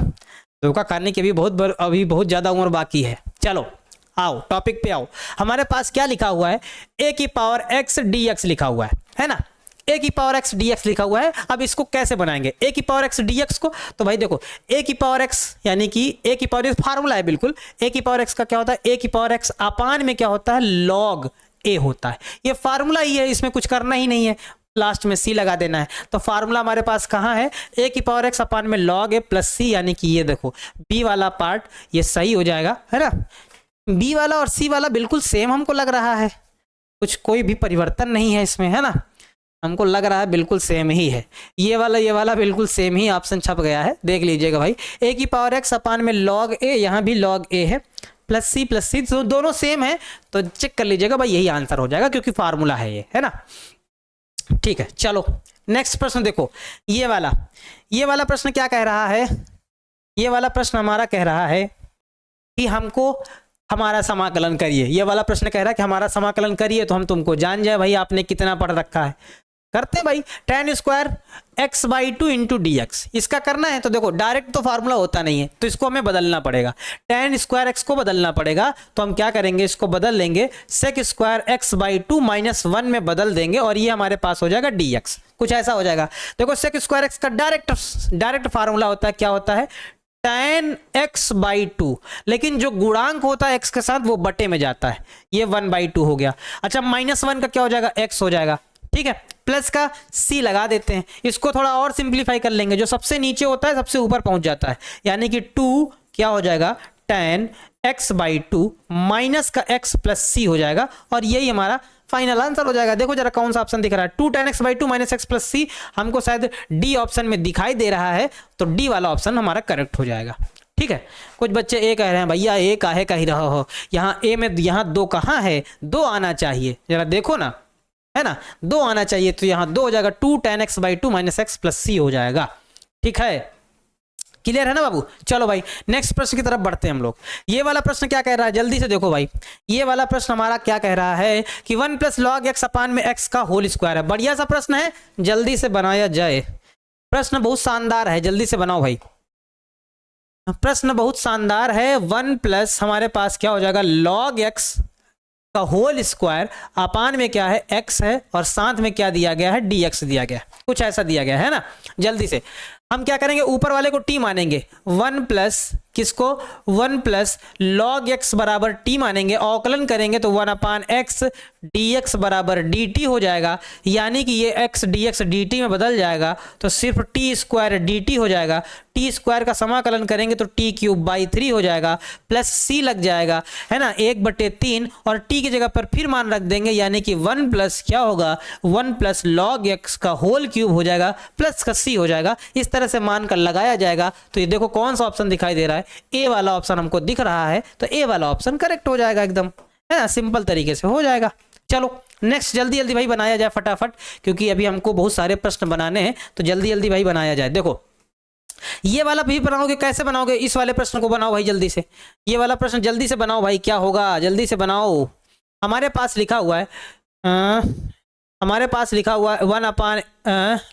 Speaker 1: धोखा खाने की अभी बहुत ज़्यादा उम्र बाकी है। चलो आओ टॉपिक पे आओ। हमारे पास क्या लिखा हुआ है? ए की पावर एक्स डी एक्स लिखा हुआ है ना। ए की पावर एक्स डी एक्स लिखा हुआ है। अब इसको कैसे बनाएंगे ए की पावर एक्स डी एक्स को? तो भाई देखो ए की पावर एक्स यानी कि ए की पावर एक्स फार्मूला है बिल्कुल। ए की पावर एक्स का क्या होता है? ए की पावर एक्स अपान में क्या होता है? लॉग ए होता है। ये फार्मूला ही है, इसमें कुछ करना ही नहीं है, लास्ट में सी लगा देना है। तो फार्मूला हमारे पास कहाँ है? ए की पावर एक्स अपान में लॉग ए प्लस सी, यानी कि ये देखो बी वाला पार्ट ये सही हो जाएगा, है ना। बी वाला और सी वाला बिल्कुल सेम हमको लग रहा है, कुछ कोई भी परिवर्तन नहीं है इसमें, है ना। हमको लग रहा है बिल्कुल सेम ही है। ये वाला बिल्कुल सेम ही ऑप्शन छप गया है, देख लीजिएगा भाई। ए की पावर एक्स अपान में लॉग ए, यहाँ भी लॉग ए है, प्लस सी तो दोनों सेम है, तो चेक कर लीजिएगा भाई, यही आंसर हो जाएगा क्योंकि फार्मूला है ये, है ना। ठीक है, चलो नेक्स्ट प्रश्न देखो। ये वाला प्रश्न क्या कह रहा है? ये वाला प्रश्न हमारा कह रहा है कि हमको हमारा समाकलन करिए। ये वाला प्रश्न कह रहा है कि हमारा समाकलन करिए, तो हम तुमको जान जाए भाई आपने कितना पढ़ रखा है। करते हैं भाई, tan square x by two into D x, इसका करना है। तो देखो डायरेक्ट तो फार्मूला होता नहीं है, तो इसको हमें बदलना पड़ेगा। tan स्क्वायर एक्स को बदलना पड़ेगा, तो हम क्या करेंगे? इसको बदल लेंगे, sec square x by two minus 1 में बदल देंगे, और ये हमारे पास हो जाएगा डी एक्स, कुछ ऐसा हो जाएगा। देखो सेक स्क्वायर एक्स का डायरेक्ट फार्मूला होता है, क्या होता है? tan x बाई टू, लेकिन जो गुणांक होता है x के साथ वो बटे में जाता है, ये 1/2 हो गया। अच्छा माइनस 1 का क्या हो जाएगा? x हो जाएगा, ठीक है। प्लस का c लगा देते हैं, इसको थोड़ा और सिंप्लीफाई कर लेंगे, जो सबसे नीचे होता है सबसे ऊपर पहुंच जाता है, यानी कि 2 क्या हो जाएगा? tan x by two minus का x प्लस c हो जाएगा, और यही हमारा फाइनल आंसर हो जाएगा। देखो जरा कौन सा ऑप्शन दिख रहा है? 2 tan x by two minus x plus c, हमको शायद डी ऑप्शन में दिखाई दे रहा है, तो डी वाला ऑप्शन हमारा करेक्ट हो जाएगा, ठीक है। कुछ बच्चे ए कह रहे हैं भैया ए काहे कह रहा हो, यहाँ ए में यहाँ 2 कहाँ है? 2 आना चाहिए, जरा देखो ना, है ना, 2 आना चाहिए, तो यहाँ 2 हो जाएगा, 2 tan x by two minus x plus c हो जाएगा, ठीक है। क्लियर है ना बाबू? चलो भाई नेक्स्ट प्रश्न की तरफ बढ़ते हैं हम लोग। ये वाला प्रश्न क्या कह रहा है? जल्दी से देखो भाई, ये वाला प्रश्न हमारा क्या कह रहा है कि 1 प्लस लॉग एक्स अपान में एक्स का होल स्क्वायर है। बढ़िया सा प्रश्न है, जल्दी से बनाया जाए। प्रश्न बहुत शानदार है, जल्दी से बनाओ भाई, प्रश्न बहुत शानदार है। 1 प्लस हमारे पास क्या हो जाएगा? लॉग एक्स का होल स्क्वायर अपान में क्या है? एक्स है, और साथ में क्या दिया गया है? डी एक्स दिया गया है, कुछ ऐसा दिया गया है ना। जल्दी से हम क्या करेंगे, ऊपर वाले को टी मानेंगे, 1 प्लस किसको, 1 प्लस लॉग एक्स बराबर टी मानेंगे, अवकलन करेंगे तो 1/x dx बराबर dt हो जाएगा, यानी कि ये x dx dt में बदल जाएगा तो सिर्फ टी स्क्वायर dt हो जाएगा। टी स्क्वायर का समाकलन करेंगे तो टी क्यूब बाई 3 हो जाएगा, प्लस c लग जाएगा, है ना, 1/3 और टी की जगह पर फिर मान रख देंगे, यानी कि 1 प्लस क्या होगा, 1 प्लस लॉग एक्स का होल क्यूब हो जाएगा, प्लस का c हो जाएगा। इस तरह से मान कर लगाया जाएगा। तो ये देखो कौन सा ऑप्शन दिखाई दे रहा है, ए वाला ऑप्शन हमको दिख रहा है, तो ए वाला ऑप्शन करेक्ट हो जाएगा एकदम, है ना, सिंपल तरीके से हो जाएगा। चलो नेक्स्ट जल्दी जल्दी भाई बनाया जाए फटाफट, क्योंकि अभी हमको बहुत सारे प्रश्न बनाने हैं, तो जल्दी जल्दी भाई बनाया जाए। देखो ये वाला भी बनाओगे, कैसे बनाओगे, इस वाले प्रश्न को बनाओ भाई जल्दी से, ये वाला प्रश्न जल्दी से बनाओ भाई, क्या होगा जल्दी से बनाओ। हमारे पास लिखा हुआ है हमारे पास लिखा हुआ है 1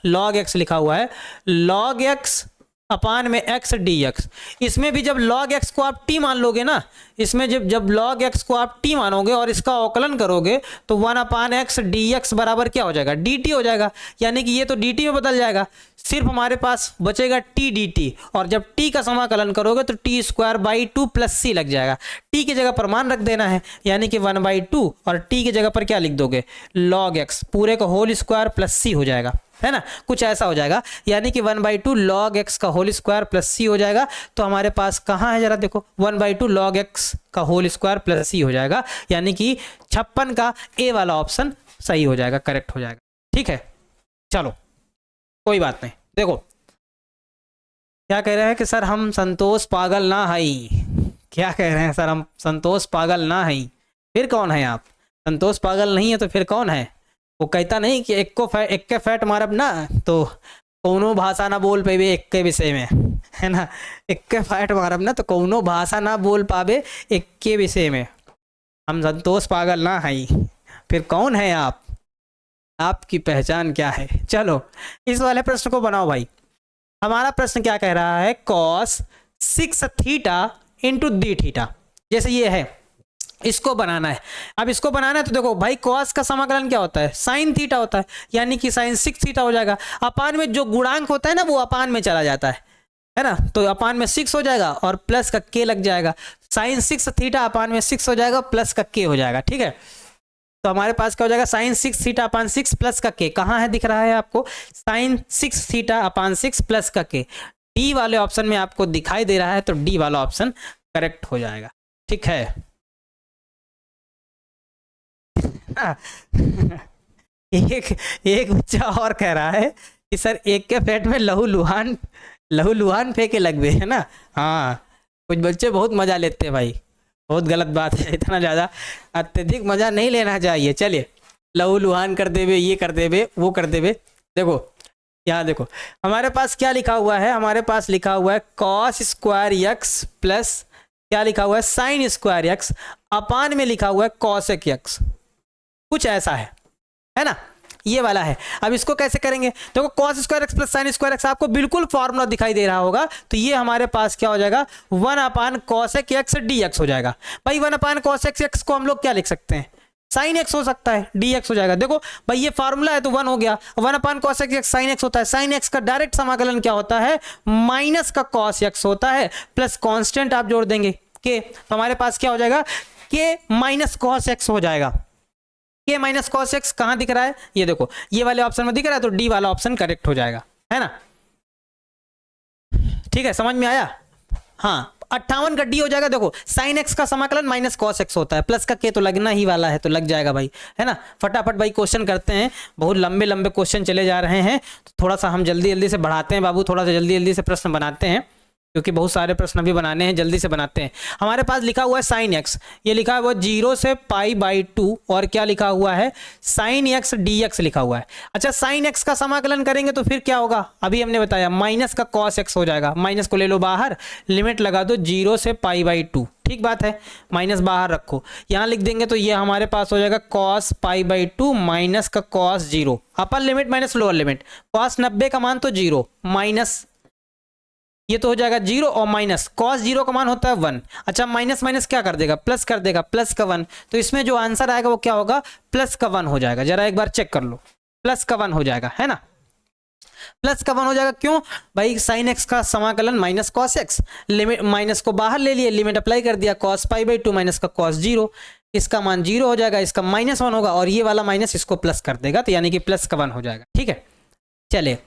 Speaker 1: log x लिखा हुआ है, log x अपान में x dx। इसमें भी जब log x को आप t मान लोगे ना, इसमें जब log x को आप t मानोगे और इसका अवकलन करोगे तो 1/x dx बराबर क्या हो जाएगा, dt हो जाएगा, यानी कि ये तो dt में बदल जाएगा, सिर्फ हमारे पास बचेगा t dt, और जब t का समाकलन करोगे तो t square by 2 plus c लग जाएगा। t की जगह पर मान रख देना है, यानी कि 1/2 और t की जगह पर क्या लिख दोगे, log x पूरे का होल स्क्वायर प्लस c हो जाएगा, है ना, कुछ ऐसा हो जाएगा, यानी कि 1/2 log x का होल स्क्वायर प्लस c हो जाएगा। तो हमारे पास कहाँ है जरा देखो, 1/2 log x का होल स्क्वायर प्लस c हो जाएगा, यानी कि 56 का ए वाला ऑप्शन सही हो जाएगा, करेक्ट हो जाएगा। ठीक है, चलो कोई बात नहीं। देखो क्या कह रहे हैं कि सर हम संतोष पागल ना हई, क्या कह रहे हैं सर, हम संतोष पागल ना हई, फिर कौन है आप, संतोष पागल नहीं है तो फिर कौन है। वो कहता नहीं कि एक के फैट मारब ना तो कौनो भाषा ना बोल पेबे एक के विषय में, है ना, एक के फैट मारब ना तो कौनो भाषा ना बोल पाबे एक के विषय में। हम संतोष पागल ना हई, फिर कौन है आप, आपकी पहचान क्या है। चलो इस वाले प्रश्न को बनाओ भाई। हमारा प्रश्न क्या कह रहा है, cos 6 theta into D theta, जैसे ये है, इसको बनाना है। अब इसको बनाना है तो देखो भाई cos का समाकलन क्या होता है, साइन थीटा होता है, यानी कि साइन 6 थीटा हो जाएगा। अपान में जो गुणांक होता है ना वो अपान में चला जाता है ना, तो अपान में 6 हो जाएगा और प्लस का k लग जाएगा, साइन 6 थीटा अपान में 6 हो जाएगा, प्लस का k हो जाएगा। ठीक है, तो हमारे पास क्या हो जाएगा, साइन 6 थीटा अपान 6 प्लस का k, कहाँ है दिख रहा है आपको, साइन 6 थीटा अपान 6 प्लस का k, डी वाले ऑप्शन में आपको दिखाई दे रहा है, तो डी वाला ऑप्शन करेक्ट हो जाएगा। ठीक है एक बच्चा और कह रहा है कि सर एक के पेट में लहू लुहान फेंके लगवे, है ना। हाँ कुछ बच्चे बहुत मजा लेते हैं भाई, बहुत गलत बात है, इतना ज़्यादा अत्यधिक मज़ा नहीं लेना चाहिए। चलिए लहू लुहान कर देवे, ये कर देवे, वो कर देवे। देखो यहाँ देखो हमारे पास क्या लिखा हुआ है, हमारे पास लिखा हुआ है कॉस स्क्वायर एक्स प्लस क्या लिखा हुआ है, साइन स्क्वायर एक्स, अपान में लिखा हुआ है कॉसेक एक्स, कुछ ऐसा है ना, ये वाला है। अब इसको कैसे करेंगे, देखो cos square x plus sine square x, आपको बिल्कुल फॉर्मूला दिखाई दे रहा होगा, तो ये हमारे पास क्या हो जाएगा, 1 कॉसेक एक्स dx हो जाएगा। भाई 1 कॉसेक एक्स को हम लोग क्या लिख सकते हैं, साइन एक्स हो सकता है, dx हो जाएगा। देखो भाई ये फार्मूला है तो 1 हो गया, 1 कॉसेक एक्स साइन एक्स होता है, साइन एक्स का डायरेक्ट समाकलन क्या होता है, माइनस का कॉस एक्स होता है, प्लस कांस्टेंट आप जोड़ देंगे के, तो हमारे पास क्या हो जाएगा, के माइनस कॉस एक्स हो जाएगा। के माइनस कॉस एक्स कहाँ दिख रहा है, ये देखो ये वाले ऑप्शन में दिख रहा है, तो डी वाला ऑप्शन करेक्ट हो जाएगा, है ना। ठीक है, समझ में आया। हाँ 58 का डी हो जाएगा। देखो साइन एक्स का समाकलन माइनस कॉस एक्स होता है, प्लस का के तो लगना ही वाला है, तो लग जाएगा भाई, है ना। फटाफट भाई क्वेश्चन करते हैं, बहुत लंबे लंबे क्वेश्चन चले जा रहे हैं, तो थोड़ा सा हम जल्दी जल्दी से बढ़ाते हैं बाबू, थोड़ा सा जल्दी जल्दी से प्रश्न बनाते हैं, क्योंकि बहुत सारे प्रश्न भी बनाने हैं, जल्दी से बनाते हैं। हमारे पास लिखा हुआ है साइन एक्स, ये लिखा है वो 0 से π/2, और क्या लिखा हुआ है, साइन एक्स dx लिखा हुआ है। अच्छा साइन एक्स का समाकलन करेंगे तो फिर क्या होगा, अभी हमने बताया माइनस का कॉस एक्स हो जाएगा, माइनस को ले लो बाहर, लिमिट लगा दो 0 से π/2, ठीक बात है, माइनस बाहर रखो, यहाँ लिख देंगे तो ये हमारे पास हो जाएगा cos π/2 माइनस का cos 0, upper limit minus lower limit, cos 90 का मान तो 0 माइनस ये तो हो जाएगा 0 और माइनस cos 0 का मान होता है 1। अच्छा माइनस माइनस क्या कर देगा, प्लस कर देगा, प्लस का 1, तो इसमें जो आंसर आएगा वो क्या होगा, प्लस का 1 हो जाएगा। जरा एक बार चेक कर लो, प्लस का 1 हो जाएगा, है ना। प्लस का 1 हो जाएगा, क्यों भाई, साइन एक्स का समाकलन minus cos x, limit minus को बाहर ले लिए, लिमिट अप्लाई कर दिया, कॉस पाई बाई 2 माइनस का कॉस 0, इसका मान 0 हो जाएगा, इसका -1 होगा और ये वाला माइनस इसको प्लस कर देगा, तो यानी कि प्लस का 1 हो जाएगा। ठीक है, चलिए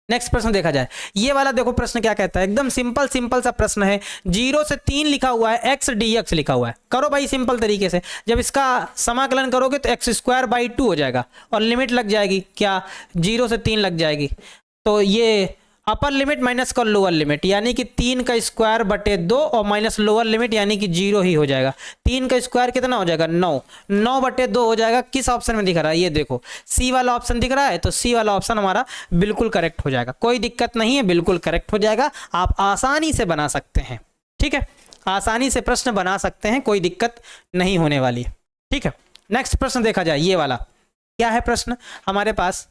Speaker 1: नेक्स्ट प्रश्न देखा जाए। ये वाला देखो प्रश्न क्या कहता है, एकदम सिंपल सिंपल सा प्रश्न है। 0 से 3 लिखा हुआ है, एक्स डी एक्स लिखा हुआ है। करो भाई सिंपल तरीके से, जब इसका समाकलन करोगे तो x²/2 हो जाएगा और लिमिट लग जाएगी क्या, 0 से 3 लग जाएगी, तो ये अपर लिमिट माइनस का लोअर लिमिट यानी कि 3 का स्क्वायर बटे 2 और माइनस लोअर लिमिट यानी कि 0 ही हो जाएगा। 3 का स्क्वायर कितना हो जाएगा, 9, 9 बटे 2 हो जाएगा। किस ऑप्शन में दिख रहा है, ये देखो सी वाला ऑप्शन दिख रहा है, तो सी वाला ऑप्शन हमारा बिल्कुल करेक्ट हो जाएगा, कोई दिक्कत नहीं है, बिल्कुल करेक्ट हो जाएगा। आप आसानी से बना सकते हैं, ठीक है, आसानी से प्रश्न बना सकते हैं, कोई दिक्कत नहीं होने वाली है। ठीक है, नेक्स्ट प्रश्न देखा जाए। ये वाला क्या है प्रश्न हमारे पास,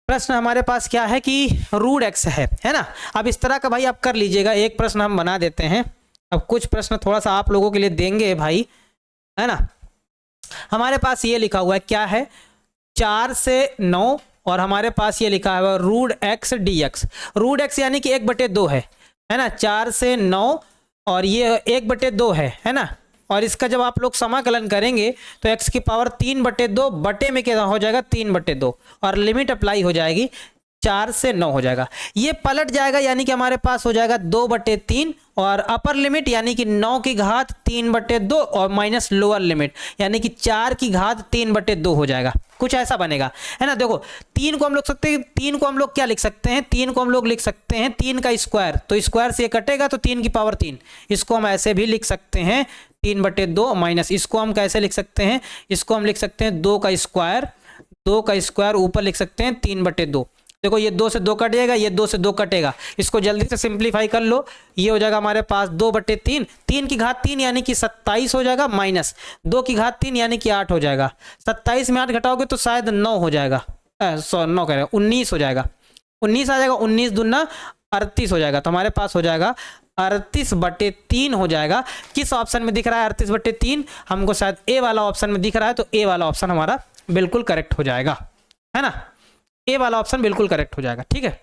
Speaker 1: प्रश्न हमारे पास क्या है कि रूट एक्स है ना। अब इस तरह का भाई आप कर लीजिएगा, एक प्रश्न हम बना देते हैं। अब कुछ प्रश्न थोड़ा सा आप लोगों के लिए देंगे भाई, है ना। हमारे पास ये लिखा हुआ है क्या है, 4 से 9 और हमारे पास ये लिखा है root x d x. Root x यानी कि 1/2 है ना, 4 से 9 और ये 1/2 है ना। और इसका जब आप लोग समाकलन करेंगे तो x की पावर 3/2 बटे में क्या हो जाएगा, 3/2 और लिमिट अप्लाई हो जाएगी, 4 से 9 हो जाएगा। ये पलट जाएगा यानी कि हमारे पास हो जाएगा 2/3 और अपर लिमिट यानी कि 9 की घात 3/2 और माइनस लोअर लिमिट यानी कि 4 की घात 3/2 हो जाएगा, कुछ ऐसा बनेगा, है ना। देखो 3 को हम लोग सकते हैं, 3 को हम लोग क्या लिख सकते हैं, 3 को हम लोग लिख सकते हैं 3 का स्क्वायर, तो स्क्वायर से ये कटेगा तो 3 की पावर 3, इसको हम ऐसे भी लिख सकते हैं 3/2 माइनस इसको हम कैसे लिख सकते हैं, इसको हम लिख सकते हैं 2 का स्क्वायर ऊपर लिख सकते हैं 3/2। देखो ये 2 से 2 कट जाएगा, ये 2 से 2 कटेगा, इसको जल्दी से सिंप्लीफाई कर लो, ये हो जाएगा हमारे पास 2/3, 3 की घात 3 यानी कि 27 हो जाएगा, माइनस 2 की घात 3 यानी कि 8 हो जाएगा। 27 में 8 घटाओगे तो शायद 9 हो जाएगा, 9 कह रहे हैं 19 हो जाएगा, 19 आ जाएगा, 19 दूना 38 हो जाएगा, तो हमारे पास हो जाएगा 38/3 हो जाएगा। किस ऑप्शन में दिख रहा है 38/3, हमको शायद ए वाला ऑप्शन में दिख रहा है, तो ए वाला ऑप्शन हमारा बिल्कुल करेक्ट हो जाएगा, है ना, ए वाला ऑप्शन बिल्कुल करेक्ट हो जाएगा। ठीक है,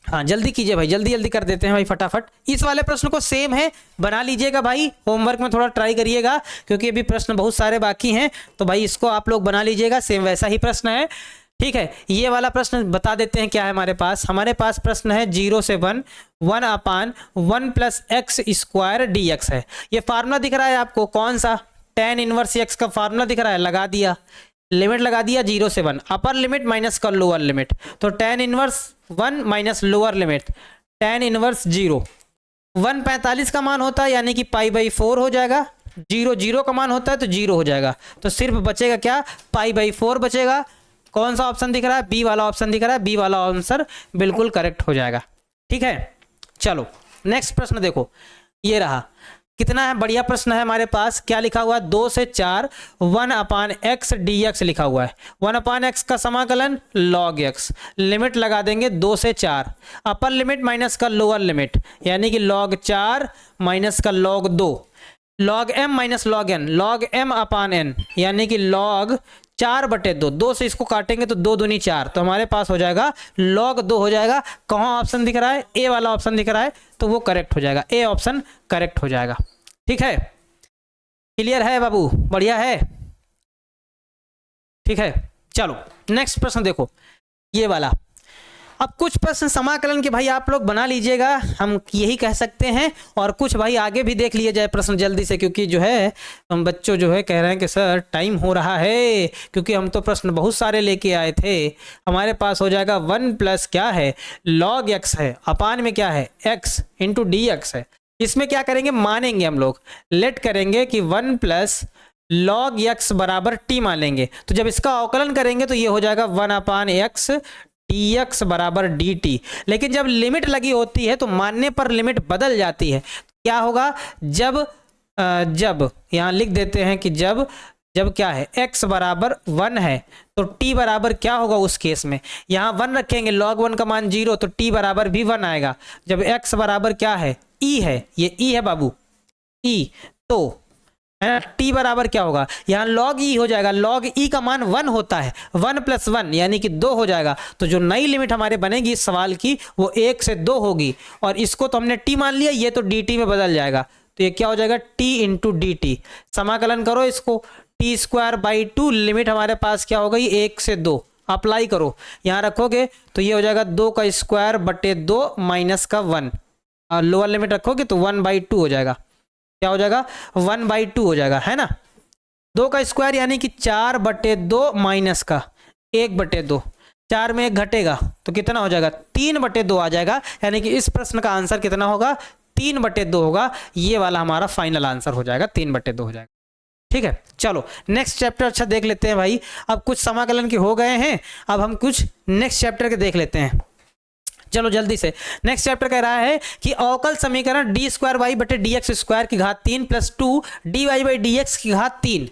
Speaker 1: हाँ जल्दी कीजिए भाई, जल्दी जल्दी कर देते हैं भाई फटाफट। इस वाले प्रश्न को सेम है बना लीजिएगा भाई, होमवर्क में थोड़ा ट्राई करिएगा क्योंकि अभी प्रश्न बहुत सारे बाकी हैं, तो भाई इसको आप लोग बना लीजिएगा, सेम वैसा ही प्रश्न है। ठीक है, ये वाला प्रश्न बता देते हैं क्या है हमारे पास प्रश्न है 0 से 1 1/1 + x² dx है। ये फार्मूला दिख रहा है आपको, कौन सा, tan इनवर्स x का फार्मूला दिख रहा है, लगा दिया, लिमिट लगा दिया 0 से 1, अपर लिमिट माइनस का लोअर लिमिट, तो tan inverse 1 minus lower limit tan inverse 0, 1 45 का मान होता है यानी कि π/4 हो जाएगा, 0 0 का मान होता है तो 0 हो जाएगा, तो सिर्फ बचेगा क्या, π/4 बचेगा। कौन सा ऑप्शन दिख रहा है, बी वाला ऑप्शन दिख रहा है, बी वाला आंसर बिल्कुल करेक्ट हो जाएगा। ठीक है, चलो नेक्स्ट प्रश्न देखो, ये रहा, कितना है, बढ़िया प्रश्न है हमारे पास। क्या लिखा हुआ है, 2 से 4 1/x dx लिखा हुआ है। 1/x का समाकलन log x, लिमिट लगा देंगे 2 से 4, अपर लिमिट माइनस का लोअर लिमिट यानी कि log 4 माइनस का log 2, log m minus log n, log m/n यानी कि log 4/2, 2 से इसको काटेंगे तो 2 दूनी 4, तो हमारे पास हो जाएगा log 2 हो जाएगा। कहाँ ऑप्शन दिख रहा है, ए वाला ऑप्शन दिख रहा है, तो वो करेक्ट हो जाएगा, ए ऑप्शन करेक्ट हो जाएगा। ठीक है, क्लियर है बाबू, बढ़िया है। ठीक है, चलो नेक्स्ट प्रश्न देखो, ये वाला। अब कुछ प्रश्न समाकलन के भाई आप लोग बना लीजिएगा, हम यही कह सकते हैं, और कुछ भाई आगे भी देख लिए जाए प्रश्न जल्दी से, क्योंकि जो है हम बच्चों जो है कह रहे हैं कि सर टाइम हो रहा है, क्योंकि हम तो प्रश्न बहुत सारे लेके आए थे। हमारे पास हो जाएगा 1 प्लस क्या है, log x है, अपान में क्या है, x इंटू dx है। इसमें क्या करेंगे, मानेंगे हम लोग, लेट करेंगे कि 1 प्लस log x बराबर t मान लेंगे, तो जब इसका अवकलन करेंगे तो ये हो जाएगा 1/x dx बराबर dt। लेकिन जब लिमिट लगी होती है तो मानने पर लिमिट बदल जाती है। क्या होगा, जब यहाँ लिख देते हैं कि जब क्या है, x बराबर 1 है तो t बराबर क्या होगा उस केस में, यहाँ 1 रखेंगे, log 1 का मान 0 तो t बराबर भी 1 आएगा। जब x बराबर क्या है, e है, ये e है बाबू, e, तो है ना। टी बराबर क्या होगा, यहाँ लॉग ई हो जाएगा, लॉग ई का मान 1 होता है, 1 + 1 यानी कि 2 हो जाएगा। तो जो नई लिमिट हमारे बनेगी इस सवाल की वो 1 से 2 होगी, और इसको तो हमने टी मान लिया, ये तो डी टी में बदल जाएगा। तो ये क्या हो जाएगा, टी इंटू डी टी। समाकलन करो इसको, t²/2 लिमिट हमारे पास क्या हो गई 1 से 2, अप्लाई करो, यहाँ रखोगे तो ये हो जाएगा 2 का स्क्वायर बटे 2 माइनस का 1, और लोअर लिमिट रखोगे तो 1/2 हो जाएगा। क्या हो जाएगा, 1/2 हो जाएगा, है ना। 2 का स्क्वायर यानी कि 4/2 माइनस का 1/2, 4 में 1 घटेगा तो कितना हो जाएगा, 3/2 आ जाएगा। यानी कि इस प्रश्न का आंसर कितना होगा, 3/2 होगा। ये वाला हमारा फाइनल आंसर हो जाएगा, 3/2 हो जाएगा। ठीक है, चलो नेक्स्ट चैप्टर अच्छा देख लेते हैं भाई। अब कुछ समाकलन के हो गए हैं, अब हम कुछ नेक्स्ट चैप्टर के देख लेते हैं। चलो जल्दी से, नेक्स्ट चैप्टर कह रहा है कि अवकल समीकरण d² बटे dx² की घात 3 + 2 dy/dx की घात 3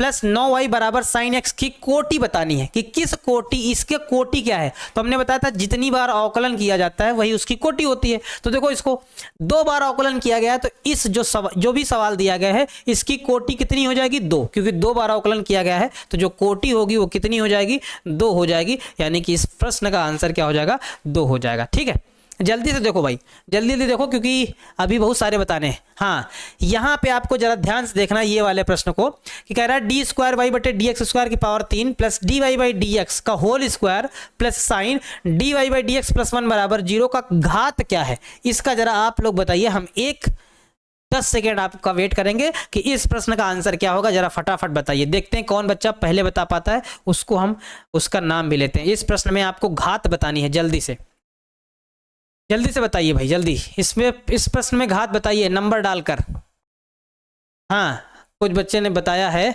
Speaker 1: + 9y बराबर sin x की कोटि बतानी है कि किस कोटि, इसके कोटि क्या है। तो हमने बताया था जितनी बार अवकलन किया जाता है वही उसकी कोटि होती है। तो देखो इसको 2 बार अवकलन किया गया है, तो इस जो भी सवाल दिया गया है इसकी कोटि कितनी हो जाएगी, 2, क्योंकि 2 बार अवकलन किया गया है तो जो कोटि होगी वो कितनी हो जाएगी, 2 हो जाएगी। यानी कि इस प्रश्न का आंसर क्या हो जाएगा, 2 हो जाएगा। ठीक है, जल्दी से देखो भाई, जल्दी जल्दी देखो क्योंकि अभी बहुत सारे बताने हैं। हाँ, यहाँ पे आपको जरा ध्यान से देखना ये वाले प्रश्न को, कि कह रहा है d² बटे dx² की पावर 3 + dy/dx का whole square plus sign dy/dx + 1 बराबर 0 का घात क्या है। इसका जरा आप लोग बताइए, हम 10 सेकेंड आपका वेट करेंगे कि इस प्रश्न का आंसर क्या होगा। जरा फटाफट बताइए, देखते हैं कौन बच्चा पहले बता पाता है, उसको हम उसका नाम भी लेते हैं। इस प्रश्न में आपको घात बतानी है, जल्दी से बताइए भाई, जल्दी। इसमें इस प्रश्न में घात बताइए नंबर डालकर। हाँ, कुछ बच्चे ने बताया है,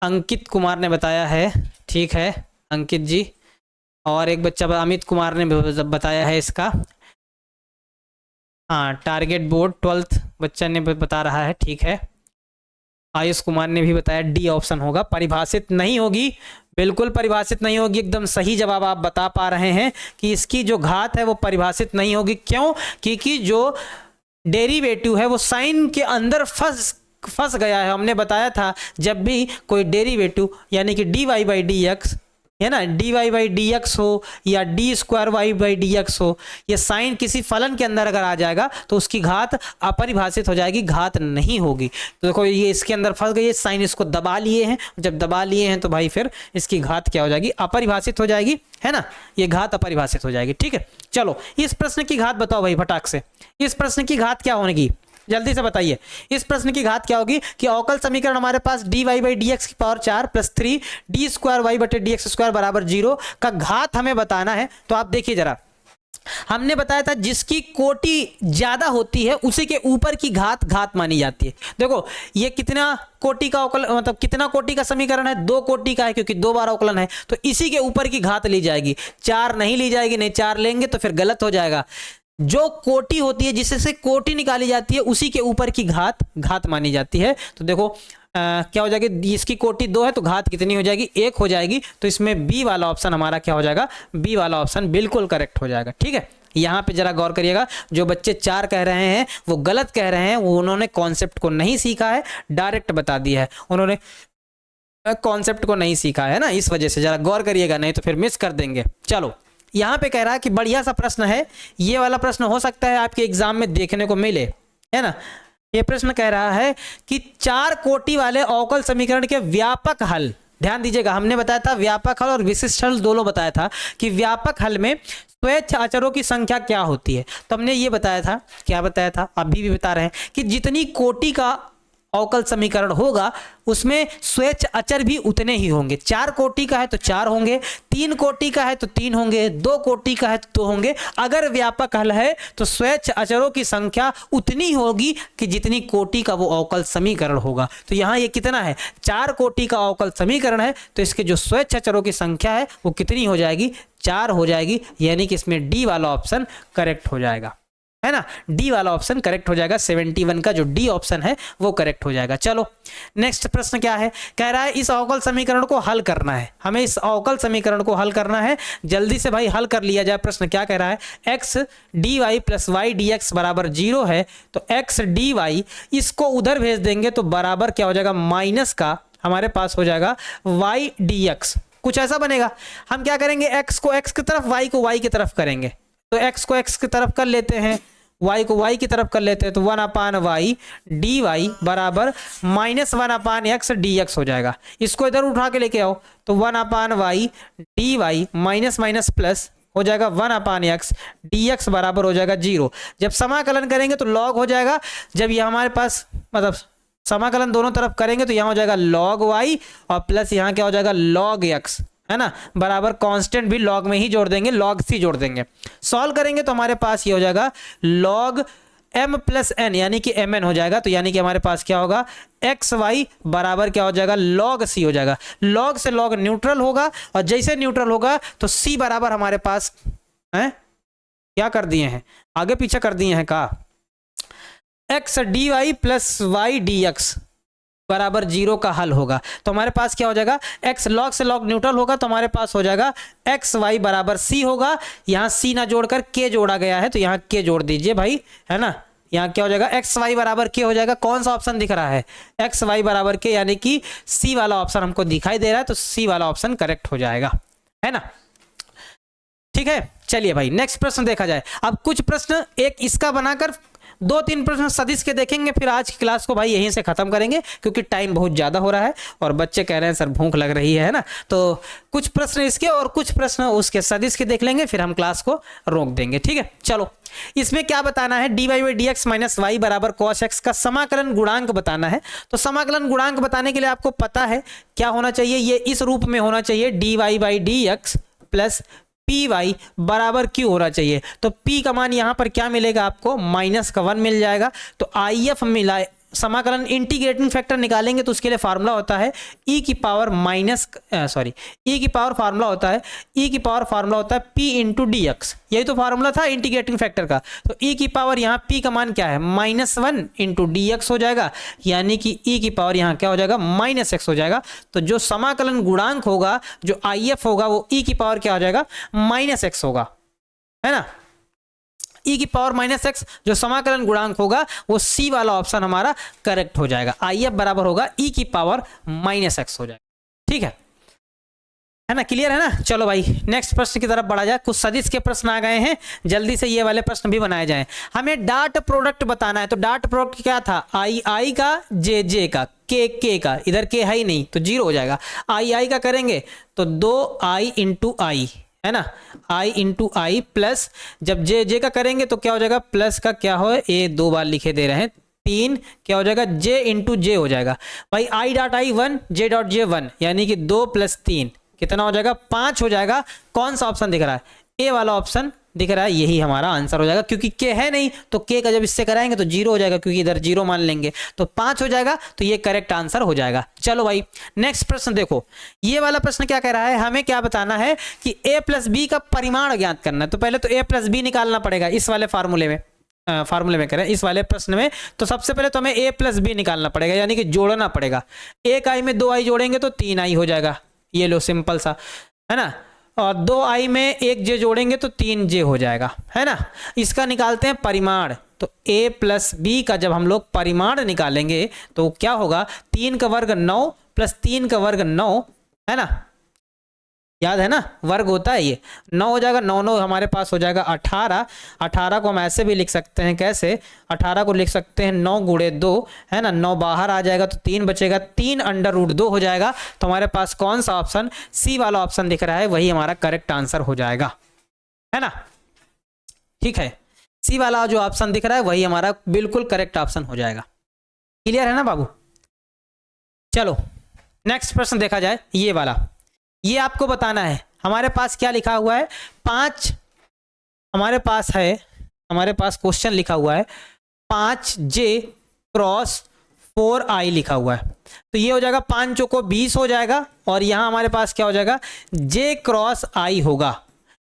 Speaker 1: अंकित कुमार ने बताया है, ठीक है अंकित जी, और एक बच्चा अमित कुमार ने बताया है इसका। हाँ, टारगेट बोर्ड 12th बच्चा ने बता रहा है, ठीक है। आयुष कुमार ने भी बताया डी ऑप्शन होगा, परिभाषित नहीं होगी, बिल्कुल परिभाषित नहीं होगी। एकदम सही जवाब आप बता पा रहे हैं कि इसकी जो घात है वो परिभाषित नहीं होगी। क्यों, क्योंकि जो डेरिवेटिव है वो साइन के अंदर फंस गया है। हमने बताया था जब भी कोई डेरिवेटिव यानी कि dy/dx है ना, dy/dx हो या d²y/dx हो, ये साइन किसी फलन के अंदर अगर आ जाएगा तो उसकी घात अपरिभाषित हो जाएगी, घात नहीं होगी। तो देखो ये इसके अंदर फंस गई है, साइन इसको दबा लिए हैं, जब दबा लिए हैं तो भाई फिर इसकी घात क्या हो जाएगी, अपरिभाषित हो जाएगी, है ना, ये घात अपरिभाषित हो जाएगी। ठीक है, चलो इस प्रश्न की घात बताओ भाई फटाक से, इस प्रश्न की घात क्या होगी, जल्दी से बताइए। इस प्रश्न की घात क्या होगी कि अवकल समीकरण हमारे पास dy/dx की पावर 4 + 3 d² बटे dx² बराबर 0 का घात हमें बताना है। तो आप देखिए जरा, हमने बताया था जिसकी कोटि ज्यादा होती है उसी के ऊपर की घात मानी जाती है। देखो ये कितना कोटि का अवकल, मतलब कितना कोटि का समीकरण है, 2 कोटि का है, क्योंकि 2 बार अवकलन है, तो इसी के ऊपर की घात ली जाएगी, 4 नहीं ली जाएगी। नहीं, 4 लेंगे तो फिर गलत हो जाएगा। जो कोटि होती है, जिससे कोटि निकाली जाती है, उसी के ऊपर की घात मानी जाती है। तो देखो क्या हो जाएगी, इसकी कोटि 2 है तो घात कितनी हो जाएगी, 1 हो जाएगी। तो इसमें बी वाला ऑप्शन हमारा क्या हो जाएगा, बी वाला ऑप्शन बिल्कुल करेक्ट हो जाएगा। ठीक है, यहाँ पे जरा गौर करिएगा, जो बच्चे 4 कह रहे हैं वो गलत कह रहे हैं, वो उन्होंने कॉन्सेप्ट को नहीं सीखा है, डायरेक्ट बता दिया है, उन्होंने कॉन्सेप्ट को नहीं सीखा है ना, इस वजह से जरा गौर करिएगा, नहीं तो फिर मिस कर देंगे। चलो यहाँ पे कह रहा है कि बढ़िया सा प्रश्न है, ये वाला प्रश्न हो सकता है आपके एग्जाम में देखने को मिले, है ना। ये प्रश्न कह रहा है कि 4 कोटि वाले अवकल समीकरण के व्यापक हल, ध्यान दीजिएगा, हमने बताया था व्यापक हल और विशिष्ट हल दोनों बताया था कि व्यापक हल में स्वैच्छ अचरों की संख्या क्या होती है। तो हमने ये बताया था, क्या बताया था, अभी भी बता रहे हैं कि जितनी कोटि का अवकल समीकरण होगा उसमें स्वैच्छ अचर भी उतने ही होंगे। 4 कोटि का है तो 4 होंगे, 3 कोटि का है तो 3 होंगे, 2 कोटि का है तो 2 होंगे। अगर व्यापक हल है तो स्वैच्छ अचरों की संख्या उतनी होगी कि जितनी कोटि का वो अवकल समीकरण होगा। तो यहाँ ये कितना है, 4 कोटि का अवकल समीकरण है, तो इसके जो स्वैच्छ अचरों की संख्या है वो कितनी हो जाएगी, 4 हो जाएगी। यानी कि इसमें डी वाला ऑप्शन करेक्ट हो जाएगा। है ना। डी वाला ऑप्शन करेक्ट हो जाएगा, 71 का जो डी ऑप्शन है वो करेक्ट हो जाएगा। चलो नेक्स्ट प्रश्न क्या है, कह रहा है इस अवकल समीकरण को हल करना है, हमें इस अवकल समीकरण को हल करना है, जल्दी से भाई हल कर लिया जाए। प्रश्न क्या कह रहा है, x d y plus y d x बराबर 0 है, तो एक्स डी वाई इसको उधर भेज देंगे तो बराबर क्या हो जाएगा, माइनस का हमारे पास हो जाएगा वाई डी एक्स, कुछ ऐसा बनेगा। हम क्या करेंगे, एक्स को एक्स की तरफ, वाई को वाई की तरफ करेंगे, तो एक्स को एक्स की तरफ कर लेते हैं, y को y की तरफ कर लेते हैं, तो 1/y डी वाई बराबर -1/x dx हो जाएगा। इसको इधर उठा के लेके आओ, तो 1/y d y minus minus plus हो जाएगा 1/x dx बराबर हो जाएगा 0। जब समाकलन करेंगे तो log हो जाएगा, जब ये हमारे पास मतलब समाकलन दोनों तरफ करेंगे तो यहाँ हो जाएगा log y और प्लस यहाँ क्या हो जाएगा log x, है ना, बराबर कांस्टेंट भी लॉग में ही जोड़ देंगे, लॉग सी जोड़ देंगे। सॉल्व करेंगे तो हमारे पास ये हो जाएगा लॉग m प्लस n यानी कि mn हो जाएगा, तो यानी कि हमारे पास क्या होगा, एक्स वाई बराबर क्या हो जाएगा, लॉग सी हो जाएगा। लॉग से लॉग न्यूट्रल होगा और जैसे न्यूट्रल होगा तो c बराबर हमारे पास है, क्या कर दिए हैं, आगे पीछे कर दिए हैं का, x d y plus y d x बराबर 0 का हल होगा। तो हमारे पास क्या हो जाएगा, x log से log न्यूट्रल होगा तो हमारे पास हो जाएगा एक्स वाई बराबर c होगा। यहाँ c ना जोड़कर k जोड़ा गया है तो यहाँ k जोड़ दीजिए भाई, है ना। यहाँ क्या हो जाएगा, एक्स वाई बराबर k हो जाएगा। कौन सा ऑप्शन दिख रहा है, एक्स वाई बराबर k, यानी कि c वाला ऑप्शन हमको दिखाई दे रहा है, तो c वाला ऑप्शन करेक्ट हो जाएगा, है ना। ठीक है, चलिए भाई नेक्स्ट प्रश्न देखा जाए। अब कुछ प्रश्न एक इसका बनाकर 2-3 प्रश्न सदिश के देखेंगे, फिर आज की क्लास को भाई यहीं से खत्म करेंगे क्योंकि टाइम बहुत ज़्यादा हो रहा है और बच्चे कह रहे हैं सर भूख लग रही है ना। तो कुछ प्रश्न इसके और कुछ प्रश्न उसके सदिश के देख लेंगे, फिर हम क्लास को रोक देंगे। ठीक है, चलो इसमें क्या बताना है, d y by d x minus y बराबर कॉस एक्स का समाकलन गुणांक बताना है। तो समाकलन गुणांक बताने के लिए आपको पता है क्या होना चाहिए, ये इस रूप में होना चाहिए, d y by d x plus p y बराबर क्यू होना चाहिए। तो पी का मान यहाँ पर क्या मिलेगा आपको, -1 मिल जाएगा। तो आई एफ मिला, समाकलन इंटीग्रेटिंग फैक्टर निकालेंगे तो उसके लिए फार्मूला होता है e की पावर फार्मूला होता है p इंटू डी एक्स, यही तो फार्मूला था इंटीग्रेटिंग फैक्टर का। तो e की पावर यहाँ p का मान क्या है, -1 इंटू डी एक्स हो जाएगा, यानी कि e की पावर यहाँ क्या हो जाएगा, -x हो जाएगा। तो जो समाकलन गुणांक होगा, जो आई एफ होगा, वो e की पावर क्या हो जाएगा, -x होगा, है ना। e की पावर -x जो समाकलन गुणांक होगा वो c वाला ऑप्शन हमारा करेक्ट हो जाएगा। आई एफ बराबर होगा e की पावर -x हो जाएगा। ठीक है ना, क्लियर है ना। चलो भाई नेक्स्ट प्रश्न की तरफ बढ़ा जाए। कुछ सदिश के प्रश्न आ गए हैं, जल्दी से ये वाले प्रश्न भी बनाए जाएं। हमें डाट प्रोडक्ट बताना है, तो डाट प्रोडक्ट क्या था, आई का जे का के का, इधर के है ही नहीं तो 0 हो जाएगा। आई का करेंगे तो 2i इंटू आई, है ना, i इंटू आई प्लस जब जे का करेंगे तो क्या हो जाएगा, प्लस का क्या हो, ये 2 बार लिखे दे रहे हैं, 3 क्या हो जाएगा, j इंटू जे हो जाएगा भाई। i dot I 1 j dot J 1 यानी कि 2 + 3 कितना हो जाएगा, 5 हो जाएगा। कौन सा ऑप्शन दिख रहा है, ए वाला ऑप्शन दिख रहा है, यही हमारा आंसर हो जाएगा। क्योंकि के है नहीं तो के का जब इससे कराएंगे तो 0 हो जाएगा, क्योंकि इधर 0 मान लेंगे तो 5 हो जाएगा, तो ये करेक्ट आंसर हो जाएगा। चलो भाई नेक्स्ट प्रश्न देखो, ये वाला प्रश्न क्या कह रहा है, हमें क्या बताना है कि a प्लस बी का परिमाण ज्ञात करना है। तो पहले तो a प्लस बी निकालना पड़ेगा इस वाले फार्मूले में करें, इस वाले प्रश्न में। तो सबसे पहले तो हमें a प्लस बी निकालना पड़ेगा, यानी कि जोड़ना पड़ेगा। एक आई में 2i जोड़ेंगे तो 3i हो जाएगा, ये लो सिंपल सा, है ना। और 2i में 1j जोड़ेंगे तो 3j हो जाएगा, है ना। इसका निकालते हैं परिमाण। तो a प्लस बी का जब हम लोग परिमाण निकालेंगे तो क्या होगा, 3 का वर्ग 9 प्लस 3 का वर्ग 9, है ना, याद है ना, वर्ग होता है ये, 9 हो जाएगा, 9 हमारे पास हो जाएगा 18। 18 को हम ऐसे भी लिख सकते हैं, कैसे, 18 को लिख सकते हैं 9 गुणे 2, है ना, 9 बाहर आ जाएगा तो 3 बचेगा, 3 √2 हो जाएगा। तो हमारे पास कौन सा ऑप्शन, सी वाला ऑप्शन दिख रहा है, वही हमारा करेक्ट आंसर हो जाएगा, है ना। ठीक है, सी वाला जो ऑप्शन दिख रहा है वही हमारा बिल्कुल करेक्ट ऑप्शन हो जाएगा। क्लियर है ना बाबू। चलो नेक्स्ट प्रश्न देखा जाए, ये वाला, ये आपको बताना है। हमारे पास क्या लिखा हुआ है, 5 हमारे पास क्वेश्चन लिखा हुआ है, 5j क्रॉस 4i लिखा हुआ है। तो ये हो जाएगा 5 चौको 20 हो जाएगा, और यहाँ हमारे पास क्या हो जाएगा, j क्रॉस i होगा।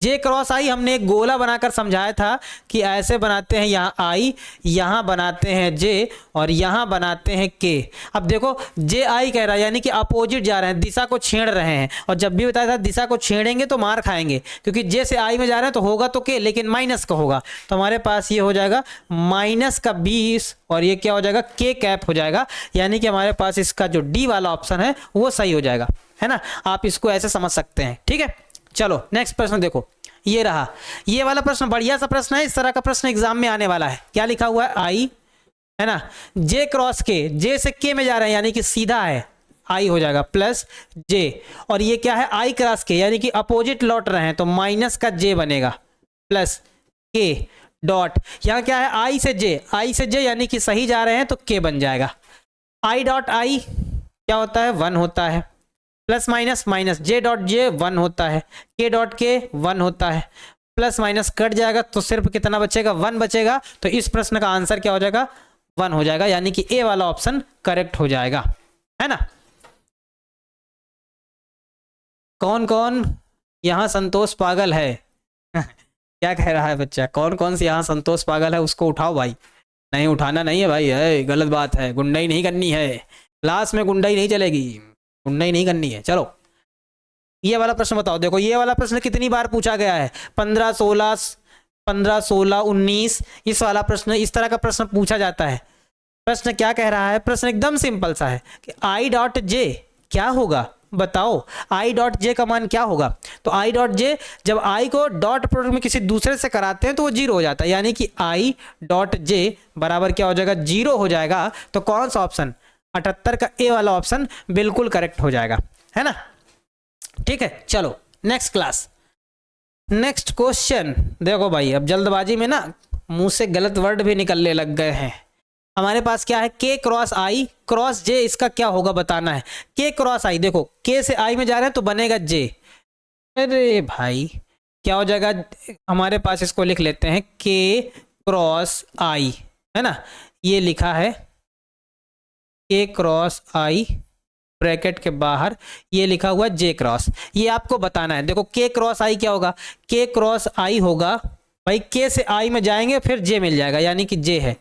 Speaker 1: जे क्रॉस आई हमने एक गोला बनाकर समझाया था कि ऐसे बनाते हैं, यहाँ आई, यहाँ बनाते हैं जे और यहाँ बनाते हैं के। अब देखो जे आई कह रहा है यानी कि अपोजिट जा रहे हैं, दिशा को छेड़ रहे हैं, और जब भी बताया था दिशा को छेड़ेंगे तो मार खाएंगे, क्योंकि जे से आई में जा रहे हैं तो होगा तो के, लेकिन माइनस का होगा, तो हमारे पास ये हो जाएगा माइनस का 20 और ये क्या हो जाएगा के कैप हो जाएगा, यानी कि हमारे पास इसका जो डी वाला ऑप्शन है वो सही हो जाएगा, है ना। आप इसको ऐसे समझ सकते हैं, ठीक है। चलो नेक्स्ट प्रश्न देखो, ये रहा, ये वाला प्रश्न बढ़िया सा प्रश्न है, इस तरह का प्रश्न एग्जाम में आने वाला है। क्या लिखा हुआ है, आई, है ना, जे क्रॉस के, जे से के में जा रहे हैं यानी कि सीधा है, आई हो जाएगा प्लस जे, और ये क्या है आई क्रॉस के यानी कि अपोजिट लौट रहे हैं तो माइनस का जे बनेगा प्लस के डॉट, यहाँ क्या है आई से जे, आई से जे यानी कि सही जा रहे हैं तो के बन जाएगा, आई डॉट आई क्या होता है 1 होता है, plus minus minus J dot J 1 होता है, के डॉट के 1 होता है, प्लस माइनस कट जाएगा तो सिर्फ कितना बचेगा 1 बचेगा, तो इस प्रश्न का आंसर क्या हो जाएगा 1 हो जाएगा, यानी कि ए वाला ऑप्शन करेक्ट हो जाएगा, है ना। कौन कौन यहाँ संतोष पागल है क्या कह रहा है बच्चा, कौन कौन से यहाँ संतोष पागल है, उसको उठाओ भाई। नहीं उठाना नहीं है भाई, है गलत बात है, गुंडाई नहीं करनी है, क्लास में गुंडाई नहीं चलेगी, गुंडाई नहीं करनी है। चलो ये वाला प्रश्न बताओ, देखो ये वाला प्रश्न कितनी बार पूछा गया है, 15, 16, 19, इस वाला प्रश्न, इस तरह का प्रश्न पूछा जाता है। प्रश्न क्या कह रहा है, प्रश्न एकदम सिंपल सा है कि आई डॉट जे क्या होगा, बताओ आई डॉट जे का मान क्या होगा। तो आई डॉट जे जब आई को डॉट प्रोडक्ट में किसी दूसरे से कराते हैं तो वो 0 हो जाता है, यानी कि आई डॉट जे बराबर क्या हो जाएगा 0 हो जाएगा। तो कौन सा ऑप्शन 78 का ए वाला ऑप्शन बिल्कुल करेक्ट हो जाएगा, है ना। ठीक है, चलो नेक्स्ट क्लास, नेक्स्ट क्वेश्चन। देखो भाई अब जल्दबाजी में ना मुंह से गलत वर्ड भी निकलने लग गए हैं। हमारे पास क्या है के क्रॉस आई क्रॉस जे, इसका क्या होगा बताना है। के क्रॉस आई, देखो के से आई में जा रहे हैं तो बनेगा जे, अरे भाई क्या हो जाएगा, हमारे पास इसको लिख लेते हैं के क्रॉस आई, है ना, ये लिखा है के क्रॉस आई, ब्रैकेट के बाहर ये लिखा हुआ जे क्रॉस, ये आपको बताना है। देखो के क्रॉस आई क्या होगा, के क्रॉस आई होगा भाई, के से आई में जाएंगे फिर जे मिल जाएगा, यानी कि जे है,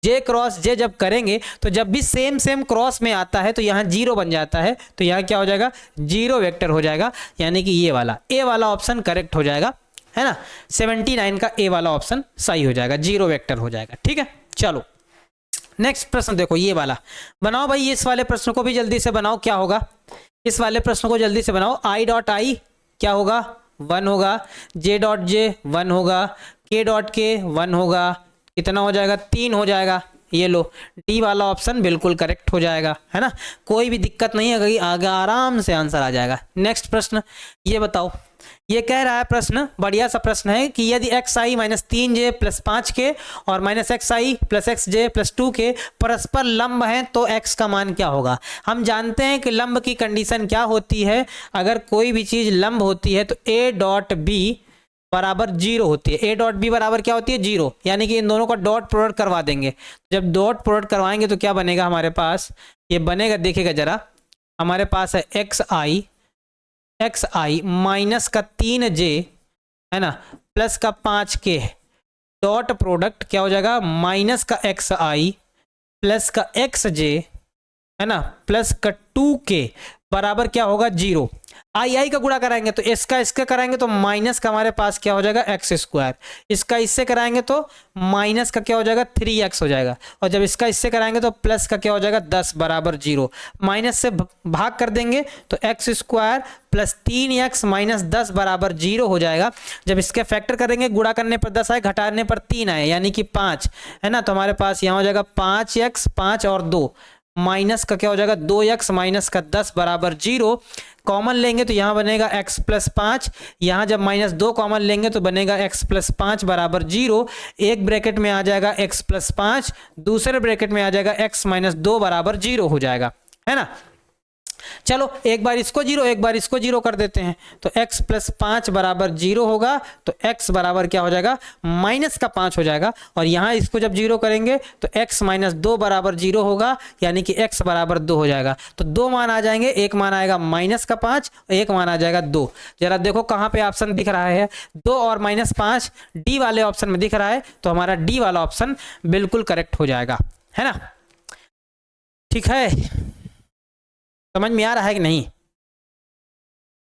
Speaker 1: जे क्रॉस जे जब करेंगे तो जब भी सेम सेम क्रॉस में आता है तो यहाँ 0 बन जाता है, तो यहाँ क्या हो जाएगा 0 वेक्टर हो जाएगा, यानी कि ये वाला ए वाला ऑप्शन करेक्ट हो जाएगा, है ना। 79 का ए वाला ऑप्शन सही हो जाएगा, 0 वेक्टर हो जाएगा, ठीक है। चलो नेक्स्ट प्रश्न देखो, ये वाला बनाओ भाई, इस वाले प्रश्न को भी जल्दी से बनाओ, क्या होगा इस वाले प्रश्न को जल्दी से बनाओ। आई डॉट आई क्या होगा 1 होगा, जे डॉट जे 1 होगा, के डॉट के 1 होगा, कितना हो जाएगा 3 हो जाएगा। ये लो डी वाला ऑप्शन बिल्कुल करेक्ट हो जाएगा, है ना, कोई भी दिक्कत नहीं है, कहीं आगे आराम से आंसर आ जाएगा। नेक्स्ट प्रश्न ये बताओ, ये कह रहा है प्रश्न, बढ़िया सा प्रश्न है कि यदि एक्स आई माइनस 3जे प्लस 5 के और माइनस एक्स आई प्लस एक्स जे प्लस 2 के परस्पर लंब हैं तो एक्स का मान क्या होगा। हम जानते हैं कि लंब की कंडीशन क्या होती है, अगर कोई भी चीज लंब होती है तो ए डॉट बी बराबर 0 होती है, ए डॉट बी बराबर क्या होती है 0, यानी कि इन दोनों का डॉट प्रोडक्ट करवा देंगे। जब डॉट प्रोडक्ट करवाएंगे तो क्या बनेगा हमारे पास, ये बनेगा देखिएगा जरा, हमारे पास है एक्स आई माइनस का 3जे, है ना, प्लस का 5k, डॉट प्रोडक्ट क्या हो जाएगा माइनस का एक्स आई प्लस का एक्स जे, है ना, प्लस का 2k बराबर क्या होगा 0। आई का गुणा कराएंगे तो इसका कराएंगे तो माइनस का हमारे पास क्या हो जाएगा एक्स स्क्वायर, इसका इससे कराएंगे तो माइनस का क्या हो जाएगा 3x हो जाएगा, और जब इसका इससे कराएंगे तो प्लस का क्या हो जाएगा 10 बराबर 0। माइनस से भाग कर देंगे तो x square plus 3x minus 10 बराबर 0 हो जाएगा। जब इसके फैक्टर करेंगे, गुणा करने पर 10 आए, घटाने पर 3 आए, यानी कि 5, है ना, तो हमारे पास यहाँ हो जाएगा 5x 5 और 2, माइनस का क्या हो जाएगा 2x माइनस का 10 बराबर 0। कॉमन लेंगे तो यहाँ बनेगा x प्लस 5, यहाँ जब माइनस 2 कॉमन लेंगे तो बनेगा x प्लस 5 बराबर 0। एक ब्रैकेट में आ जाएगा x प्लस 5, दूसरे ब्रैकेट में आ जाएगा x माइनस 2 बराबर 0 हो जाएगा, है ना। चलो एक बार इसको जीरो एक बार इसको जीरो कर देते हैं, तो x प्लस 5 बराबर 0 होगा, तो x बराबर क्या हो जाएगा, माइनस का 5 हो जाएगा। और यहाँ इसको जब जीरो करेंगे तो x माइनस 2 बराबर 0 होगा, यानी कि x बराबर 2 हो जाएगा। तो दो मान आ जाएंगे, एक मान आएगा माइनस का 5 और एक मान आ जाएगा 2। जरा देखो कहाँ पे ऑप्शन दिख रहा है, 2 और माइनस 5 डी वाले ऑप्शन में दिख रहा है, तो हमारा डी वाला ऑप्शन बिल्कुल करेक्ट हो जाएगा, है ना। ठीक है, समझ में आ रहा है कि नहीं?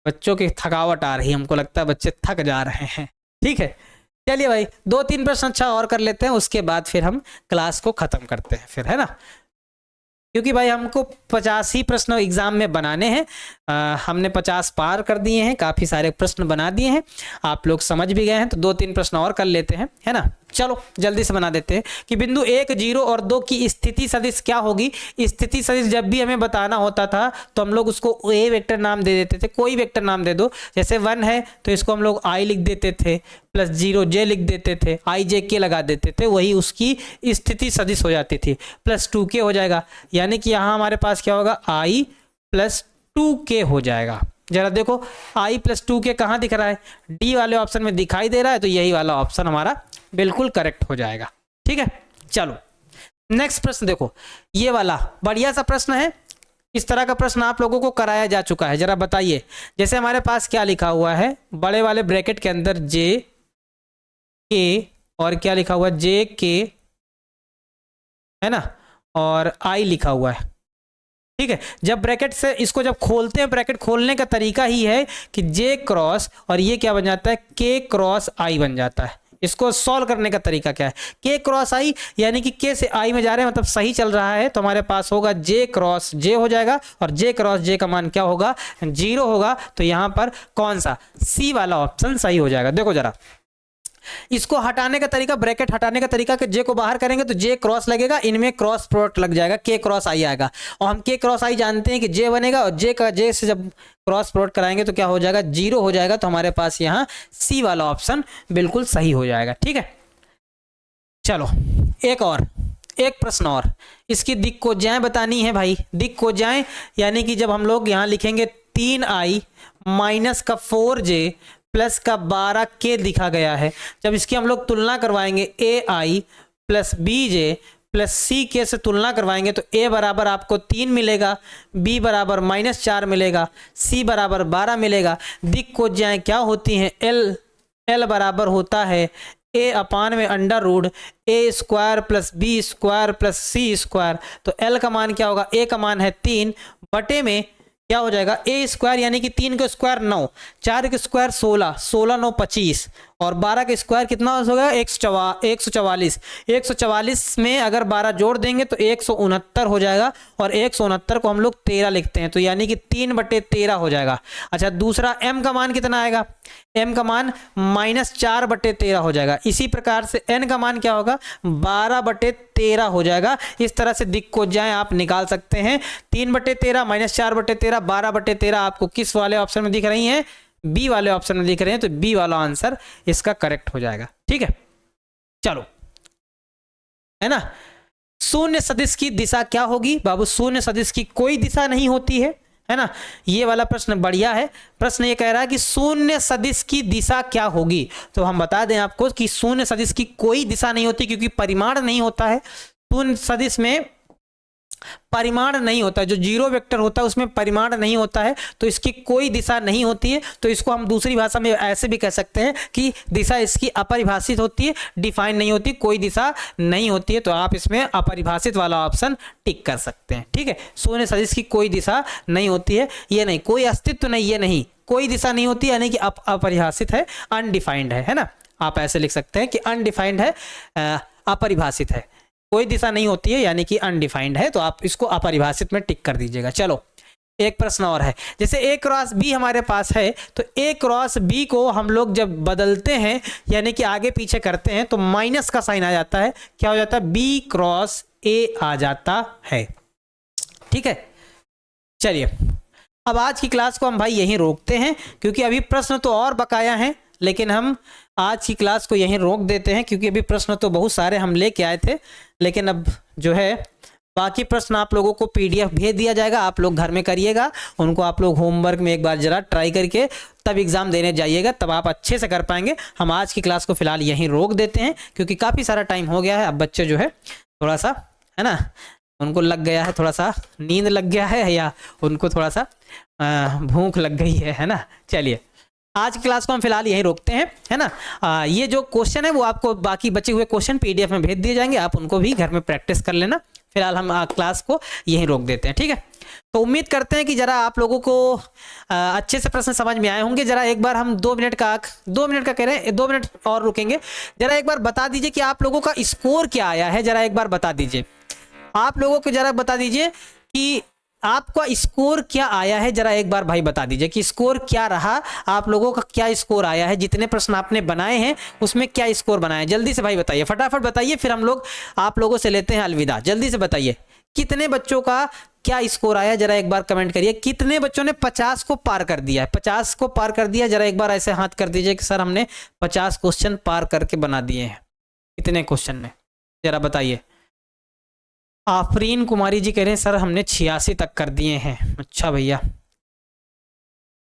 Speaker 1: बच्चों की थकावट आ रही है, हमको लगता है बच्चे थक जा रहे हैं। ठीक है, चलिए भाई 2-3 प्रश्न अच्छा और कर लेते हैं, उसके बाद फिर हम क्लास को खत्म करते हैं फिर, है ना। क्योंकि भाई हमको 50 ही प्रश्न एग्जाम में बनाने हैं, हमने 50 पार कर दिए हैं, काफ़ी सारे प्रश्न बना दिए हैं, आप लोग समझ भी गए हैं। तो 2-3 प्रश्न और कर लेते हैं, है ना। चलो जल्दी से बना देते हैं कि बिंदु 1, 0 और 2 की स्थिति सदिश क्या होगी। स्थिति सदिश जब भी हमें बताना होता था तो हम लोग उसको ए वेक्टर नाम दे देते थे, कोई वेक्टर नाम दे दो। जैसे 1 है तो इसको हम लोग आई लिख देते थे, प्लस 0 जे लिख देते थे, आई जे के लगा देते थे, वही उसकी स्थिति सदिश हो जाती थी। प्लस 2k हो जाएगा, यानी कि यहाँ हमारे पास क्या होगा, आई प्लस 2k हो जाएगा। जरा देखो i प्लस 2k कहाँ दिख रहा है, डी वाले ऑप्शन में दिखाई दे रहा है, तो यही वाला ऑप्शन हमारा बिल्कुल करेक्ट हो जाएगा। ठीक है, चलो नेक्स्ट प्रश्न देखो, ये वाला बढ़िया सा प्रश्न है। इस तरह का प्रश्न आप लोगों को कराया जा चुका है, जरा बताइए। जैसे हमारे पास क्या लिखा हुआ है, बड़े वाले ब्रैकेट के अंदर जे के और क्या लिखा हुआ है, जे के, है ना, और आई लिखा हुआ है। ठीक है, जब ब्रैकेट से इसको जब खोलते हैं, ब्रैकेट खोलने का तरीका ही है कि जे क्रॉस और ये क्या बन जाता है, के क्रॉस आई बन जाता है। इसको सॉल्व करने का तरीका क्या है, के क्रॉस आई, यानी कि के से आई में जा रहे हैं, मतलब सही चल रहा है, तो हमारे पास होगा जे क्रॉस जे हो जाएगा, और जे क्रॉस जे का मान क्या होगा, 0 होगा। तो यहाँ पर कौन सा, सी वाला ऑप्शन सही हो जाएगा। देखो जरा इसको हटाने का तरीका, ब्रैकेट हटाने का तरीका कि जे को बाहर करेंगे तो जे क्रॉस लगेगा, इनमें क्रॉस प्रोडक्ट लग जाएगा, के क्रॉस आई आएगा। और हम के क्रॉस आई जानते हैं कि जे बनेगा, और जे का जे से जब क्रॉस प्रोडक्ट कराएंगे तो क्या हो जाएगा, 0 हो जाएगा। तो हमारे पास यहाँ सी वाला ऑप्शन बिल्कुल सही हो जाएगा। ठीक है, चलो एक प्रश्न और, इसकी दिक्कोजाएं बतानी है भाई। दिक्कोजाएं यानी कि जब हम लोग यहाँ लिखेंगे 3i माइनस का 4j प्लस का 12k लिखा गया है, जब इसकी हम लोग तुलना करवाएंगे ai plus bj plus ck से तुलना करवाएंगे तो a बराबर आपको 3 मिलेगा, b बराबर -4 मिलेगा, c बराबर 12 मिलेगा। दिक्कोजाएं क्या होती हैं, l बराबर होता है a अपान में under root a square plus b square plus c square. तो l का मान क्या होगा, a का मान है 3 बटे में क्या हो जाएगा, a स्क्वायर यानी कि 3 का स्क्वायर 9, 4 का स्क्वायर 16, 16 9 25, और 12 का स्क्वायर कितना होगा, 144। 144 में अगर 12 जोड़ देंगे तो 169 हो जाएगा, और 169 को हम लोग 13 लिखते हैं, तो यानी कि 3/13 हो जाएगा। अच्छा, दूसरा m का मान कितना आएगा, m का मान -4/13 हो जाएगा। इसी प्रकार से n का मान क्या होगा, 12/13 हो जाएगा। इस तरह से दिक्कोजाएं आप निकाल सकते हैं। 3/13 -4/13 12/13 आपको किस वाले ऑप्शन में दिख रही हैं, बी वाले ऑप्शन में दिख रहे हैं, तो बी वाला आंसर इसका करेक्ट हो जाएगा। ठीक है, चलो, है ना। शून्य सदिश की दिशा क्या होगी बाबू, शून्य सदिश की कोई दिशा नहीं होती है ना। ये वाला प्रश्न बढ़िया है। प्रश्न ये कह रहा है कि शून्य सदिश की दिशा क्या होगी, तो हम बता दें आपको कि शून्य सदिश की कोई दिशा नहीं होती, क्योंकि परिमाण नहीं होता है। शून्य सदिश में परिमाण नहीं होता है, जो जीरो वेक्टर होता है उसमें परिमाण नहीं होता है, तो इसकी कोई दिशा नहीं होती है। तो इसको हम दूसरी भाषा में ऐसे भी कह सकते हैं कि दिशा इसकी अपरिभाषित होती है, डिफाइन नहीं होती, कोई दिशा नहीं होती है। तो आप इसमें अपरिभाषित वाला ऑप्शन टिक कर सकते हैं। ठीक है, शून्य सदिश की कोई दिशा नहीं होती है, ये नहीं, कोई अस्तित्व नहीं, ये नहीं, कोई दिशा नहीं होती, यानी कि अपरिभाषित है, अनडिफाइंड है ना। आप ऐसे लिख सकते हैं कि अनडिफाइंड है, अपरिभाषित है, कोई दिशा नहीं होती है, यानी कि अनडिफाइंड है। तो आप इसको अपरिभाषित में टिक कर दीजिएगा। चलो एक प्रश्न और है, जैसे a क्रॉस b हमारे पास है, तो a क्रॉस b को हम लोग जब बदलते हैं, यानी कि आगे पीछे करते हैं, तो माइनस का साइन आ जाता है, क्या हो जाता है, b क्रॉस a आ जाता है। ठीक है, चलिए अब आज की क्लास को हम भाई यहीं रोकते हैं, क्योंकि अभी प्रश्न तो और बकाया हैं, लेकिन हम आज की क्लास को यहीं रोक देते हैं, क्योंकि अभी प्रश्न तो बहुत सारे हम लेके आए थे, लेकिन अब जो है बाकी प्रश्न आप लोगों को पीडीएफ भेज दिया जाएगा, आप लोग घर में करिएगा उनको, आप लोग होमवर्क में एक बार जरा ट्राई करके तब एग्जाम देने जाइएगा, तब आप अच्छे से कर पाएंगे। हम आज की क्लास को फिलहाल यहीं रोक देते हैं क्योंकि काफ़ी सारा टाइम हो गया है। अब बच्चे जो है थोड़ा सा है ना, उनको लग गया है, थोड़ा सा नींद लग गया है या उनको थोड़ा सा भूख लग गई है ना। चलिए आज की क्लास को हम फिलहाल यहीं रोकते हैं, है ना। ये जो क्वेश्चन है वो आपको बाकी बचे हुए क्वेश्चन पीडीएफ में भेज दिए जाएंगे, आप उनको भी घर में प्रैक्टिस कर लेना। फिलहाल हम क्लास को यहीं रोक देते हैं, ठीक है। तो उम्मीद करते हैं कि जरा आप लोगों को अच्छे से प्रश्न समझ में आए होंगे। जरा एक बार हम 2 मिनट का कह रहे हैं, 2 मिनट और रुकेंगे। जरा एक बार बता दीजिए कि आप लोगों का स्कोर क्या आया है, जरा एक बार बता दीजिए। आप लोगों को जरा बता दीजिए कि आपका स्कोर क्या आया है, जरा एक बार भाई बता दीजिए कि स्कोर क्या रहा, आप लोगों का क्या स्कोर आया है, जितने प्रश्न आपने बनाए हैं उसमें क्या स्कोर बनाया है। जल्दी से भाई बताइए, फटाफट बताइए, फिर हम लोग आप लोगों से लेते हैं अलविदा। जल्दी से बताइए कितने बच्चों का क्या स्कोर आया, जरा एक बार कमेंट करिए। कितने बच्चों ने 50 को पार कर दिया है, 50 को पार कर दिया, जरा एक बार ऐसे हाथ कर दीजिए कि सर हमने 50 क्वेश्चन पार करके बना दिए हैं। कितने क्वेश्चन में, जरा बताइए। आफरीन कुमारी जी कह रहे हैं सर हमने 86 तक कर दिए हैं। अच्छा भैया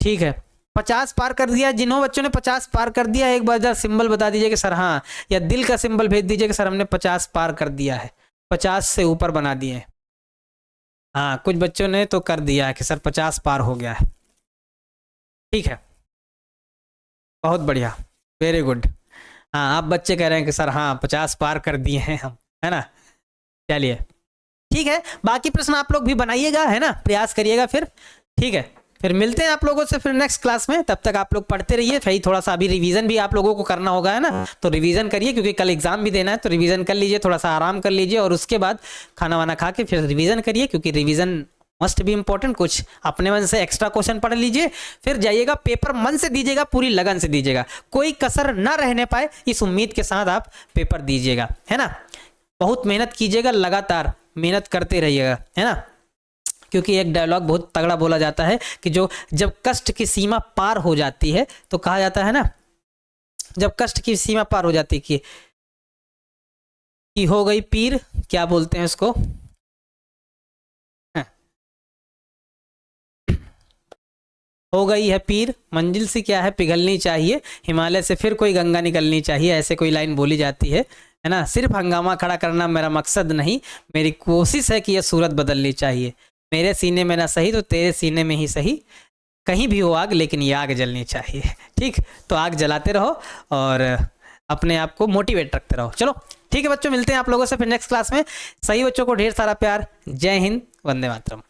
Speaker 1: ठीक है, 50 पार कर दिया। जिन्हों बच्चों ने 50 पार कर दिया एक बार जरा सिंबल बता दीजिए कि सर हाँ, या दिल का सिंबल भेज दीजिए कि सर हमने 50 पार कर दिया है, 50 से ऊपर बना दिए हैं। हाँ कुछ बच्चों ने तो कर दिया है कि सर 50 पार हो गया है। ठीक है, बहुत बढ़िया, वेरी गुड। हाँ आप बच्चे कह रहे हैं कि सर हाँ 50 पार कर दिए हैं हम, है ना। चलिए ठीक है, बाकी प्रश्न आप लोग भी बनाइएगा, है ना, प्रयास करिएगा फिर। ठीक है, फिर मिलते हैं आप लोगों से फिर नेक्स्ट क्लास में। तब तक आप लोग पढ़ते रहिए। भाई थोड़ा सा अभी रिवीजन भी आप लोगों को करना होगा, है ना, तो रिवीजन करिए क्योंकि कल एग्जाम भी देना है, तो रिवीजन कर लीजिए, थोड़ा सा आराम कर लीजिए और उसके बाद खाना वाना खा के फिर रिवीजन करिए क्योंकि रिवीजन मस्ट बी इम्पोर्टेंट। कुछ अपने मन से एक्स्ट्रा क्वेश्चन पढ़ लीजिए, फिर जाइएगा पेपर मन से दीजिएगा, पूरी लगन से दीजिएगा, कोई कसर ना रहने पाए, इस उम्मीद के साथ आप पेपर दीजिएगा, है ना। बहुत मेहनत कीजिएगा, लगातार मेहनत करते रहिएगा, है ना, क्योंकि एक डायलॉग बहुत तगड़ा बोला जाता है कि जो जब कष्ट की सीमा पार हो जाती है तो कहा जाता है ना, जब कष्ट की सीमा पार हो जाती है कि हो गई पीर, क्या बोलते हैं उसको, हो गई है पीर, मंजिल से क्या है पिघलनी चाहिए, हिमालय से फिर कोई गंगा निकलनी चाहिए, ऐसे कोई लाइन बोली जाती है ना। सिर्फ हंगामा खड़ा करना मेरा मकसद नहीं, मेरी कोशिश है कि यह सूरत बदलनी चाहिए। मेरे सीने में ना सही तो तेरे सीने में ही सही, कहीं भी हो आग लेकिन ये आग जलनी चाहिए। ठीक, तो आग जलाते रहो और अपने आप को मोटिवेट रखते रहो। चलो ठीक है बच्चों, मिलते हैं आप लोगों से फिर नेक्स्ट क्लास में। सही बच्चों को ढेर सारा प्यार। जय हिंद, वंदे मातरम।